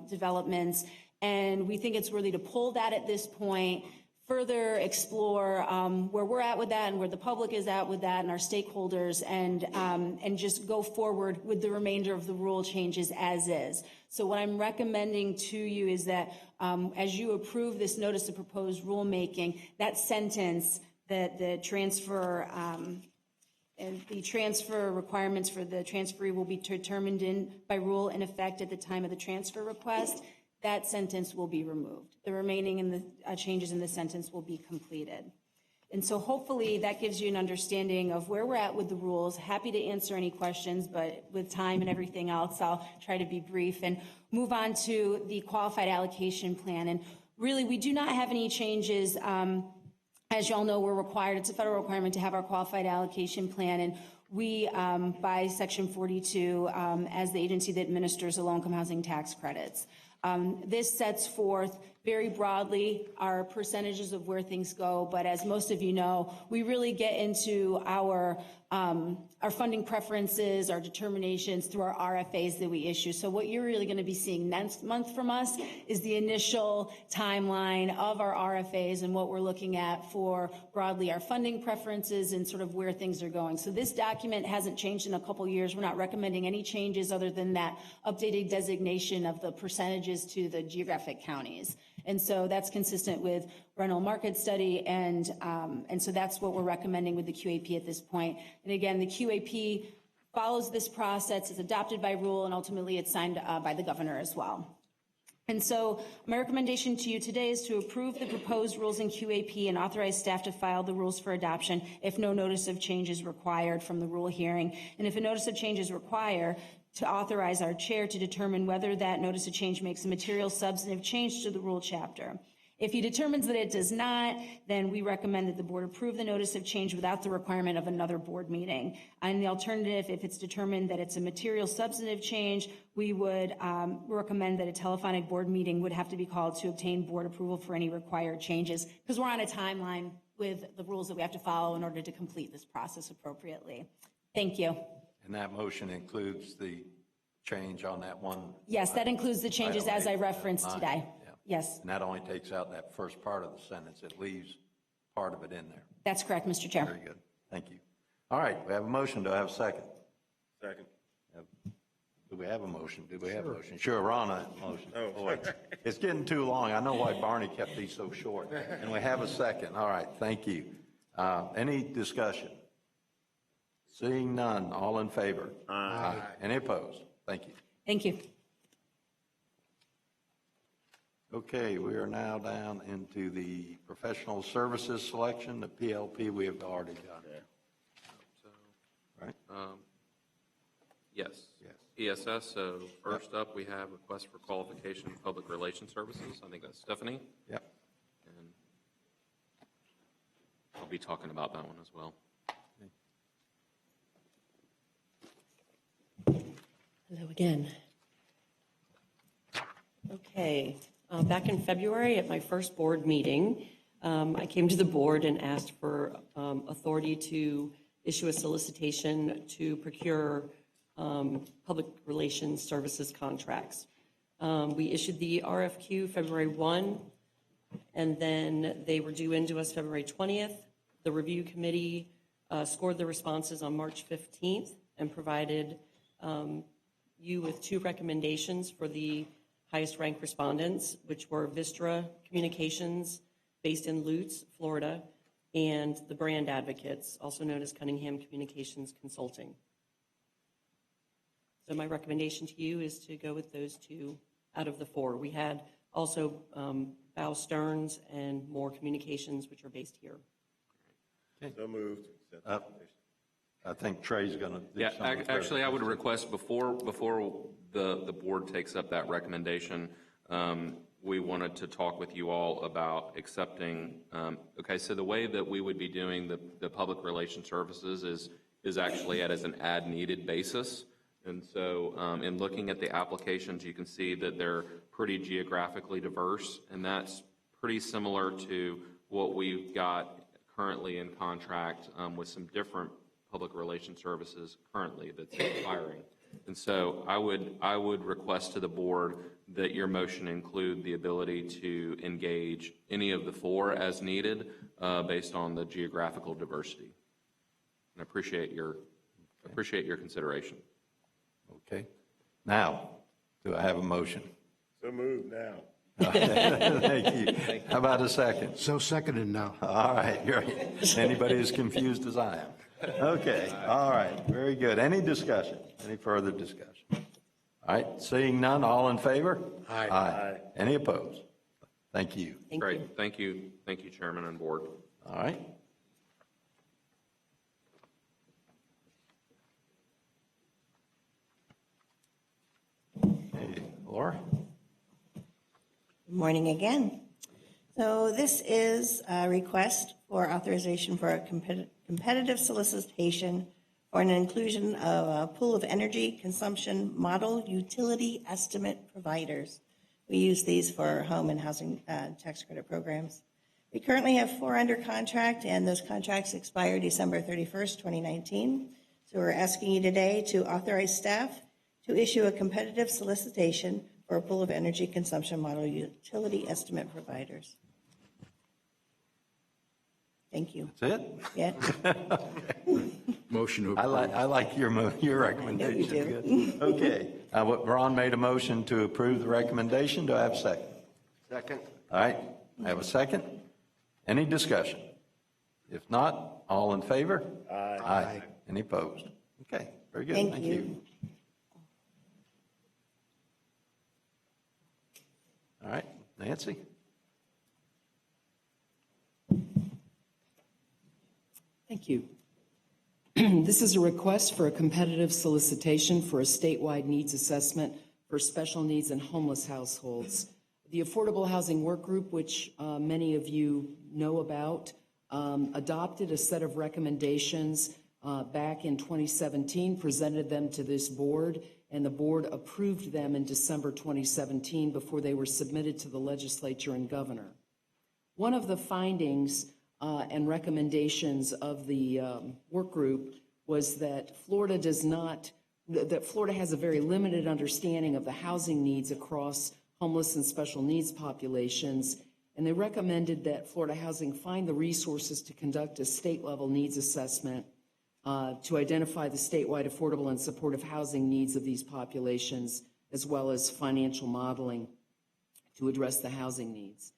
developments. And we think it's worthy to pull that at this point, further explore where we're at with that and where the public is at with that and our stakeholders, and just go forward with the remainder of the rule changes as is. So what I'm recommending to you is that as you approve this notice of proposed rulemaking, that sentence, that the transfer and the transfer requirements for the transferee will be determined by rule in effect at the time of the transfer request, that sentence will be removed. The remaining in the changes in the sentence will be completed. And so hopefully that gives you an understanding of where we're at with the rules. Happy to answer any questions, but with time and everything else, I'll try to be brief and move on to the qualified allocation plan. And really, we do not have any changes. As you all know, we're required, it's a federal requirement to have our qualified allocation plan. And we, by Section 42, as the agency that administers the low-income housing tax credits, this sets forth very broadly our percentages of where things go, but as most of you know, we really get into our funding preferences, our determinations through our RFAs that we issue. So what you're really going to be seeing next month from us is the initial timeline of our RFAs and what we're looking at for broadly our funding preferences and sort of where things are going. So this document hasn't changed in a couple years. We're not recommending any changes other than that updated designation of the percentages to the geographic counties. And so that's consistent with rental market study, and so that's what we're recommending with the QAP at this point. And again, the QAP follows this process, it's adopted by rule, and ultimately it's signed by the governor as well. And so my recommendation to you today is to approve the proposed rules in QAP and authorize staff to file the rules for adoption if no notice of change is required from the rule hearing. And if a notice of change is required, to authorize our chair to determine whether that notice of change makes a material substantive change to the rule chapter. If he determines that it does not, then we recommend that the board approve the notice of change without the requirement of another board meeting. And the alternative, if it's determined that it's a material substantive change, we would recommend that a telephonic board meeting would have to be called to obtain board approval for any required changes, because we're on a timeline with the rules that we have to follow in order to complete this process appropriately. Thank you. And that motion includes the change on that one? Yes, that includes the changes as I referenced today. Yeah. Yes, And that only takes out that first part of the sentence. It leaves part of it in there. that's correct, Mr. Chair. Very good. Thank you. All right, we have a motion. Do I have a second? Second. Do we have a motion? Do we have a motion? Sure, Ron, a motion. Oh. Boy, it's getting too long. I know why Barney kept these so short. And we have a second. All right, thank you. Any discussion? Seeing none, all in favor? Aye. Any opposed? Thank you. Thank you. Okay, we are now down into the professional services selection, the PLP we have already done. Right? Yes. ESS, so first up, we have request for qualification in public relations services. I think that's Stephanie. Yep. And I'll be talking about that one as well. Hello again. Okay, back in February at my first board meeting, I came to the board and asked for authority to issue a solicitation to procure public relations services contracts. We issued the RFQ February 1, and then they were due into us February 20th. The review committee scored the responses on March 15th and provided you with 2 recommendations for the highest ranked respondents, which were Vistra Communications, based in Lutz, Florida, and the Brand Advocates, also known as Cunningham Communications Consulting. So my recommendation to you is to go with those 2 out of the 4. We had also Bow Stearns and More Communications, which are based here. So moved. I think Trey's going to do Yeah, something. actually, I would request before the board takes up that recommendation, we wanted to talk with you all about accepting, okay, so the way that we would be doing the public relations services is actually as an ad-needed basis. And so in looking at the applications, you can see that they're pretty geographically diverse, and that's pretty similar to what we've got currently in contract with some different public relations services currently that's expiring. And so I would request to the board that your motion include the ability to engage any of the four as needed based on the geographical diversity. And I appreciate your consideration. Okay. Now, do I have a motion? So moved now. Thank you. How about a second? So seconded now. All right. Anybody as confused as I am? Okay. All right. Very good. Any discussion? Any further discussion? All right. Seeing none, all in favor? Aye. Aye. Any opposed? Thank you. Great. Thank you. Thank you, Chairman and Board. All right. Hey, Laura? Good morning again. So this is a request for authorization for a competitive solicitation for an inclusion of a pool of energy consumption model utility estimate providers. We use these for home and housing tax credit programs. We currently have 4 under contract, and those contracts expire December 31st, 2019. So we're asking you today to authorize staff to issue a competitive solicitation for a pool of energy consumption model utility estimate providers. Thank you. That's it? Yeah. Motion to I approve. like your recommendation. I know you Good. Okay. Ron made a motion to approve the recommendation. Do I have a second? Second. All right. I have a second. Any discussion? If not, all in favor? Aye. Aye. Any opposed? Okay. Very good. Thank you. All right. Nancy? Thank you. This is a request for a competitive solicitation for a statewide needs assessment for special needs and homeless households. The Affordable Housing Work Group, which many of you know about, adopted a set of recommendations back in 2017, presented them to this board, and the board approved them in December 2017 before they were submitted to the legislature and governor. One of the findings and recommendations of the work group was that Florida has a very limited understanding of the housing needs across homeless and special needs populations, and they recommended that Florida Housing find the resources to conduct a state-level needs assessment to identify the statewide affordable and supportive housing needs of these populations, as well as financial modeling to address the housing needs.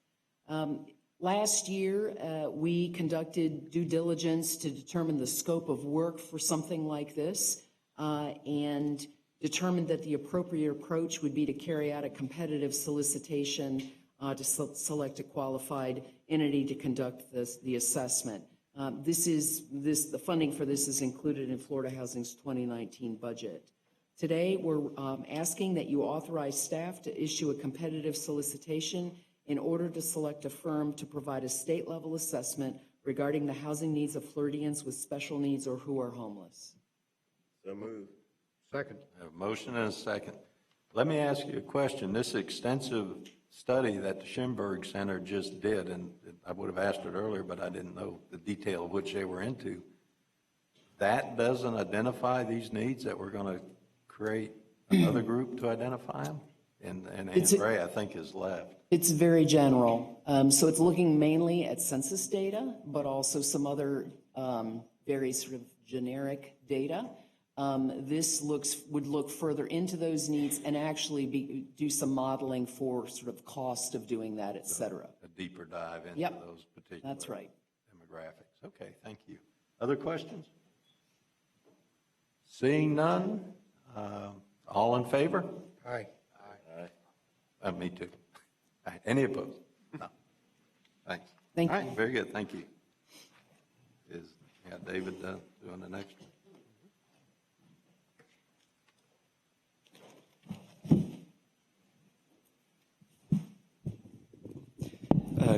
Last year, we conducted due diligence to determine the scope of work for something like this and determined that the appropriate approach would be to carry out a competitive solicitation to select a qualified entity to conduct the assessment. The funding for this is included in Florida Housing's 2019 budget. Today, we're asking that you authorize staff to issue a competitive solicitation in order to select a firm to provide a state-level assessment regarding the housing needs of Floridians with special needs or who are homeless. So moved. Second. I have a motion and a second. Let me ask you a question. This extensive study that the Schimberg Center just did, and I would have asked it earlier, but I didn't know the detail of which they were into, that doesn't identify these needs, that we're going to create another group to identify them? And Andrea, I think, is left. It's very general. So it's looking mainly at census data, but also some other very sort of generic data. This would look further into those needs and actually do some modeling for sort of cost of doing that, et cetera. A deeper dive into Yep. those particular That's right. demographics. Okay, thank you. Other questions? Seeing none, all in favor? Aye. Me too. All right, any opposed? No. Thanks. Thank All right, you. very good, thank you. David doing the next one.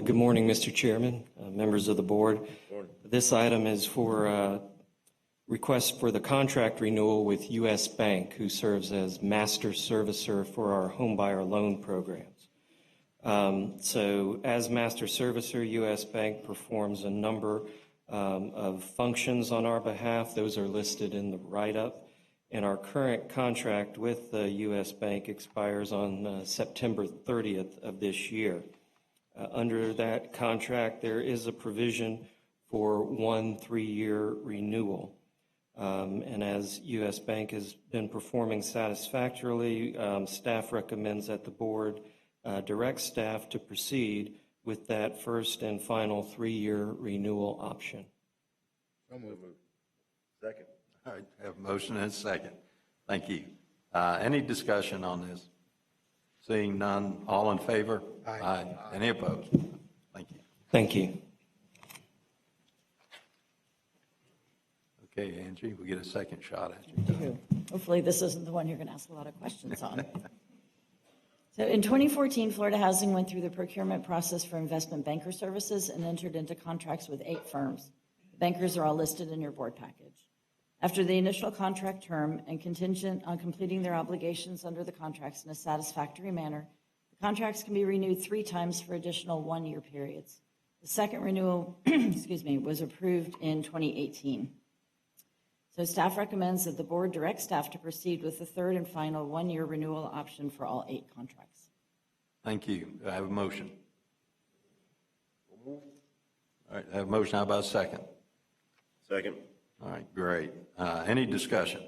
Good morning, Mr. Chairman, members of the board. This item is for request for the contract renewal with U.S. Bank, who serves as master servicer for our homebuyer loan programs. So as master servicer, U.S. Bank performs a number of functions on our behalf. Those are listed in the write-up. and our current contract with the U.S. Bank expires on September 30th of this year. Under that contract, there is a provision for 1 3-year renewal. And as U.S. Bank has been performing satisfactorily, staff recommends that the board direct staff to proceed with that first and final 3-year renewal option. So moved. Second. All right, have a motion and a second. Thank you. Any discussion on this? Seeing none, all in favor? Aye. Any opposed? Thank you. Thank you. Okay, Angie, we get a second shot at you. Hopefully this isn't the one you're going to ask a lot of questions on. So in 2014, Florida Housing went through the procurement process for investment banker services and entered into contracts with 8 firms. The bankers are all listed in your board package. After the initial contract term and contingent on completing their obligations under the contracts in a satisfactory manner, the contracts can be renewed 3 times for additional 1-year periods. The second renewal, was approved in 2018. So staff recommends that the board direct staff to proceed with the third and final 1-year renewal option for all 8 contracts. Thank you. Do I have a motion? All right, I have a motion. How about a second? Second. All right, great. Any discussion?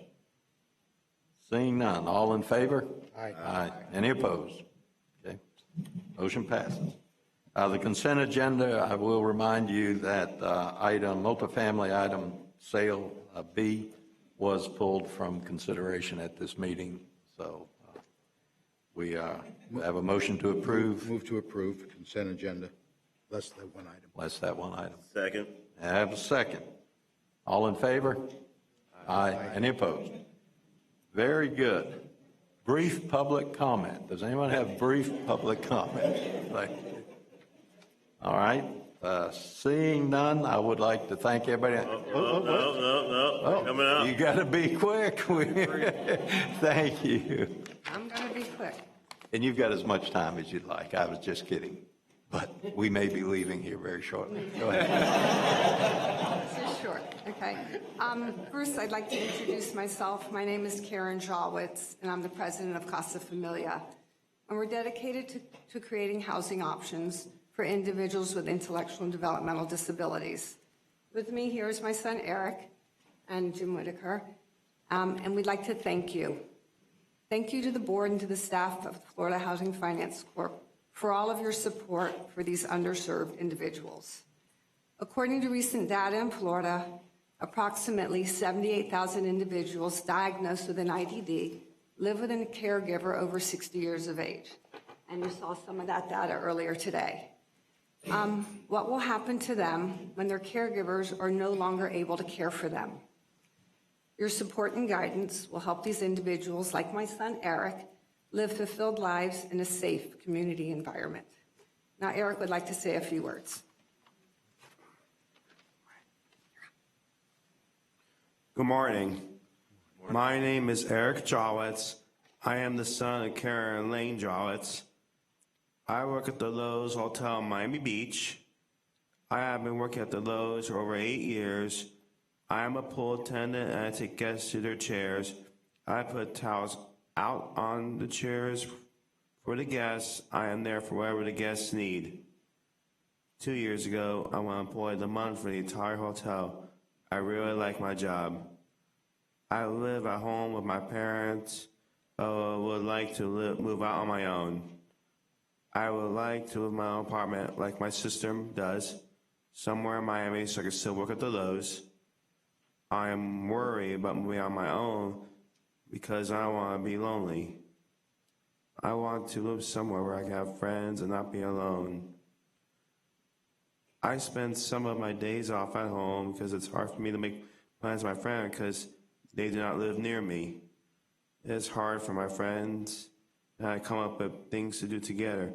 Seeing none, all in favor? Aye. Any opposed? Okay, motion passes. The consent agenda, I will remind you that multifamily item sale B was pulled from consideration at this meeting. So we have a motion to approve. Move to approve consent agenda, less that one item. Less that one item. Second. I have a second. All in favor? Aye. Any opposed? Very good. Brief public comment. Does anyone have brief public comment? All right. Seeing none, I would like to thank everybody. No. Coming up. You got to be quick. Thank you. I'm going to be quick. And you've got as much time as you'd like. I was just kidding. But we may be leaving here very shortly. Go ahead. This is short, okay. First, I'd like to introduce myself. My name is Karen Jawitz, and I'm the president of Casa Familia. And we're dedicated to creating housing options for individuals with intellectual and developmental disabilities. With me here is my son, Eric, and Jim Whitaker. And we'd like to thank you. Thank you to the board and to the staff of Florida Housing Finance Corp. For all of your support for these underserved individuals. According to recent data in Florida, approximately 78,000 individuals diagnosed with an IDD live with a caregiver over 60 years of age. And you saw some of that data earlier today. What will happen to them when their caregivers are no longer able to care for them? Your support and guidance will help these individuals, like my son Eric, live fulfilled lives in a safe community environment. Now, Eric would like to say a few words. Good morning. My name is Eric Jawitz. I am the son of Karen and Lane Jawitz. I work at the Lowe's Hotel in Miami Beach. I have been working at the Lowe's for over 8 years. I am a pool attendant and I take guests to their chairs. I put towels out on the chairs for the guests. I am there for whatever the guests need. 2 years ago, I was employed a month for the entire hotel. I really like my job. I live at home with my parents, but would like to move out on my own. I would like to live in my own apartment like my sister does, somewhere in Miami so I can still work at the Lowe's. I am worried about moving on my own because I don't want to be lonely. I want to live somewhere where I can have friends and not be alone. I spend some of my days off at home because it's hard for me to make plans with my friends because they do not live near me. It's hard for my friends and I come up with things to do together.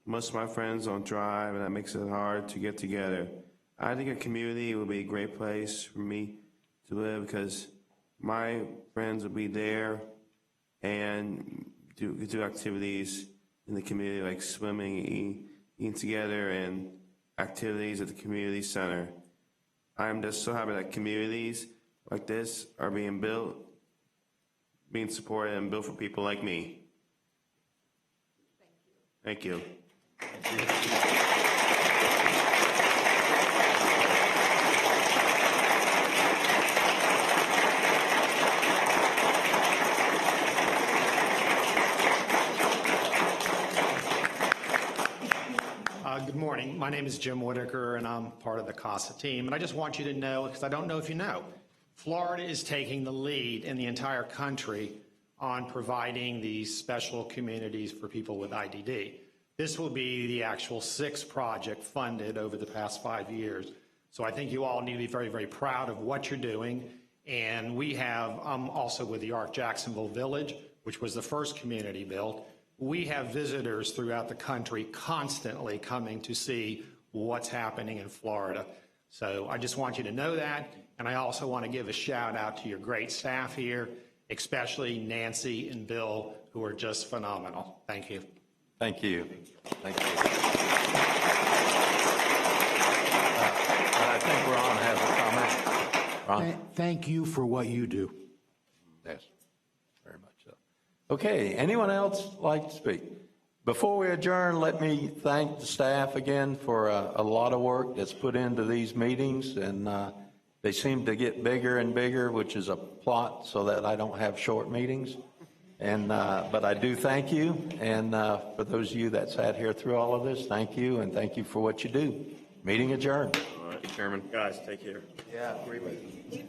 Most of my friends don't drive and that makes it hard to get together. I think a community would be a great place for me to live because my friends will be there and do activities in the community like swimming, eating together, and activities at the community center. I'm just so happy that communities like this are being built being supported and built for people like me. Thank you. Good morning. My name is Jim Whitaker, and I'm part of the CASA team. And I just want you to know, because I don't know if you know, Florida is taking the lead in the entire country on providing these special communities for people with IDD. This will be the actual sixth project funded over the past 5 years. So I think you all need to be very, very proud of what you're doing. And we have, also with the Arc Jacksonville Village, which was the first community built, we have visitors throughout the country constantly coming to see what's happening in Florida. So I just want you to know that. And I also want to give a shout out to your great staff here, especially Nancy and Bill, who are just phenomenal. Thank you. Thank you. Thank you. I think Ron has a comment. Ron? Thank you for what you do. Yes, very much so. Okay, anyone else like to speak? Before we adjourn, let me thank the staff again for a lot of work that's put into these meetings, and they seem to get bigger and bigger, which is a plot so that I don't have short meetings. And but I do thank you, and for those of you that sat here through all of this, thank you, and thank you for what you do. Meeting adjourned. All right, Chairman. Guys, take care. Yeah, agree with you.